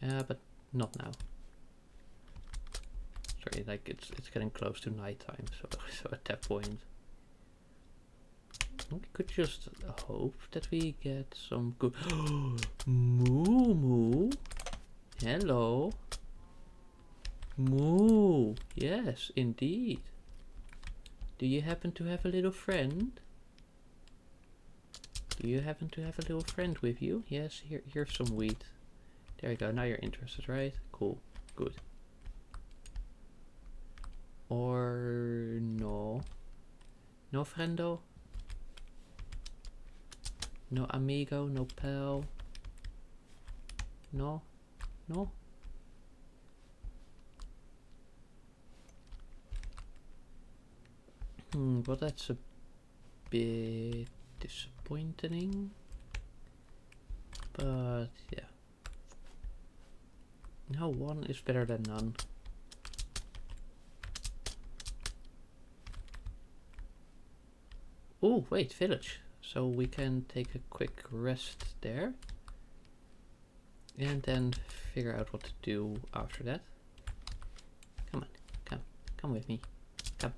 But not now. Sorry, like it's getting close to nighttime, so at that point we could just hope that we get some good... Moo moo! Hello! Moo! Yes, indeed. Do you happen to have a little friend? Do you happen to have a little friend with you? Yes, here's some wheat. There you go, now you're interested, right? Cool, good. Or no? No friendo? No amigo? No pal? No? No? Well, that's a bit disappointing. But yeah. No, one is better than none. Oh, wait, village. So we can take a quick rest there. And then figure out what to do after that. Come on, come with me. Come.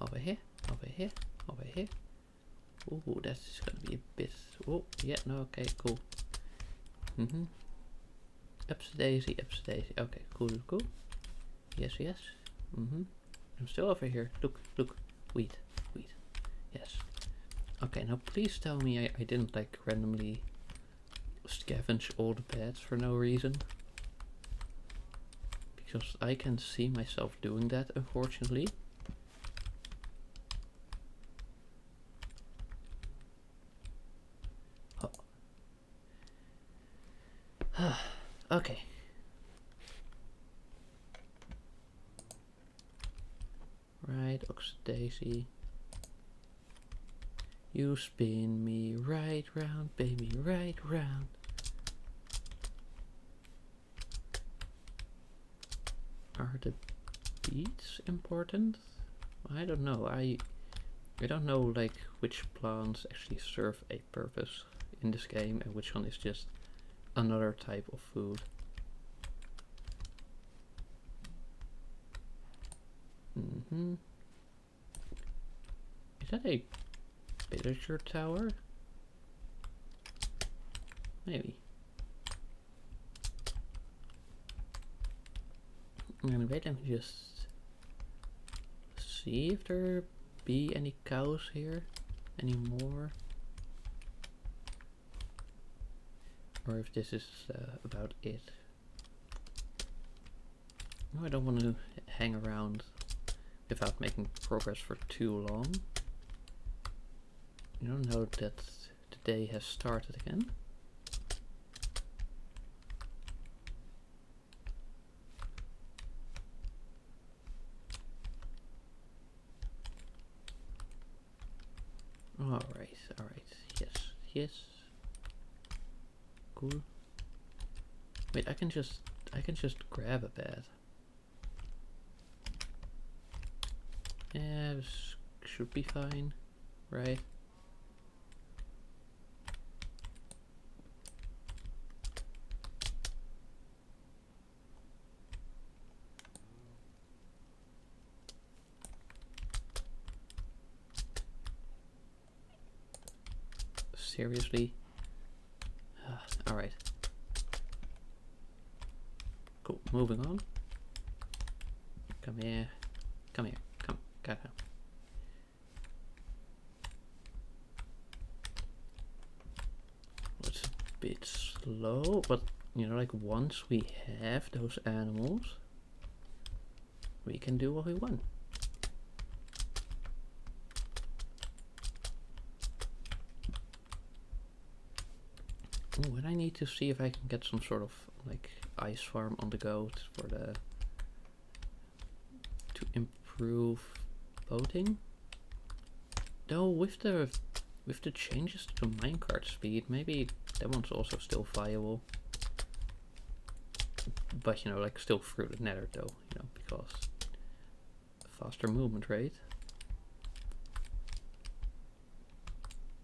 Over here, over here, over here. Ooh, that's gonna be a bit... Oh, yeah, no, okay, cool. Ups daisy, okay, cool. Yes. I'm still over here. Look, wheat. Yes. Okay, now please tell me I didn't like randomly scavenge all the beds for no reason. Because I can see myself doing that, unfortunately. Oh. Okay. Right, oxydaisy. You spin me right round, baby, right round. Are the beats important? I don't know. I don't know like which plants actually serve a purpose in this game and which one is just another type of food. Is that a villager tower? Maybe. And wait, let me just see if there be any cows here anymore. Or if this is about it. No, I don't want to hang around without making progress for too long. You don't know that the day has started again. Alright, yes. Cool. Wait, I can just grab a bed. Yeah, this should be fine, right? Seriously? Alright. Cool, moving on. Come here. Come, got him. It's a bit slow, but you know, like once we have those animals, we can do what we want. Ooh, and I need to see if I can get some sort of like ice farm on the go for to improve boating. Though with the changes to the minecart speed, maybe that one's also still viable. But you know, like still through the nether though, you know, because faster movement rate.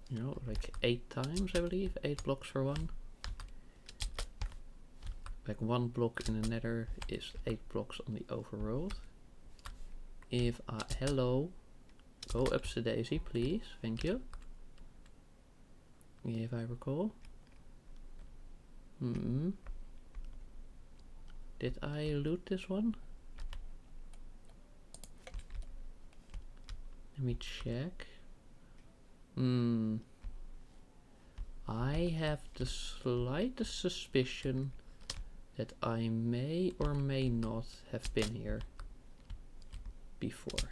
You know, like 8 times, I believe. 8 blocks for one. Like 1 block in the nether is 8 blocks on the overworld. If hello, go upsy-daisy, please. Thank you. If I recall. Did I loot this one? Let me check. I have the slightest suspicion that I may or may not have been here before.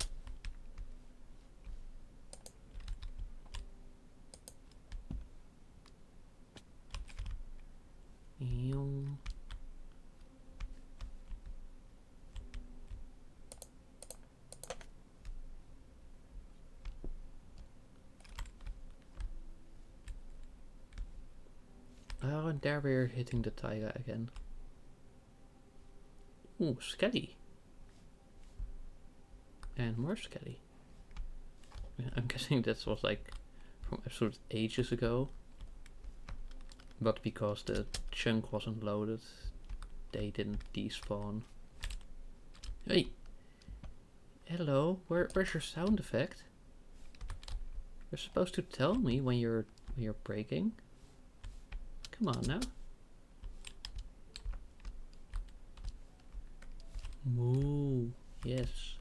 Oh, and there we're hitting the taiga again. Ooh, skelly. And more skelly. I'm guessing that was like from episode ages ago. But because the chunk wasn't loaded, they didn't despawn. Hey! Hello, where's your sound effect? You're supposed to tell me when you're breaking. Come on now. Moo. Yes.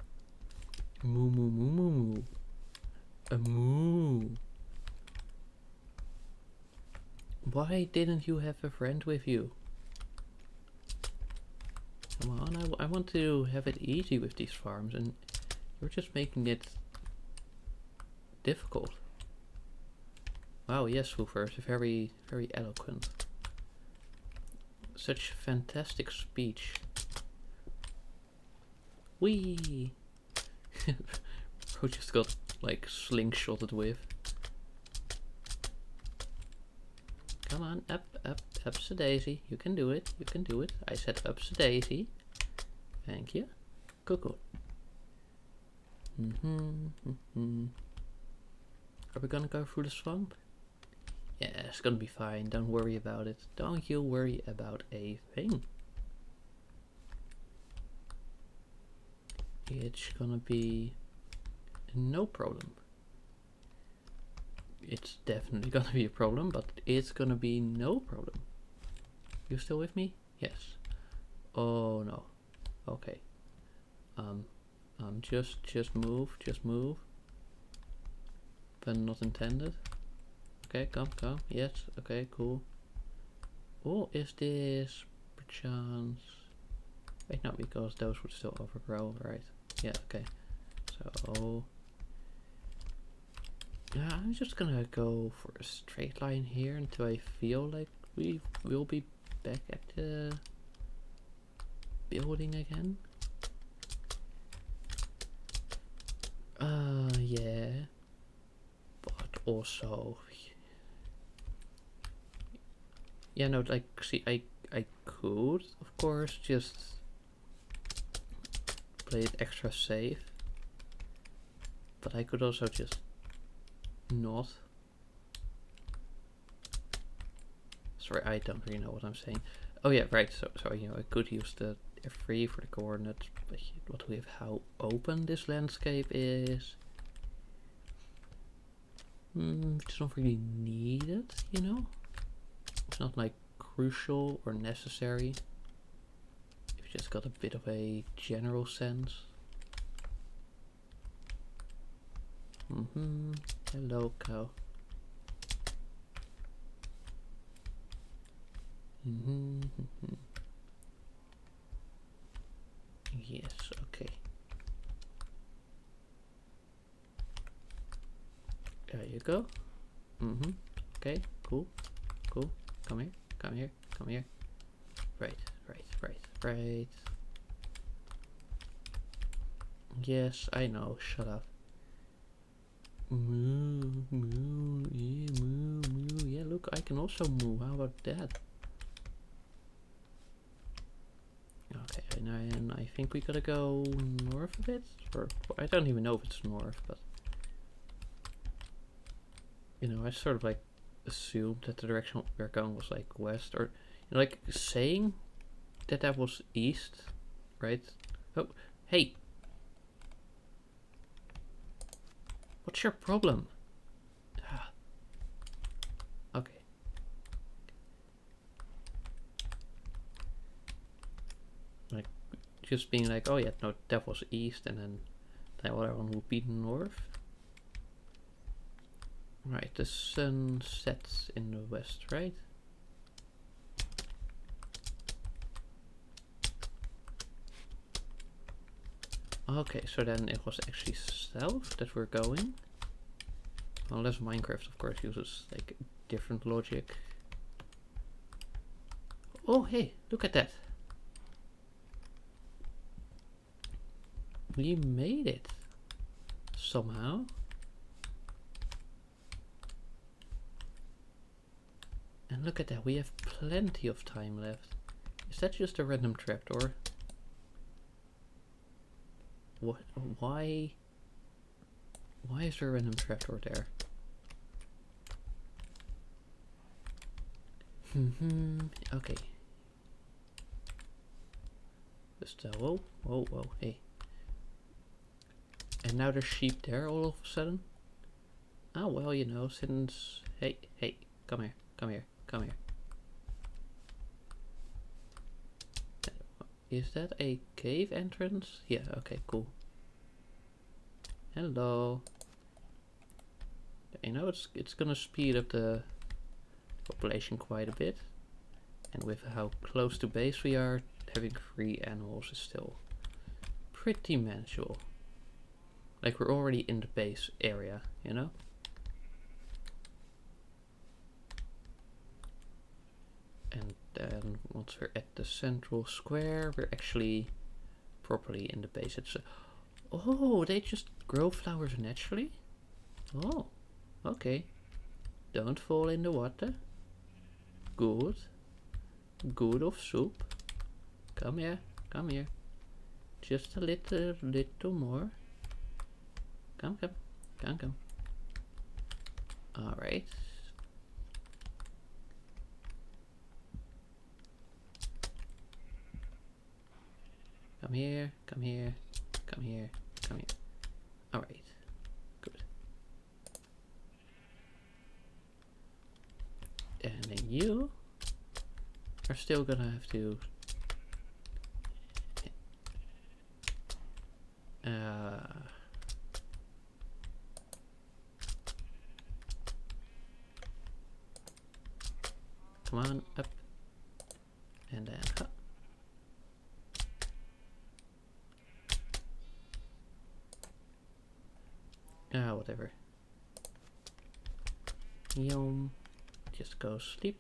Moo moo moo moo moo. A moo. Why didn't you have a friend with you? Come on, I want to have it easy with these farms and you're just making it difficult. Wow, yes, Swoofers, very, very eloquent. Such fantastic speech. Whee! Bro just got like slingshotted with. Come on, upsy-daisy. You can do it, you can do it. I said upsy-daisy. Thank you. Cool. Are we gonna go through the swamp? Yeah, it's gonna be fine. Don't worry about it. Don't you worry about a thing. It's gonna be no problem. It's definitely gonna be a problem, but it's gonna be no problem. You still with me? Yes. Oh no. Okay. Just move. Pun not intended. Okay, come. Yes. Okay, cool. Oh, is this perchance? Wait, no, because those would still overgrow, right? Yeah. Okay. So. Yeah, I'm just gonna go for a straight line here until I feel like we will be back at the building again. Yeah. But also, yeah, no, like, see, I could, of course, just play it extra safe. But I could also just not. Sorry, I don't really know what I'm saying. Oh yeah, right, so you know, I could use the F3 for the coordinates, but what with how open this landscape is, it's not really needed, you know? It's not like crucial or necessary. You've just got a bit of a general sense. Hello, cow. Yes, okay. There you go. Okay, cool. Come here. Right. Yes, I know, shut up. Moo. Yeah, look, I can also moo. How about that? Okay, and I think we gotta go north a bit, or I don't even know if it's north, but you know, I sort of like assumed that the direction we're going was like west, or you know, like saying that was east, right? Oh, hey, what's your problem? Okay. Like, just being like, oh yeah, no, that was east, and then the other one would be north. Right, the sun sets in the west, right? Okay, so then it was actually south that we're going. Unless Minecraft, of course, uses like different logic. Oh, hey, look at that. We made it. Somehow. And look at that, we have plenty of time left. Is that just a random trapdoor? What? Why is there a random trapdoor there? Okay. Just whoa, hey. And now there's sheep there all of a sudden? Oh well, you know, since hey, come here. Is that a cave entrance? Yeah, okay, cool. Hello. You know, it's gonna speed up the population quite a bit. And with how close to base we are, having 3 animals is still pretty manageable. Like, we're already in the base area, you know? And then once we're at the central square, we're actually properly in the base. It's oh, they just grow flowers naturally? Oh, okay. Don't fall in the water. Good. Good of soup. Come here. Just a little more. Come. Alright. Come here, come here, come here, come here. Alright. Good. And then you are still gonna have to come on up and then whatever. Yum. Just go sleep.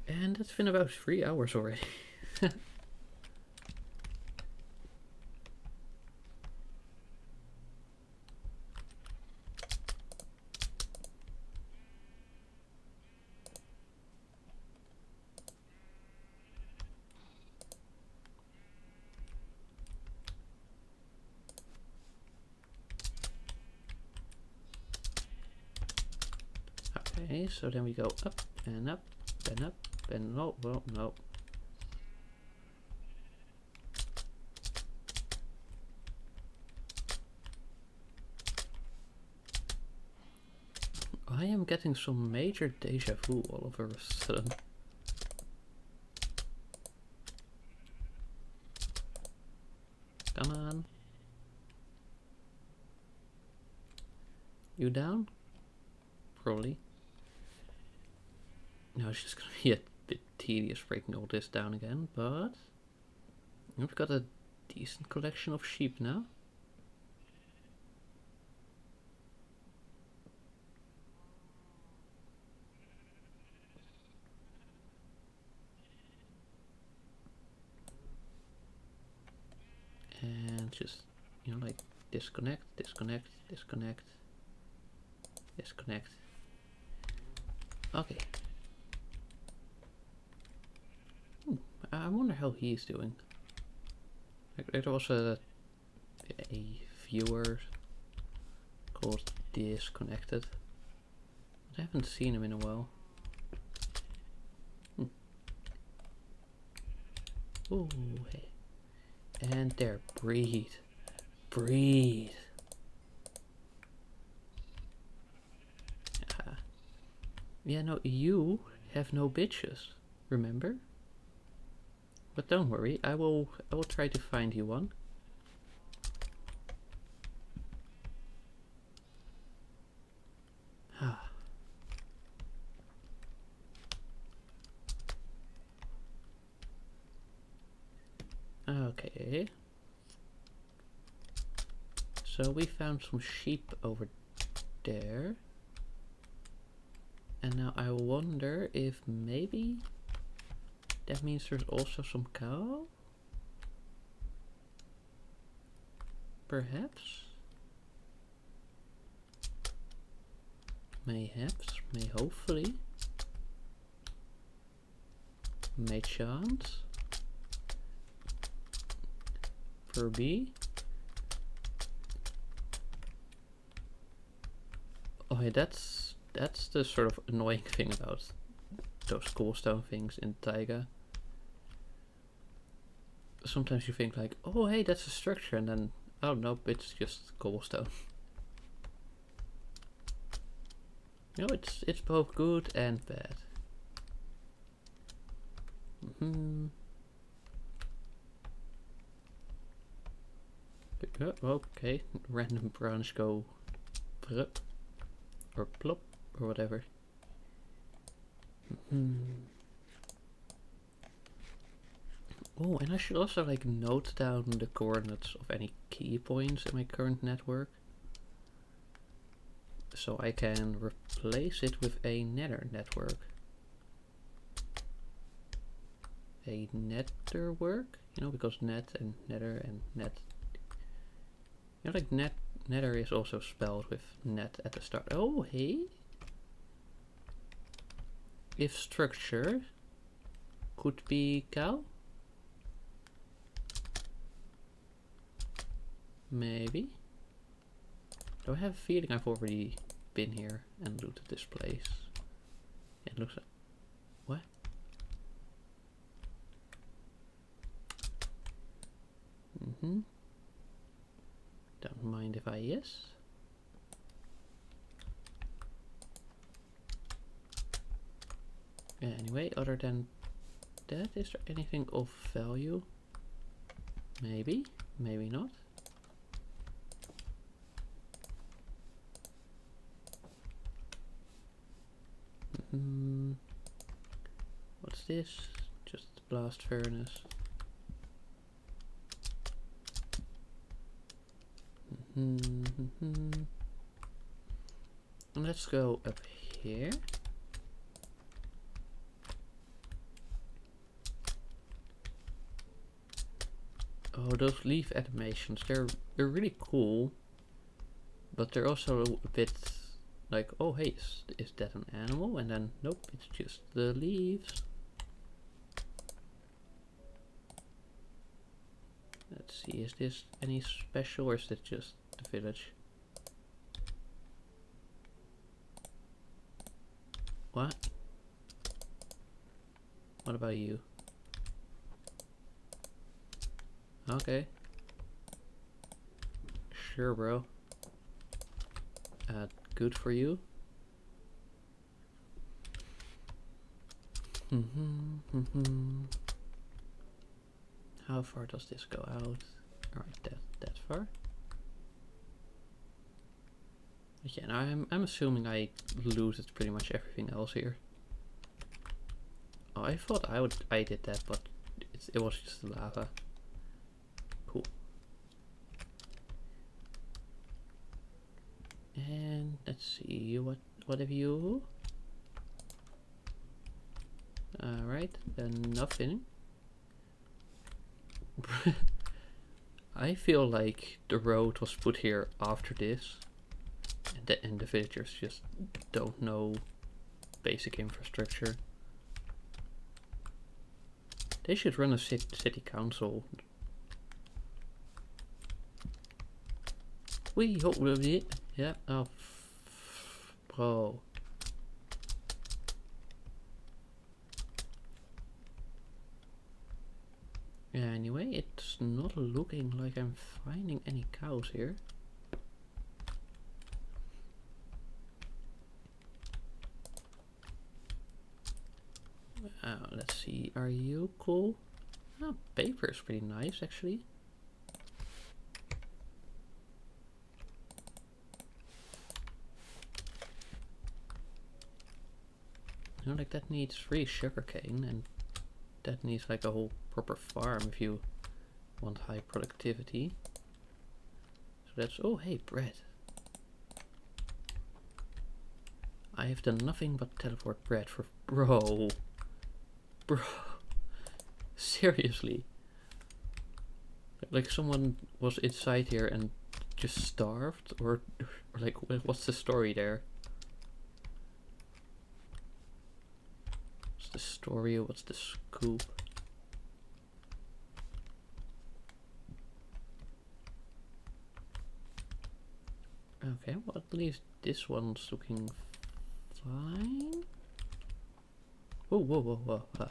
And it's been about 3 hours already. Okay, so then we go up and up and up and no, well, no. I am getting some major deja vu all over a sudden. Come on. You down? Probably. No, it's just gonna be a bit tedious breaking all this down again, but we've got a decent collection of sheep now. And just, you know, like disconnect, disconnect, disconnect, disconnect. Okay. I wonder how he's doing. Like, there was a viewer called Disconnected. I haven't seen him in a while. Ooh, hey. And there, breathe. Breathe. Yeah, no, you have no bitches, remember? But don't worry, I will try to find you one. Okay. So we found some sheep over there. And now I wonder if maybe that means there's also some cow? Perhaps? Mayhaps? May hopefully? May chance? Furby? Oh yeah, that's the sort of annoying thing about those cobblestone things in Taiga. Sometimes you think like, oh hey, that's a structure, and then, oh nope, it's just cobblestone. You know, it's both good and bad. Okay, random branch go plup or plop or whatever. Oh, and I should also like note down the coordinates of any key points in my current network, so I can replace it with a nether network. A netherwork, you know, because net and nether and net. You know, like nether is also spelled with net at the start. Oh, hey. If structure could be cow. Maybe. Do I have a feeling I've already been here and looted this place? It looks like... What? Don't mind if I yes. Yeah, anyway, other than that, is there anything of value? Maybe, maybe not. What's this? Just the blast furnace. And let's go up here. Oh, those leaf animations, they're really cool. But they're also a bit like, oh hey, is that an animal? And then, nope, it's just the leaves. Let's see, is this any special or is it just the village? What? What about you? Okay. Sure, bro. Good for you. How far does this go out? Alright, that far. But yeah, now I'm assuming I looted pretty much everything else here. Oh, I thought I did that, but it was just the lava. Cool. And let's see, what have you? Alright, then nothing. I feel like the road was put here after this, and the villagers just don't know basic infrastructure. They should run a city council. We hope we'll be it. Yeah. Oh, bro. Yeah, anyway, it's not looking like I'm finding any cows here. Let's see, are you cool? Oh, paper is pretty nice actually. You know, like that needs 3 sugarcane, and that needs like a whole proper farm if you want high productivity. So that's, oh hey, bread. I have done nothing but teleport bread for, bro, seriously. Like someone was inside here and just starved, or like what's the story there? What's the story? What's the scoop? Okay, well at least this one's looking fine. Whoa, whoa, whoa, whoa. Huh.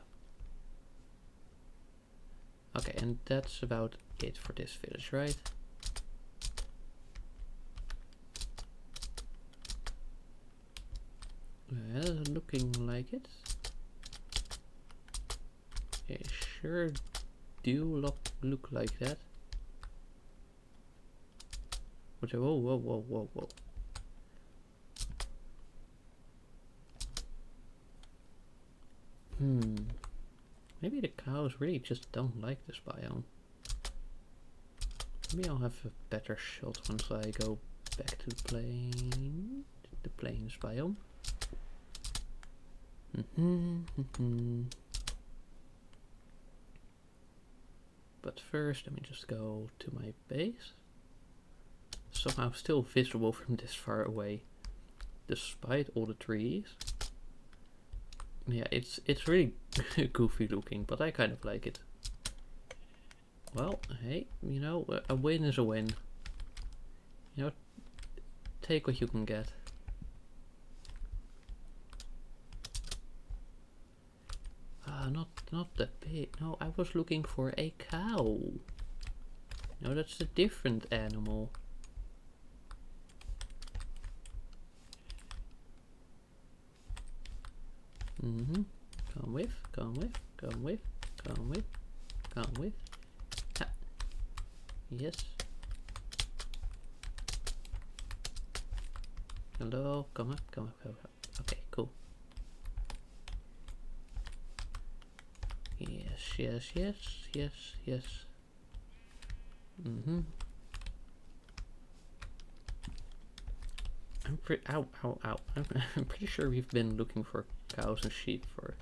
Okay, and that's about it for this village, right? Well, looking like it. It sure do look like that. Whoa, whoa, whoa, whoa, whoa. Maybe the cows really just don't like this biome. Maybe I'll have a better shot once I go back to the plains biome. But first, let me just go to my base. Somehow still visible from this far away, despite all the trees. Yeah, it's really goofy looking, but I kind of like it. Well, hey, you know, a win is a win. You know, take what you can get. Not that big. No, I was looking for a cow. No, that's a different animal. Mm-hmm. Come with, come with, come with, come with, come with. Ha. Yes. Hello, come up, come up, come up. Okay, cool. Yes, yes, yes, yes, yes. Mm-hmm. I'm pretty ow, ow, ow. I'm pretty sure we've been looking for cows and sheep for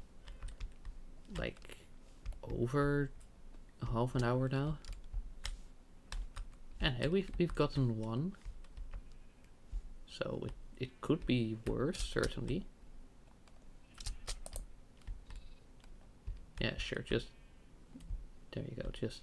like over half an hour now. And hey, we've gotten one. So it could be worse, certainly. Yeah, sure, just there you go, just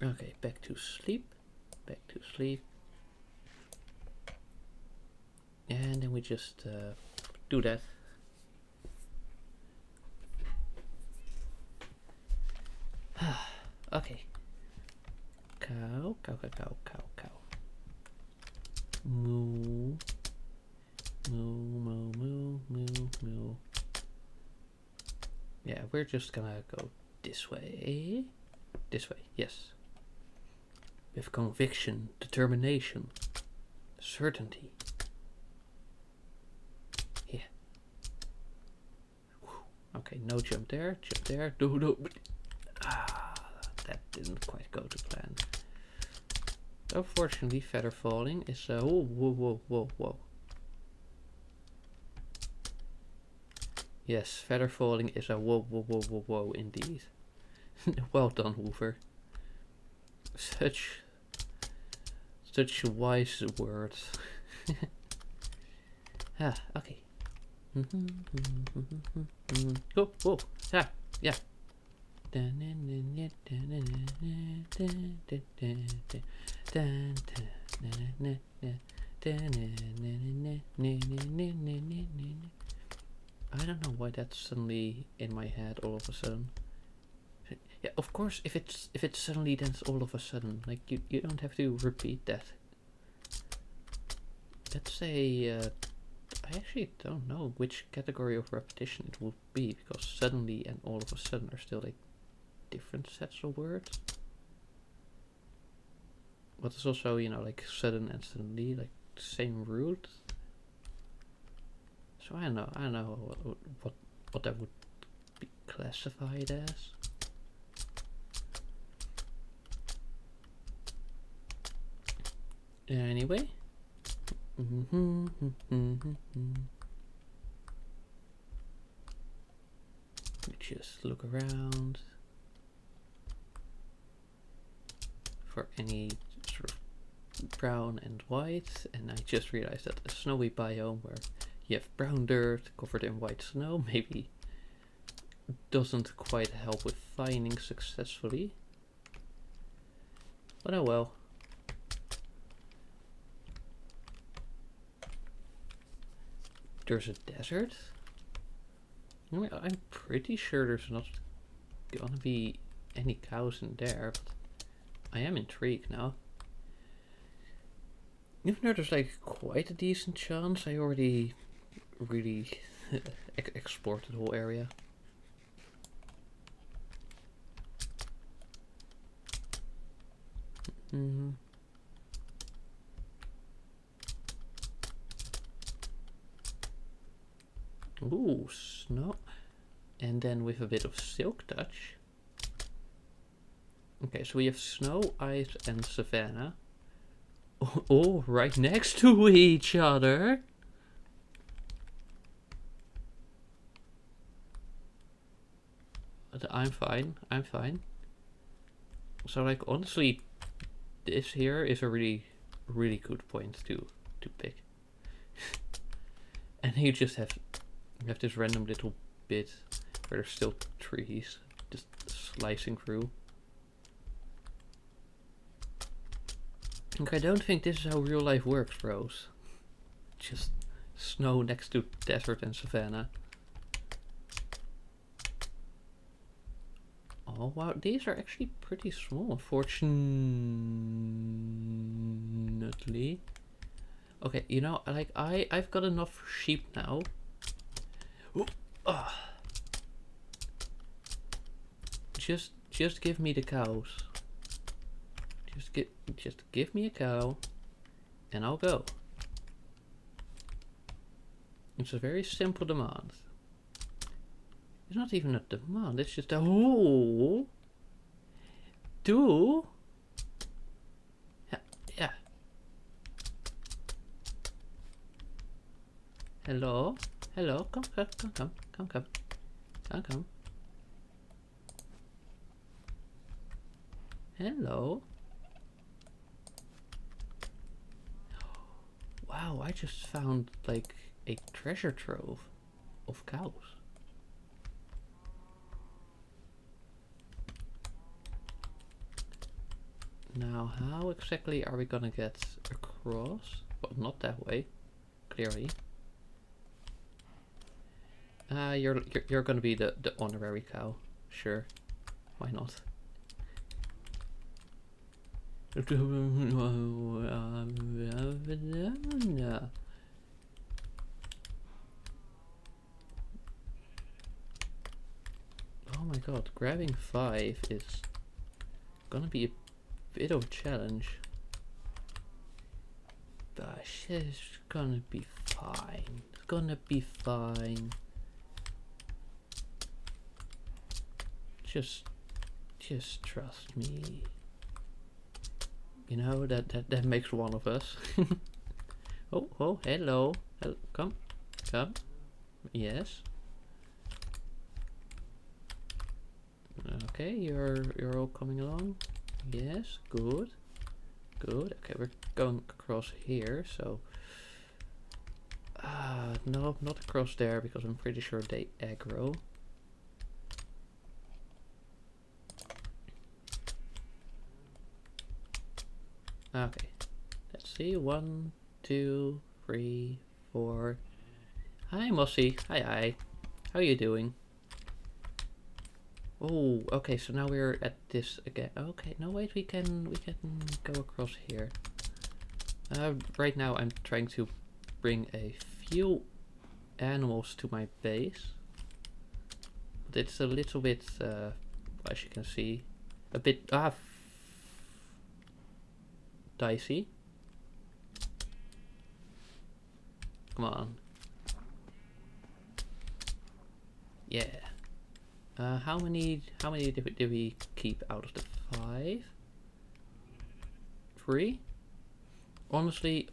okay, back to sleep. Back to sleep. And then we just do that. Okay. Cow, cow, cow, cow, cow, cow. Moo. Moo, moo, moo, moo, moo. Yeah, we're just gonna go this way. This way, yes. With conviction, determination, certainty. Yeah. Okay, no jump there, jump there. No. Ah, that didn't quite go to plan. Unfortunately, feather falling is whoa, whoa, whoa, whoa, whoa. Yes, feather falling is a whoa, whoa, whoa, whoa, whoa, indeed. Well done, Hoover. Such wise words. Ah, okay. Oh, oh, ah, yeah. I don't know why that's suddenly in my head all of a sudden. Yeah, of course, if it's suddenly, then it's all of a sudden. Like you don't have to repeat that. Let's say I actually don't know which category of repetition it would be, because suddenly and all of a sudden are still like different sets of words. But it's also, you know, like sudden and suddenly, like the same root. So I don't know what that would be classified as. Anyway. Just look around for any sort of brown and white, and I just realized that a snowy biome where you have brown dirt covered in white snow maybe doesn't quite help with finding successfully. But oh well. There's a desert? I mean, I'm pretty sure there's not gonna be any cows in there, but I am intrigued now. Even though there's like quite a decent chance, I already really explored the whole area. Ooh, snow. And then with a bit of silk touch. Okay, so we have snow, ice, and savanna. Oh, right next to each other. But I'm fine. I'm fine. So, like, honestly, this here is a really, really good point to pick. And you just have this random little bit where there's still trees just slicing through. Like, I don't think this is how real life works, bros. Just snow next to desert and savanna. Oh wow, these are actually pretty small, unfortunately. Okay, you know, like I've got enough sheep now. Ooh, just give me the cows. Just give me a cow, and I'll go. It's a very simple demand. It's not even a demand. It's just a oh, do. Yeah. Hello. Hello. Come. Hello. Wow, I just found like a treasure trove of cows. Now, how exactly are we gonna get across? Well, not that way, clearly. You're gonna be the honorary cow. Sure, why not? Oh my god, grabbing 5 is gonna be a bit of a challenge. But it's gonna be fine. It's gonna be fine. Just trust me. You know, that makes one of us. Oh, hello. Come. Yes. Okay, you're all coming along. Yes, good. Okay, we're going across here, so no, not across there because I'm pretty sure they aggro. Okay, let's see. 1, 2, 3, 4. Hi, Mossy. Hi. How are you doing? Oh, okay. So now we're at this again. Okay, no wait. We can go across here. Right now I'm trying to bring a few animals to my base, but it's a little bit, as you can see, a bit dicey. Come on. Yeah. How many did we keep out of the 5? 3? Honestly,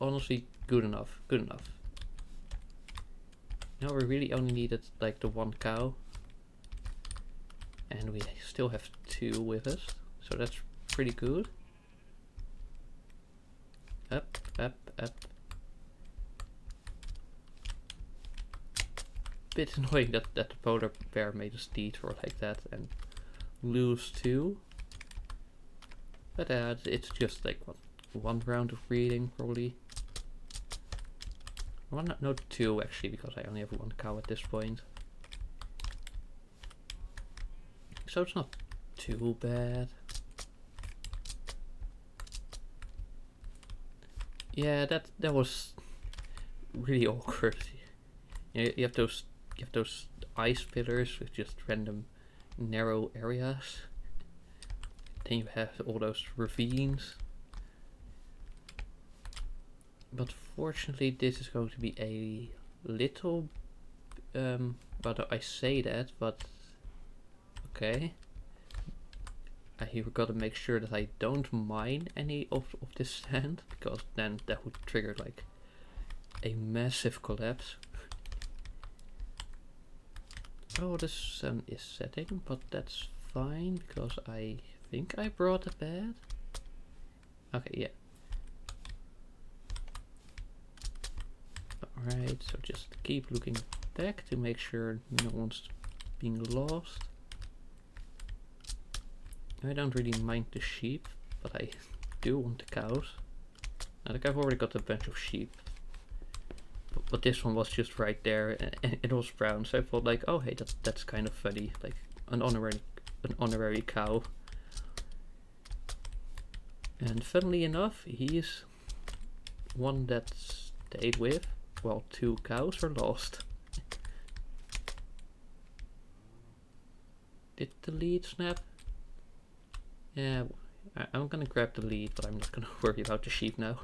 good enough. No, we really only needed like the 1 cow, and we still have 2 with us, so that's pretty good. Up. Bit annoying that the polar bear made us detour like that and lose 2. But it's just like what, 1 round of breeding probably. No, 2 actually, because I only have 1 cow at this point. So it's not too bad. Yeah, that was really awkward. You have those ice pillars with just random narrow areas. Then you have all those ravines. But fortunately this is going to be a little but I say that, but okay. I gotta make sure that I don't mine any of this sand, because then that would trigger like a massive collapse. Oh, the sun is setting, but that's fine because I think I brought a bed. Okay, yeah. Alright, so just keep looking back to make sure no one's being lost. I don't really mind the sheep, but I do want the cows. I think I've already got a bunch of sheep. But this one was just right there, and it was brown, so I thought like, oh hey, that's kind of funny, like an honorary cow. And funnily enough, he's one that stayed with, while 2 cows were lost. Did the lead snap? Yeah, I'm gonna grab the lead, but I'm not gonna worry about the sheep now.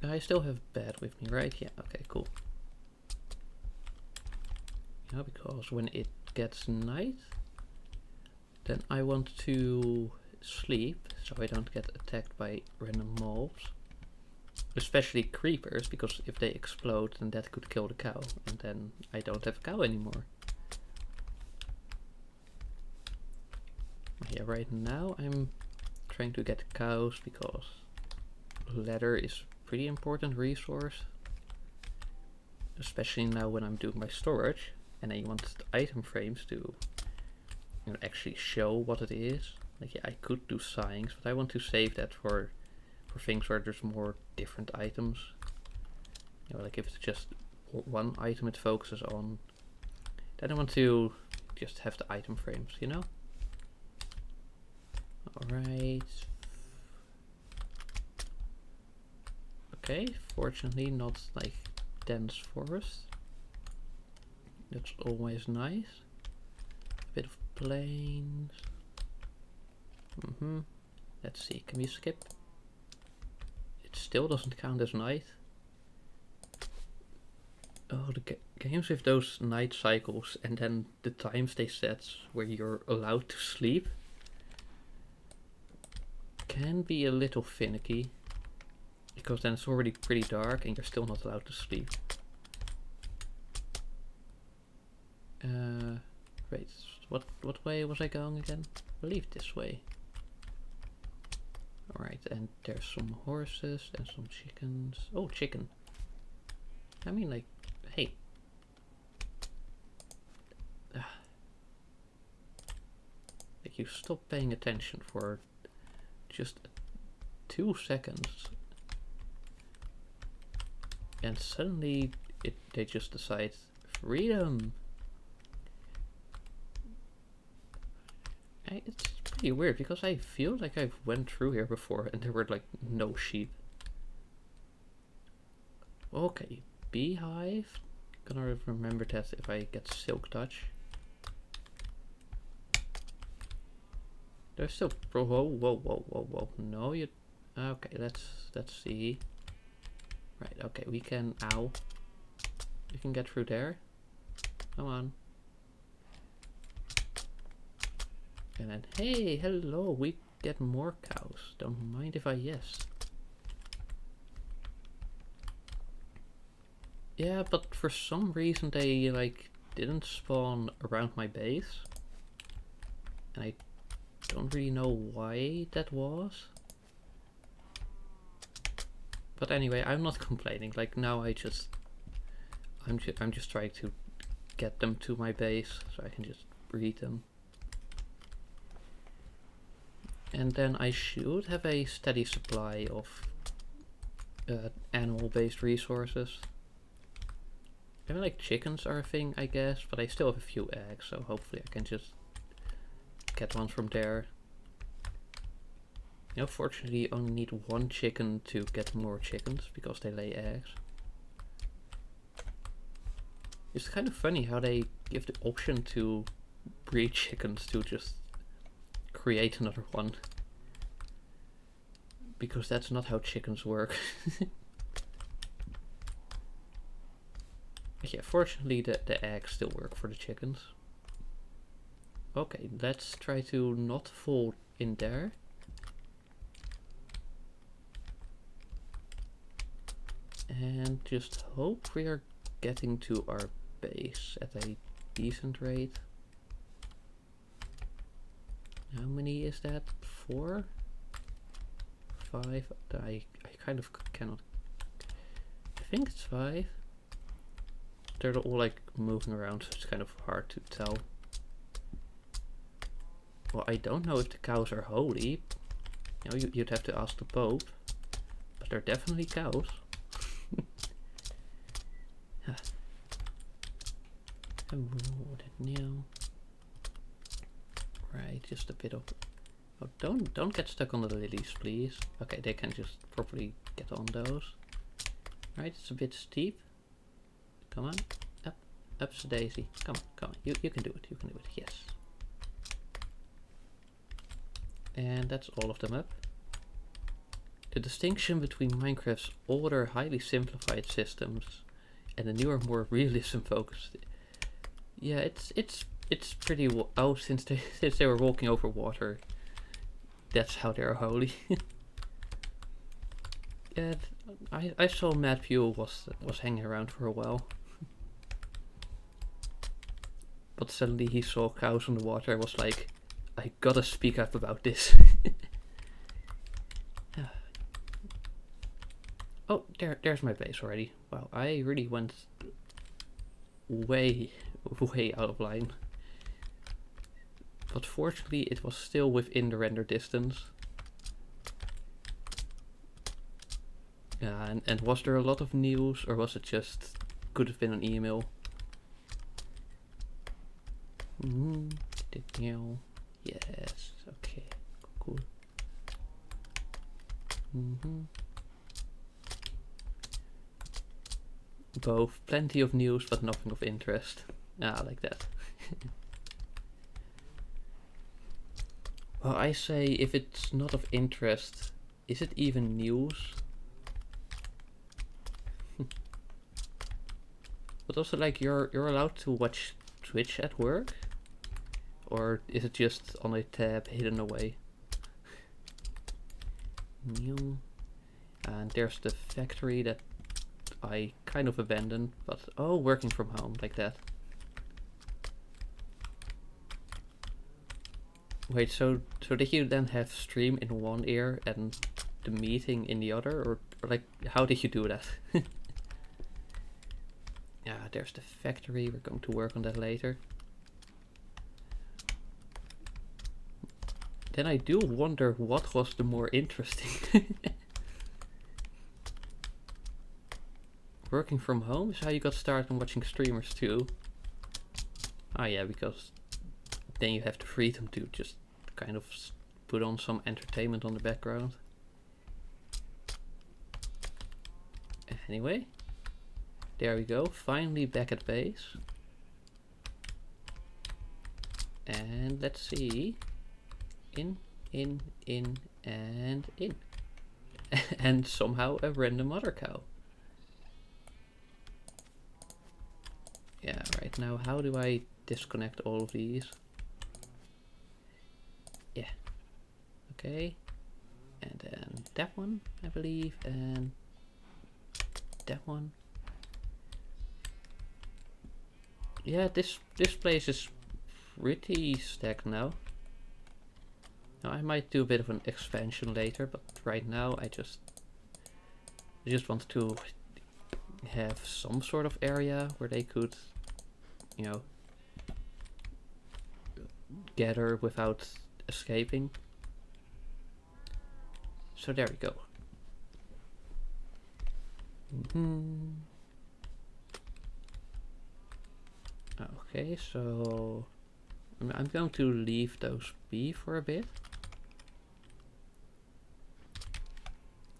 I still have bed with me, right? Yeah, okay, cool. Yeah, because when it gets night, then I want to sleep so I don't get attacked by random mobs. Especially creepers, because if they explode, then that could kill the cow, and then I don't have a cow anymore. Yeah, right now I'm trying to get cows because leather is a pretty important resource. Especially now when I'm doing my storage, and I want the item frames to actually show what it is. Like, yeah, I could do signs, but I want to save that for things where there's more different items. Like if it's just one item it focuses on, then I want to just have the item frames, you know? Alright. Okay, fortunately not like dense forest. That's always nice. A bit of plains. Let's see, can we skip? It still doesn't count as night. Oh, the games with those night cycles and then the times they set where you're allowed to sleep can be a little finicky, because then it's already pretty dark and you're still not allowed to sleep. Wait, what way was I going again? I believe this way. Alright, and there's some horses and some chickens. Oh, chicken. I mean, like, hey. Like, you stop paying attention for just 2 seconds. And suddenly they just decide freedom. It's pretty weird because I feel like I've went through here before and there were like no sheep. Okay, beehive. Gonna remember that if I get silk touch. There's still whoa. No, you. Okay, let's see. Right, okay, we can. Ow. We can get through there. Come on. And then, hey, hello, we get more cows. Don't mind if I yes. Yeah, but for some reason they like didn't spawn around my base. And I don't really know why that was. But anyway, I'm not complaining. Like now I'm just trying to get them to my base so I can just breed them. And then I should have a steady supply of animal-based resources. I mean, like chickens are a thing, I guess, but I still have a few eggs, so hopefully I can just get one from there. Fortunately, you only need 1 chicken to get more chickens because they lay eggs. It's kind of funny how they give the option to breed chickens to just create another one, because that's not how chickens work. But yeah, fortunately the eggs still work for the chickens. Okay, let's try to not fall in there. And just hope we are getting to our base at a decent rate. How many is that? 4? 5? I kind of cannot think it's 5. They're all like moving around, so it's kind of hard to tell. Well, I don't know if the cows are holy. You know, you'd have to ask the Pope. But they're definitely cows. Now. Right, just a bit of... Oh, don't get stuck on the lilies, please. Okay, they can just properly get on those. Right, it's a bit steep. Come on, up, up's the daisy. Come on, you can do it, yes. And that's all of them up. The distinction between Minecraft's older, highly simplified systems and the newer, more realism-focused... Yeah, it's pretty... Oh, since they were walking over water, that's how they're holy. Yeah, I saw Mad Fuel was hanging around for a while. But suddenly he saw cows on the water and was like, I gotta speak up about this. Oh, there's my base already. Wow, I really went way out of line. But fortunately it was still within the render distance. Yeah, and was there a lot of news, or was it just, could have been an email? Yes, okay, cool. Both plenty of news but nothing of interest. Ah, like that. Well, I say if it's not of interest, is it even news? But also, like, you're allowed to watch Twitch at work? Or is it just on a tab hidden away? And there's the factory that I kind of abandoned, but oh, working from home, like that. Wait, so did you then have stream in one ear and the meeting in the other, or like how did you do that? Yeah, there's the factory. We're going to work on that later. Then I do wonder what was the more interesting. Working from home is how you got started on watching streamers too. Ah yeah, because then you have the freedom to just kind of put on some entertainment on the background. Anyway, there we go, finally back at base. And let's see. In, and in. And somehow a random other cow. Yeah, right now, how do I disconnect all of these? Yeah. Okay. And then that one, I believe, and that one. Yeah, this place is pretty stacked now. Now I might do a bit of an expansion later, but right now I just want to have some sort of area where they could, you know, gather without escaping. So there we go. Okay, so I'm going to leave those be for a bit.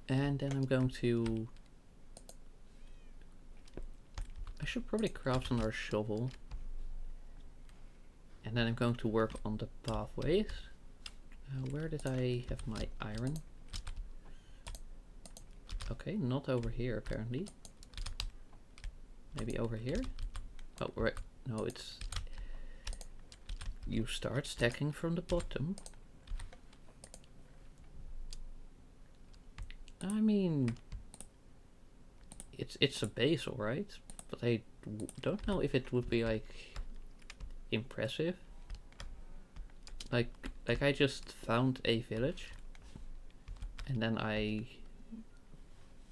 And then I'm going to... I should probably craft another shovel. And then I'm going to work on the pathways. Where did I have my iron? Okay, not over here apparently. Maybe over here? Oh, right. No, it's... You start stacking from the bottom. I mean... It's a base, alright. But I don't know if it would be, like... impressive. Like I just found a village. And then I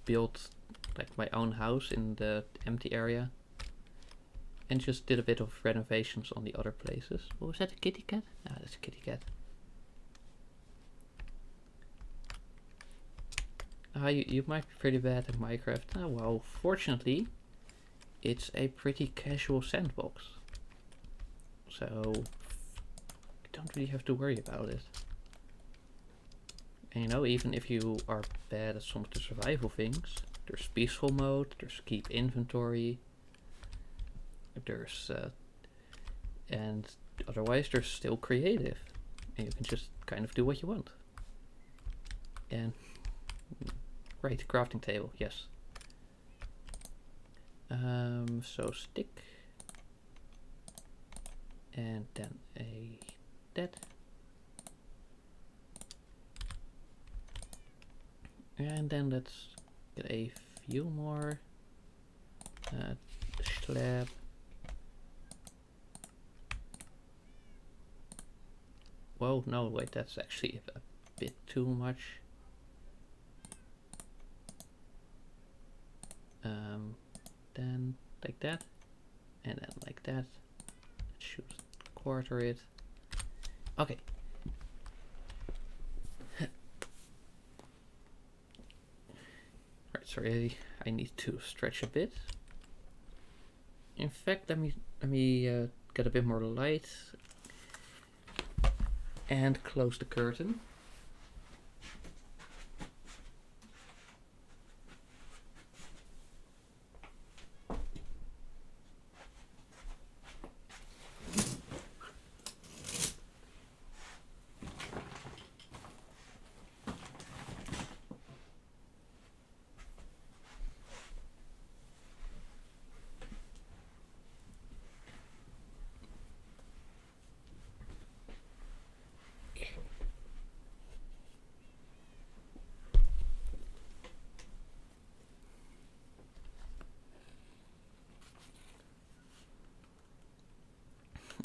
built like my own house in the empty area, and just did a bit of renovations on the other places. What was that, a kitty cat? Ah, that's a kitty cat. You might be pretty bad at Minecraft. Oh, well, fortunately, it's a pretty casual sandbox. So, you don't really have to worry about it. And you know, even if you are bad at some of the survival things, there's peaceful mode, there's keep inventory, there's and otherwise there's still creative, and you can just kind of do what you want. And right, crafting table, yes. So stick, and then a that. And then let's get a few more slab. Whoa, no, wait, that's actually a bit too much. Then like that, and then like that. That should quarter it. Okay. Right, sorry, I need to stretch a bit. In fact, let me get a bit more light and close the curtain.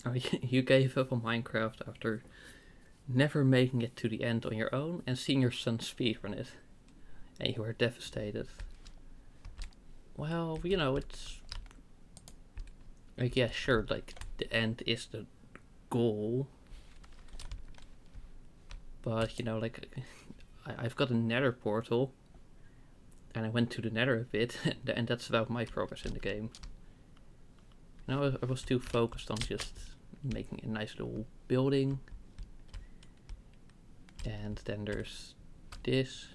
Oh, you gave up on Minecraft after never making it to the end on your own and seeing your son speedrun it. And you were devastated. Well, you know, it's like, yeah, sure, like the end is the goal. But, you know, like I've got a nether portal and I went to the nether a bit, and that's about my progress in the game. You know, I was too focused on just making a nice little building. And then there's this.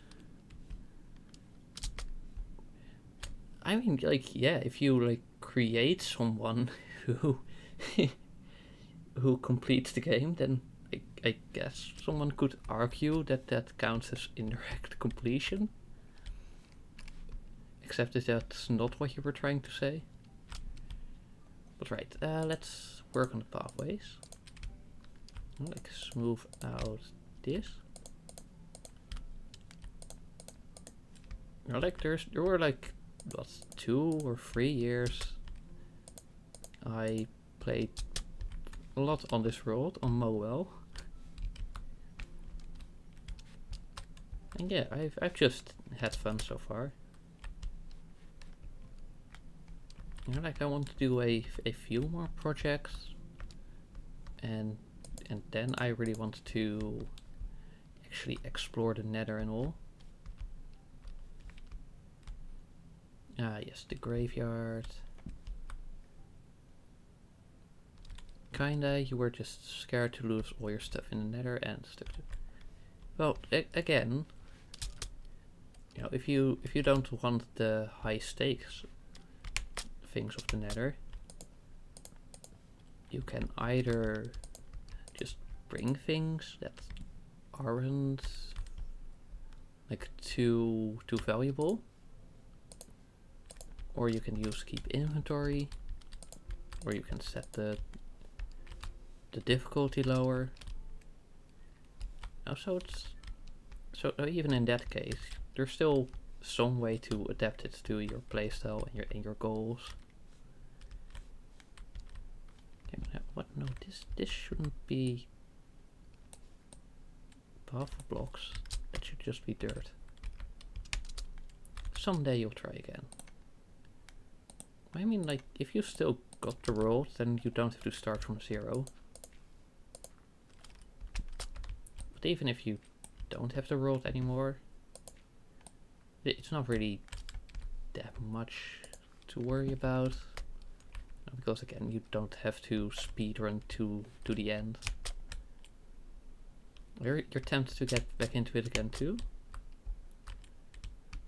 I mean, like, yeah, if you like create someone who who completes the game, then I guess someone could argue that that counts as indirect completion. Except that that's not what you were trying to say. But right, let's work on the pathways. Like smooth out this. You know, like there were like what, 2 or 3 years I played a lot on this world on mobile. And yeah, I've just had fun so far. You know, like I want to do a few more projects, and then I really want to actually explore the nether and all. Ah yes, the graveyard. Kinda, you were just scared to lose all your stuff in the nether and stuff. Well, again, you know, if you don't want the high stakes things of the nether, you can either just bring things that aren't like too valuable, or you can use keep inventory, or you can set the difficulty lower. Now, so even in that case, there's still some way to adapt it to your playstyle and your goals. Okay, what? No, this shouldn't be powerful blocks. That should just be dirt. someday you'll try again. I mean, like, if you still got the world, then you don't have to start from zero. But even if you don't have the world anymore, it's not really that much to worry about. Because again, you don't have to speedrun to the end. You're tempted to get back into it again too?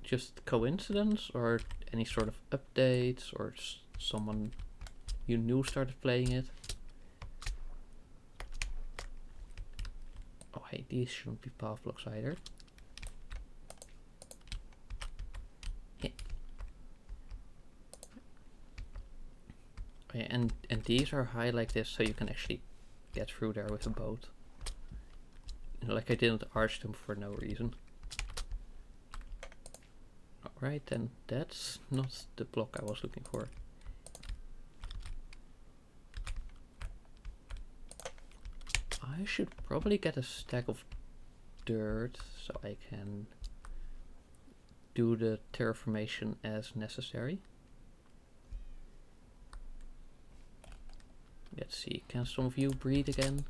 Just coincidence, or any sort of updates, or someone you knew started playing it? Oh hey, these shouldn't be path blocks either. Yeah. Okay, and these are high like this, so you can actually get through there with a boat. You know, like I didn't arch them for no reason. Alright, then that's not the block I was looking for. I should probably get a stack of dirt so I can do the terraformation as necessary. Let's see, can some of you breathe again?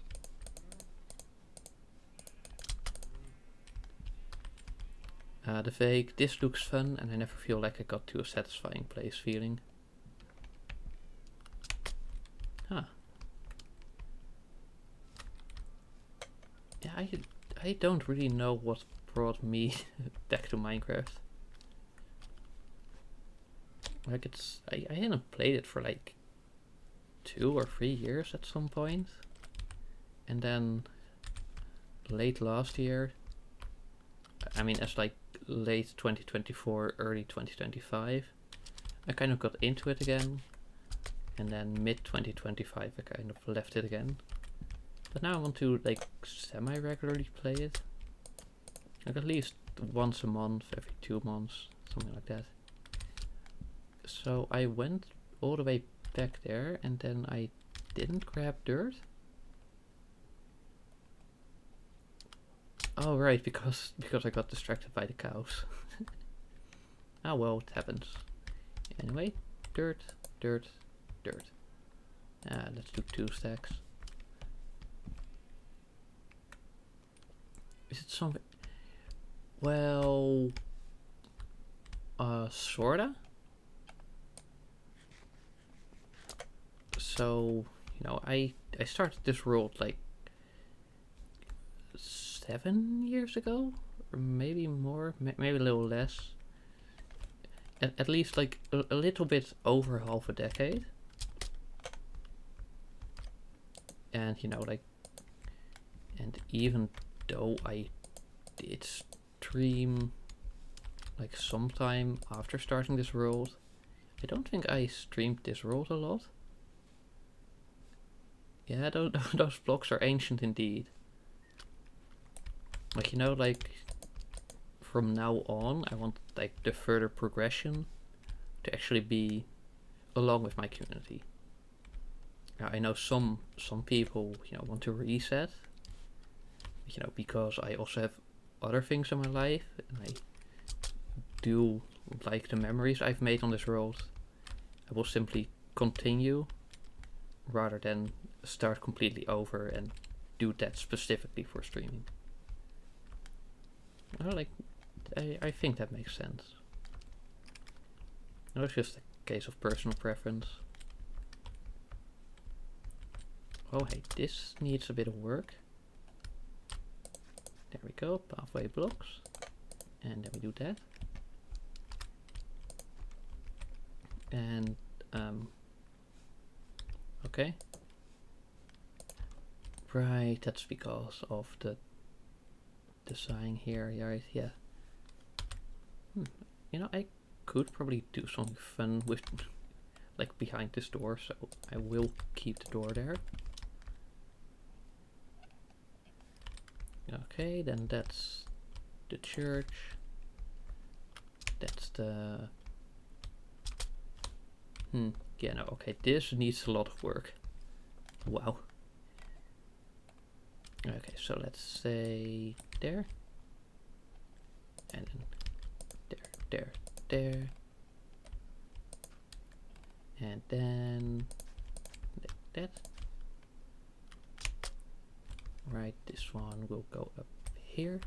The vague, this looks fun, and I never feel like I got to a satisfying place feeling. Huh. Yeah, I don't really know what brought me back to Minecraft. Like I hadn't played it for like 2 or 3 years at some point. And then late last year, I mean as like late 2024, early 2025, I kind of got into it again. And then mid 2025 I kind of left it again. But now I want to like semi-regularly play it. Like at least once a month, every 2 months, something like that. So I went all the way back there and then I didn't grab dirt. Oh right, because I got distracted by the cows. Oh well, it happens. Anyway, dirt, dirt, dirt. Let's do 2 stacks. Is it something? Well, sorta. So, you know, I started this world like 7 years ago, or maybe more, maybe a little less. At least like a little bit over half a decade. And you know, like, and even though I did stream like sometime after starting this world, I don't think I streamed this world a lot. Yeah, those blocks are ancient indeed. Like, you know, like from now on I want like the further progression to actually be along with my community. Now, I know some people, you know, want to reset, you know, because I also have other things in my life and I do like the memories I've made on this world. I will simply continue rather than start completely over and do that specifically for streaming. Well, like, I think that makes sense. It's just a case of personal preference. Oh hey, this needs a bit of work. There we go, pathway blocks. And then we do that. And, okay. Right, that's because of the design here, right? Yeah. You know, I could probably do something fun with, like, behind this door, so I will keep the door there. Okay, then that's the church. That's the... yeah, no, okay, this needs a lot of work. Wow. Okay, so let's say there. And then there, there. And then like that. Right, this one will go up here.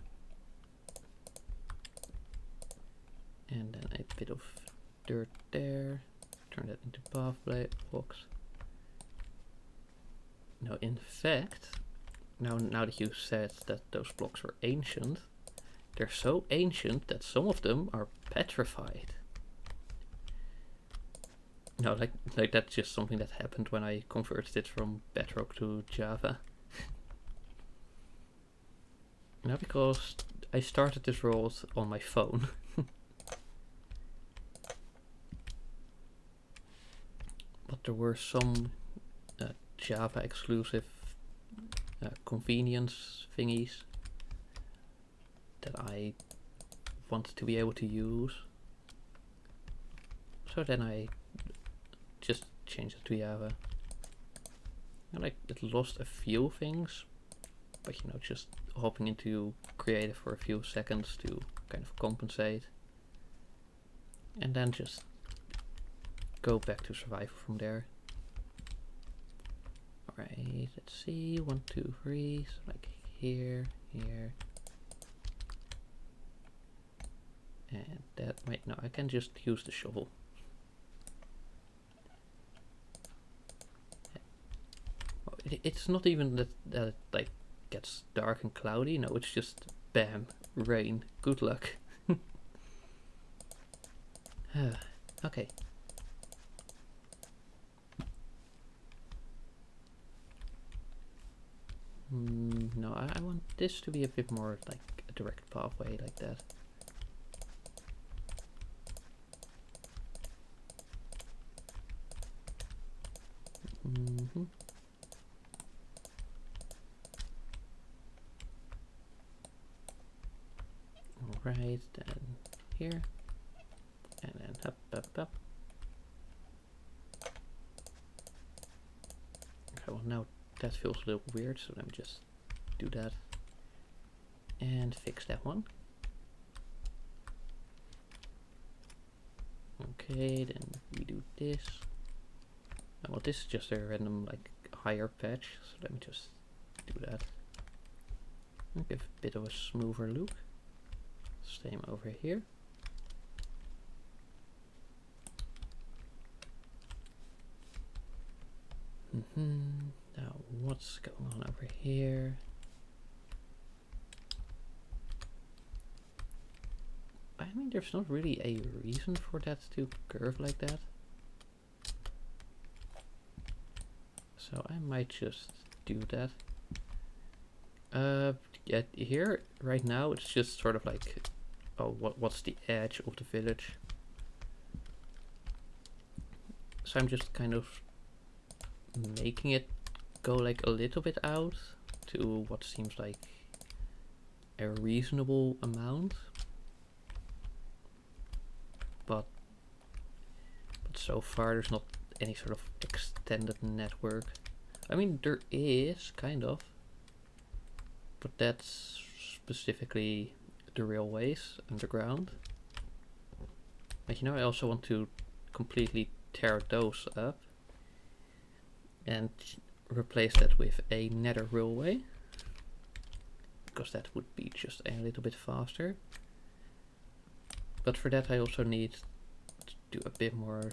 And then a bit of dirt there. Turn that into path blocks. Now, in fact, now that you said that those blocks were ancient, they're so ancient that some of them are petrified. No, like that's just something that happened when I converted it from Bedrock to Java. Now, because I started this world on my phone. But there were some Java exclusive convenience thingies that I wanted to be able to use. So then I just changed it to Java. And like it lost a few things, but you know, just hopping into Creative for a few seconds to kind of compensate. And then just go back to Survival from there. Alright, let's see. 1, 2, 3. So like here, here. And that, wait, no, I can just use the shovel. It's not even that it like gets dark and cloudy. No, it's just bam, rain. Good luck. Okay. No, I want this to be a bit more like a direct pathway like that. Alright, then here. And then up, up, up. Okay, well now that feels a little weird, so let me just do that. And fix that one. Okay, then we do this. Well, this is just a random like higher patch, so let me just do that. And give a bit of a smoother look. Same over here. Now what's going on over here? I mean, there's not really a reason for that to curve like that. So I might just do that. Yeah, here right now it's just sort of like, oh, what's the edge of the village? So I'm just kind of making it go like a little bit out to what seems like a reasonable amount. But so far there's not any sort of extended network. I mean, there is kind of, but that's specifically the railways underground. But you know, I also want to completely tear those up and replace that with a nether railway, because that would be just a little bit faster. But for that I also need to do a bit more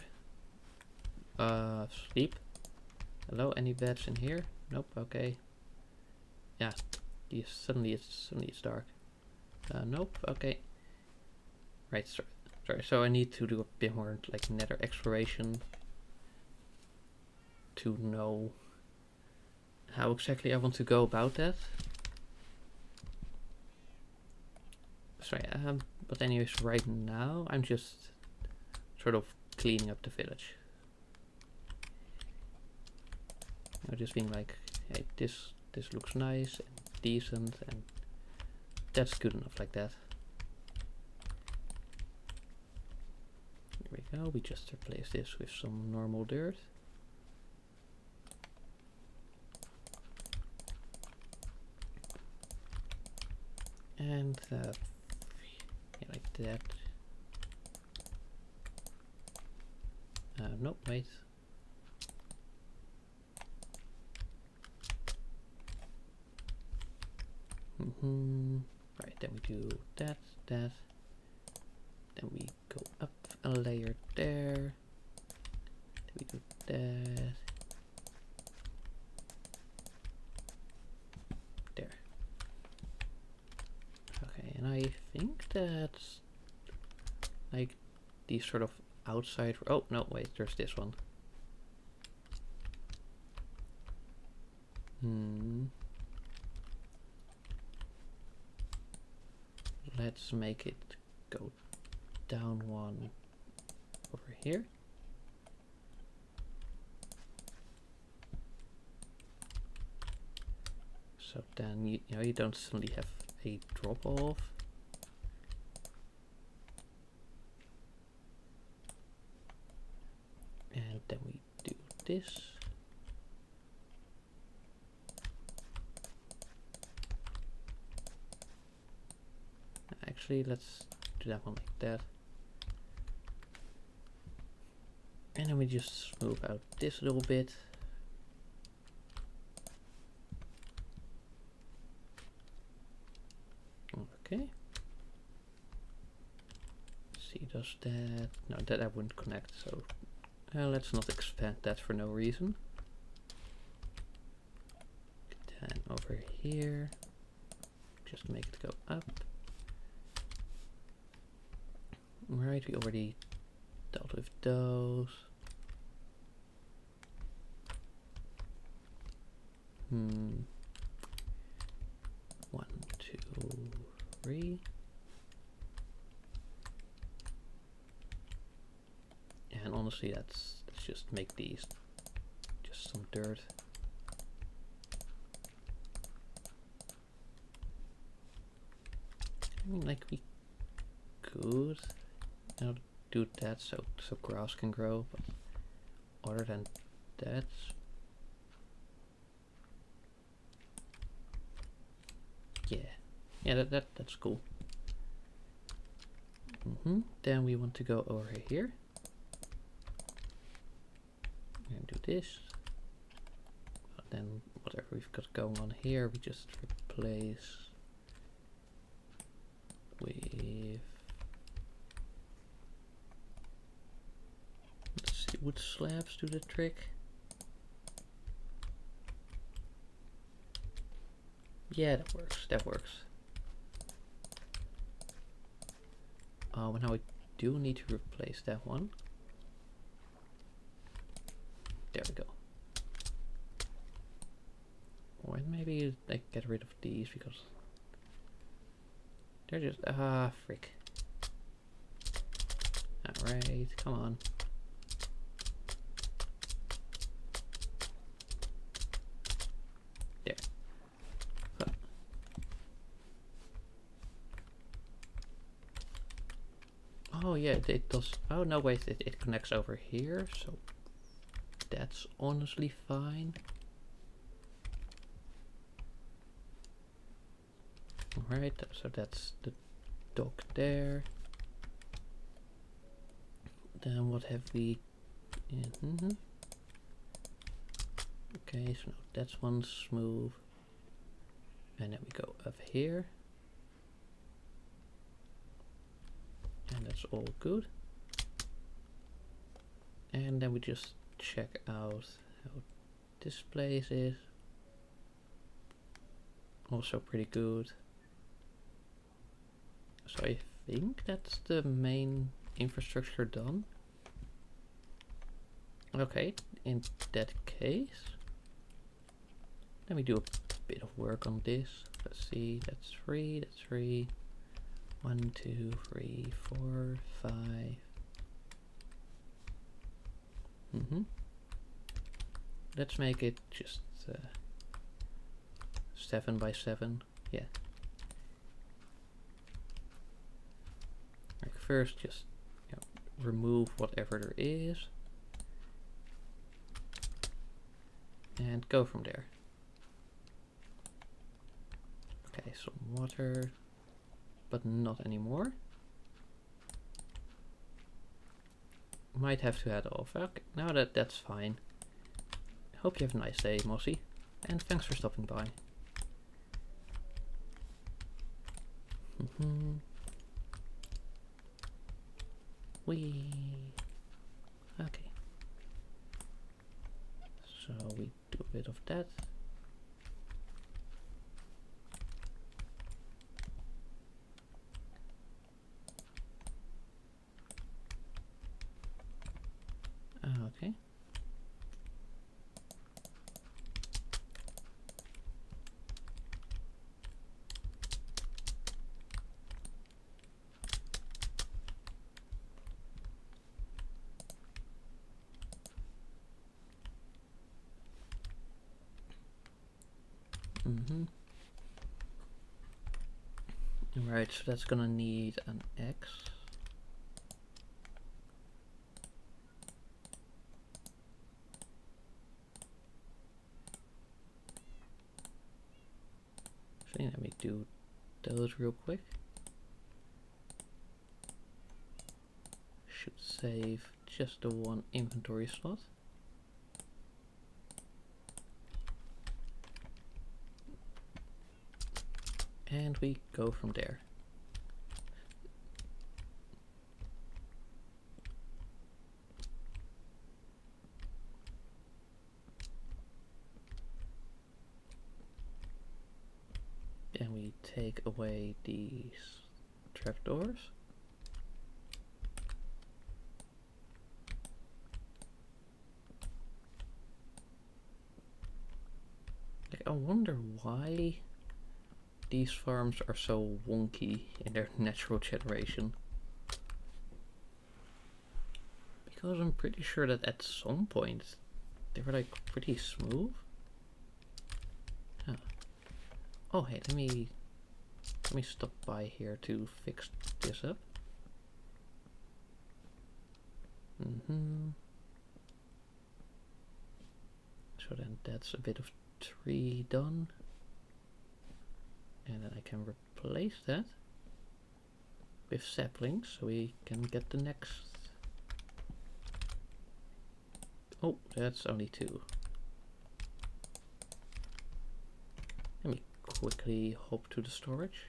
sleep. Hello, any beds in here? Nope, okay. Yeah, suddenly it's dark. Nope, okay. Right, sorry, so I need to do a bit more like nether exploration to know how exactly I want to go about that. Sorry, but anyways, right now I'm just sort of cleaning up the village. I'm just being like, hey, this looks nice and decent, and that's good enough like that. Here we go, we just replace this with some normal dirt. And yeah, like that. No, wait. Right, then we do that. Then we go up a layer there. Then we do that. There. Okay, and I think that's like these sort of outside. Oh no, wait, there's this one. Let's make it go down one over here. So then you know you don't suddenly have a drop off. And then we do this. Actually, let's do that one like that. And then we just smooth out this a little bit. Okay. See, does that? No, that wouldn't connect, so let's not expand that for no reason. Then over here, just make it go up. Right, we already dealt with those. 1, 2, 3. And honestly, let's just make these just some dirt. I mean, like we could, you know, do that so grass can grow, but other than that, yeah, that's cool. Then we want to go over here and do this. But then whatever we've got going on here, we just replace with, let's see, wood slabs do the trick. Yeah, that works. Oh, now we do need to replace that one. There we go. Or maybe like get rid of these because they're just frick. Alright, come on. There. Huh. Oh yeah, it does. Oh no, wait, it connects over here, so that's honestly fine. Alright, so that's the dock there. Then what have we? Okay, so now that's one smooth. And then we go up here. And that's all good. And then we just check out how this place is. Also pretty good. So I think that's the main infrastructure done. Okay, in that case, let me do a bit of work on this. Let's see, that's 3, that's 3. 1, 2, 3, 4, 5. Let's make it just 7 by 7. Yeah. Like first, just remove whatever there is, and go from there. Okay, some water, but not anymore. might have to head off. Okay, now that's fine. Hope you have a nice day, Mossy, and thanks for stopping by. Okay. So we do a bit of that. Okay. Right, so that's gonna need an X. So let me do those real quick. Should save just the one inventory slot. And we go from there. And we take away these trapdoors. I wonder why these farms are so wonky in their natural generation. Because I'm pretty sure that at some point they were like pretty smooth. Huh. Oh hey, let me stop by here to fix this up. So then that's a bit of tree done. And then I can replace that with saplings so we can get the next. Oh, that's only 2. Let me quickly hop to the storage.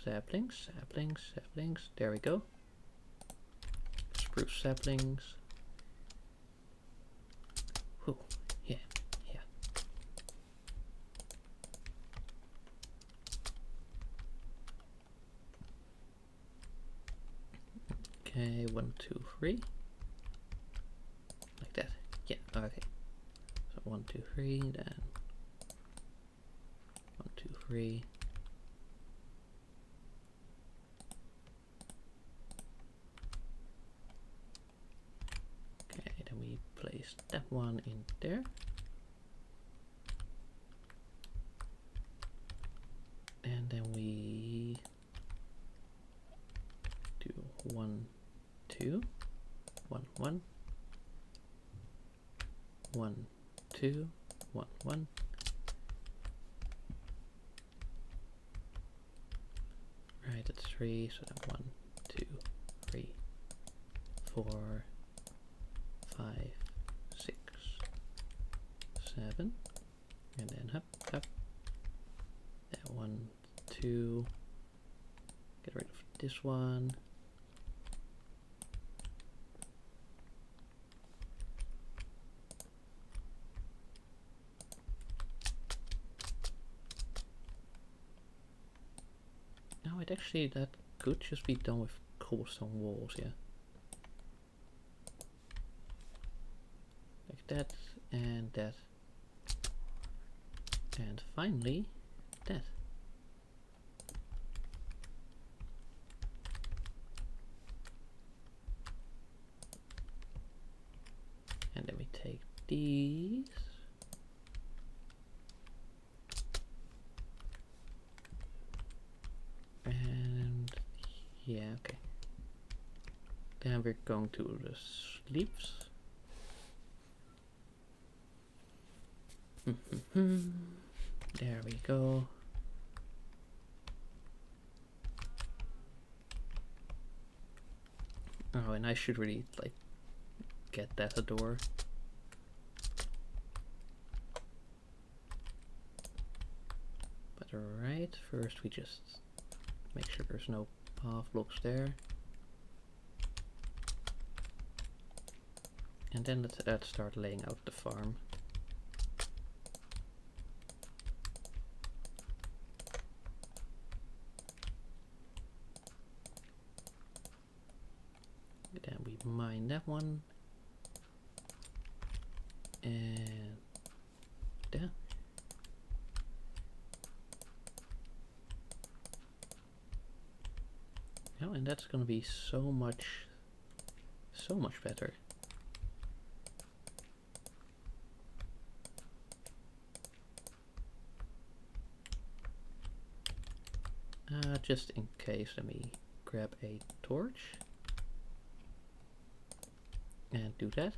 Saplings, saplings, saplings. There we go. Spruce saplings. Whew, yeah, yeah. Okay, 1, 2, 3. Like that. Yeah, okay. So 1, 2, 3, then 1, 2, 3. Okay, then we place that one in there. And then we do 1, 2, 1, 1, 1, 2, 1, 1. Right, that's 3, so then 1, 2, 3, 4, 5, 6, 7, and then hop, hop. That 1, 2. Get rid of this one. No, it actually that could just be done with cobblestone walls, yeah. Like that and that. And finally that. And then we take these. And yeah, okay. Then we're going to the sleeves. There we go. Oh, and I should really like get that a door. But alright, first we just make sure there's no path blocks there. And then let's start laying out the farm. Then we mine that one. And there. Oh, and that's gonna be so much better. Just in case, let me grab a torch and do that.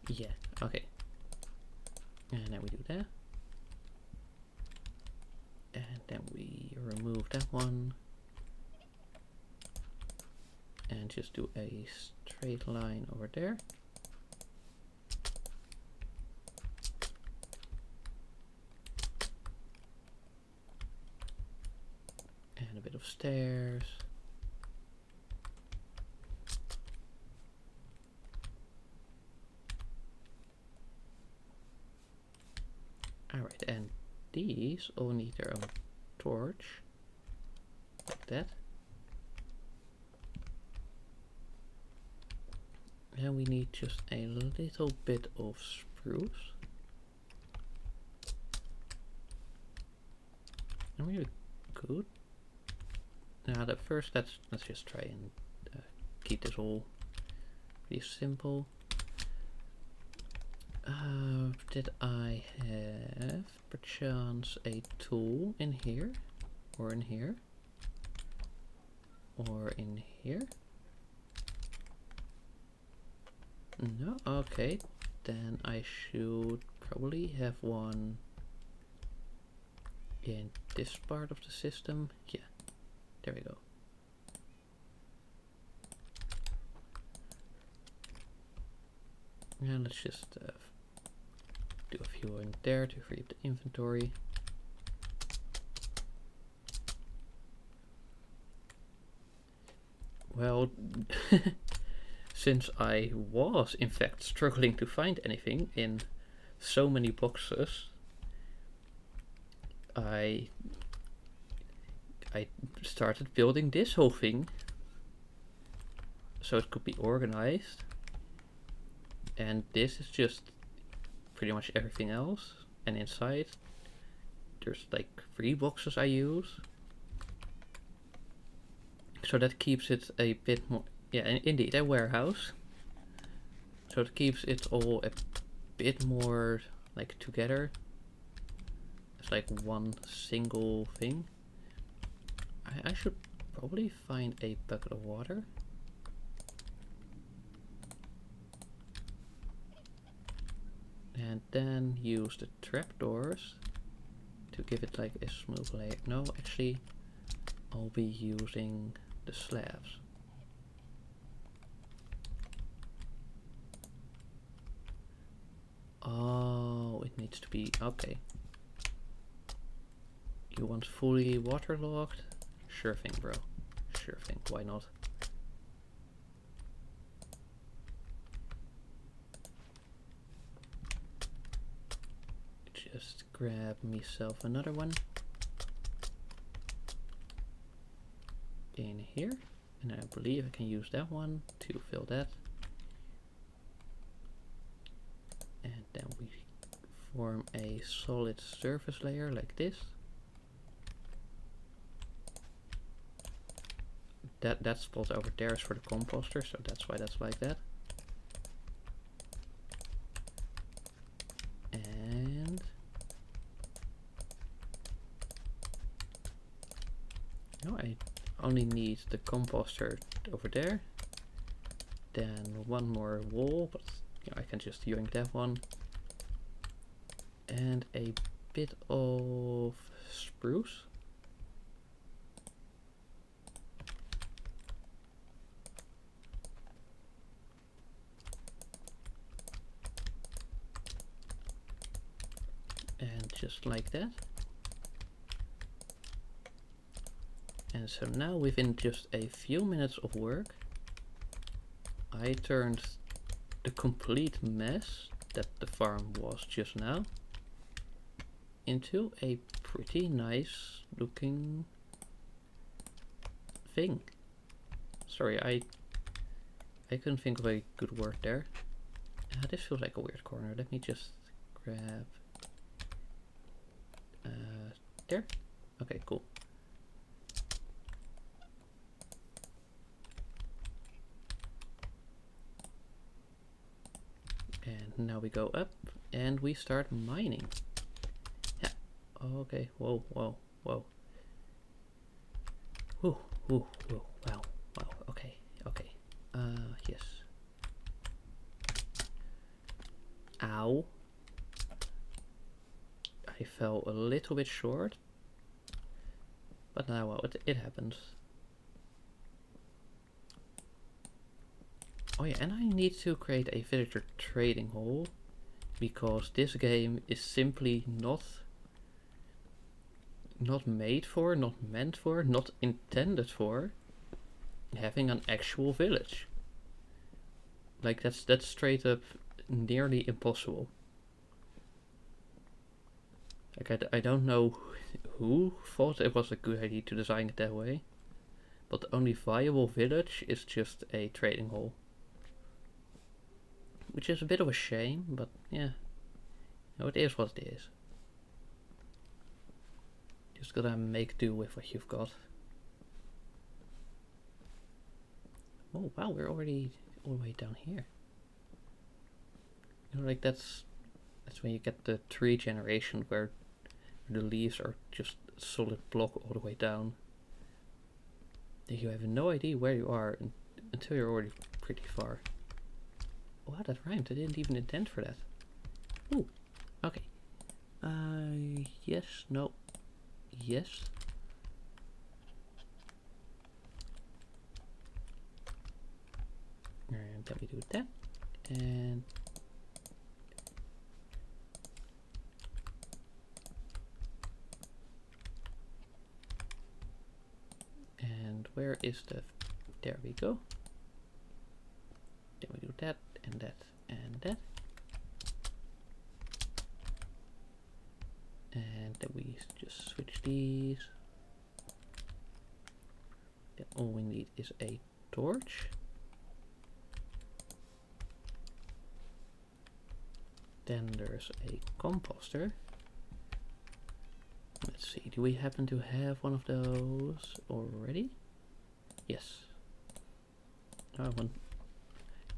Yeah, okay. And then we do that. And then we remove that one. And just do a straight line over there. And a bit of stairs. Alright, and these all need their own torch. Like that. And we need just a little bit of spruce. And really good. Now, at first, let's just try and keep this all pretty simple. Did I have perchance a tool in here, or in here, or in here? No, okay, then I should probably have one in this part of the system. Yeah, there we go. And let's just do a few in there to free up the inventory. Well, since I was in fact struggling to find anything in so many boxes, I started building this whole thing so it could be organized. And this is just pretty much everything else. And inside there's like 3 boxes I use. So that keeps it a bit more, yeah, indeed, a warehouse. So it keeps it all a bit more like together. It's like one single thing. I should probably find a bucket of water. And then use the trapdoors to give it like a smooth layer. No, actually, I'll be using the slabs. Oh, it needs to be, okay. You want fully waterlogged? Sure thing, bro. Sure thing, why not? Just grab myself another one in here, and I believe I can use that one to fill that. And then we form a solid surface layer like this. That spot over there is for the composter, so that's why that's like that. And no, I only need the composter over there, Then one more wall, but I can just yank that one. And a bit of spruce. And just like that. And so now within just a few minutes of work, I turned the complete mess that the farm was just now into a pretty nice looking thing. Sorry, I couldn't think of a good word there. This feels like a weird corner. Let me just grab there. Okay, cool. And now we go up and we start mining. Yeah. Okay. Whoa, whoa, whoa. Whoa, whoa, whoa. Wow, wow. Okay, okay. Yes. Ow. I fell a little bit short. But now, well, it happens. Oh yeah, and I need to create a villager trading hall, because this game is simply not made for, not meant for, not intended for having an actual village. Like that's straight up nearly impossible. Like I don't know who thought it was a good idea to design it that way, but the only viable village is just a trading hall. Which is a bit of a shame, but yeah. No, it is what it is. Just gotta make do with what you've got. Oh wow, we're already all the way down here. You know, like that's when you get the tree generation where the leaves are just a solid block all the way down. You have no idea where you are until you're already pretty far. Wow, that rhymed. I didn't even intend for that. Ooh, okay. Yes, no, yes. And then we do that. And where is the... There we go. Then we do that, and that, and that. And then we just switch these. Then all we need is a torch. Then there's a composter. Let's see, do we happen to have one of those already? Yes.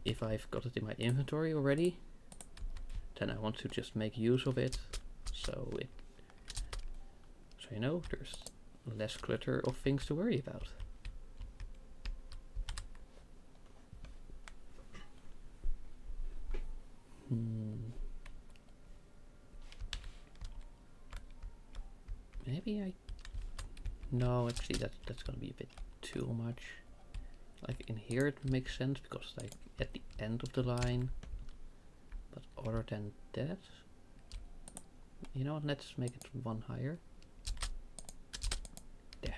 If I've got it in my inventory already, then I want to just make use of it, so you know, there's less clutter of things to worry about. Maybe no, actually that's gonna be a bit too much. Like in here it makes sense because like at the end of the line, but other than that, you know what, let's make it one higher. There.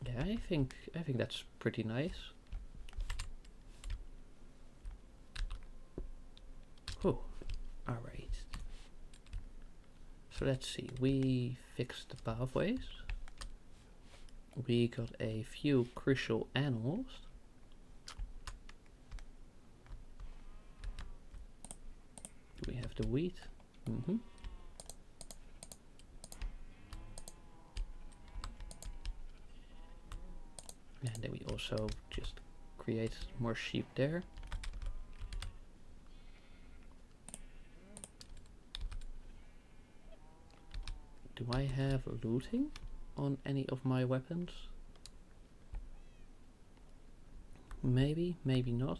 Yeah, I think that's pretty nice. Oh, alright. So let's see, we fixed the pathways. We got a few crucial animals. We have the wheat. And then we also just create more sheep there. Do I have looting on any of my weapons? Maybe, maybe not.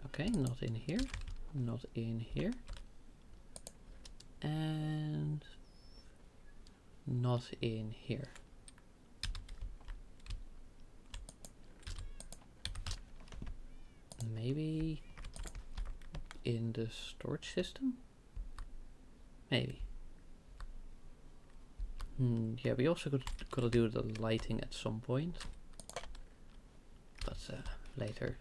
Okay, not in here, not in here, and not in here. Maybe in the storage system? Maybe. Yeah, we also gotta do the lighting at some point. But later.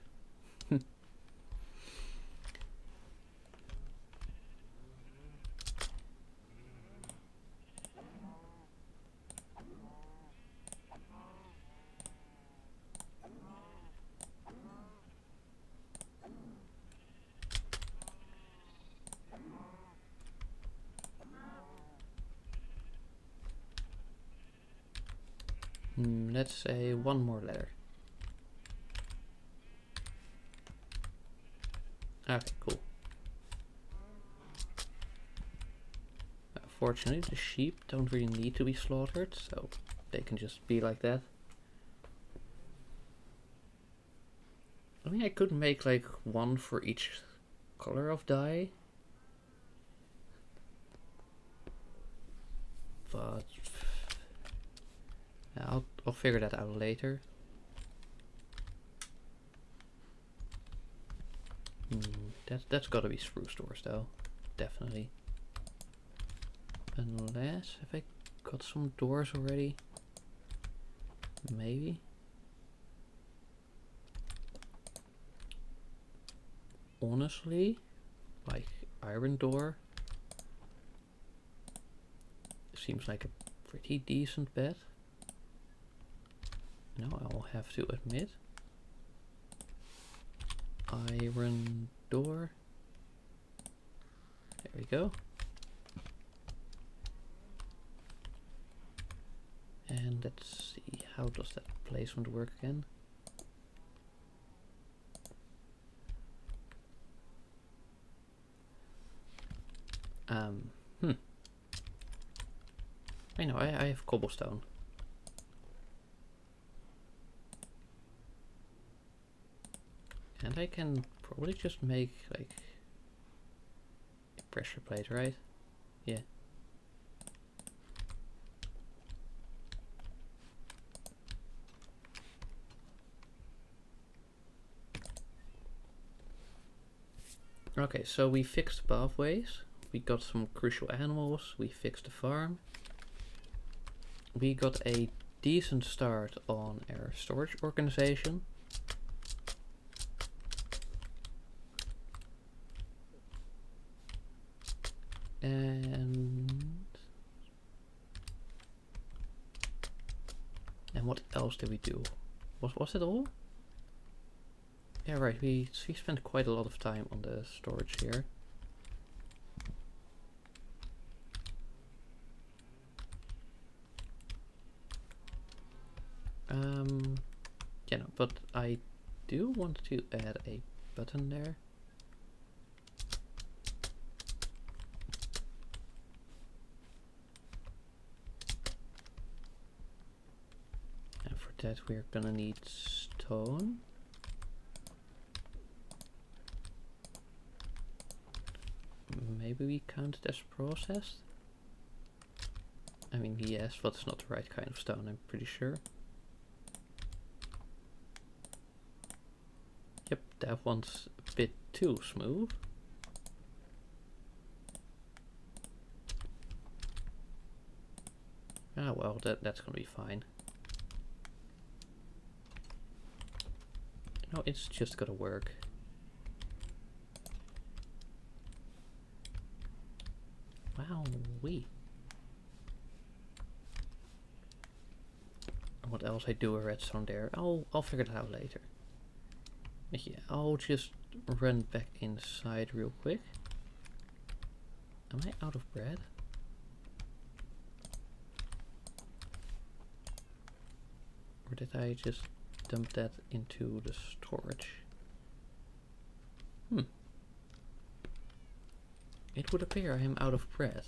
Let's say one more letter. Okay, cool. Fortunately, the sheep don't really need to be slaughtered, so they can just be like that. I mean, I could make like one for each color of dye. But I'll figure that out later. That's gotta be spruce doors though, definitely. Unless, have I got some doors already? Maybe. Honestly, like iron door seems like a pretty decent bet. No, I'll have to admit. Iron door. There we go. And let's see, how does that placement work again? I know, I have cobblestone. And I can probably just make like a pressure plate, right? Yeah. Okay, so we fixed pathways. We got some crucial animals. We fixed the farm. We got a decent start on our storage organization. And what else did we do? Was it all? Yeah, right. We spent quite a lot of time on the storage here. Yeah, no, but I do want to add a button there. And for that we're gonna need stone. Maybe we count it as processed? I mean, yes, but it's not the right kind of stone, I'm pretty sure. Yep, that one's a bit too smooth. Ah, well, that's gonna be fine. No, it's just gonna work. Wow, what else I do a redstone there? I'll figure that out later. But yeah, I'll just run back inside real quick. Am I out of bread? Or did I just dump that into the storage? It would appear I am out of bread.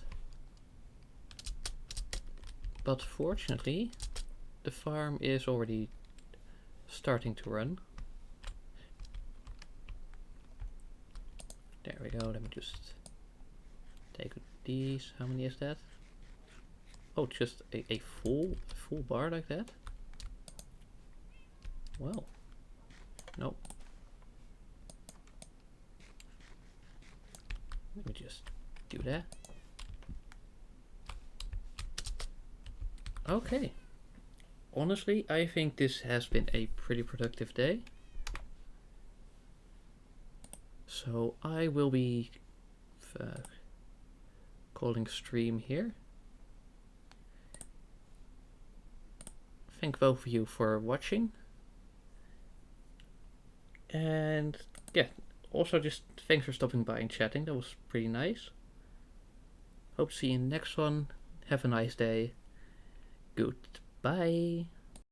But fortunately, the farm is already starting to run. There we go, let me just take these. How many is that? Oh, just a full bar like that? Well, nope. Let me just do that. Okay. Honestly, I think this has been a pretty productive day. So I will be calling stream here. Thank both of you for watching. And yeah, also just thanks for stopping by and chatting. That was pretty nice. Hope to see you in the next one. Have a nice day. Goodbye.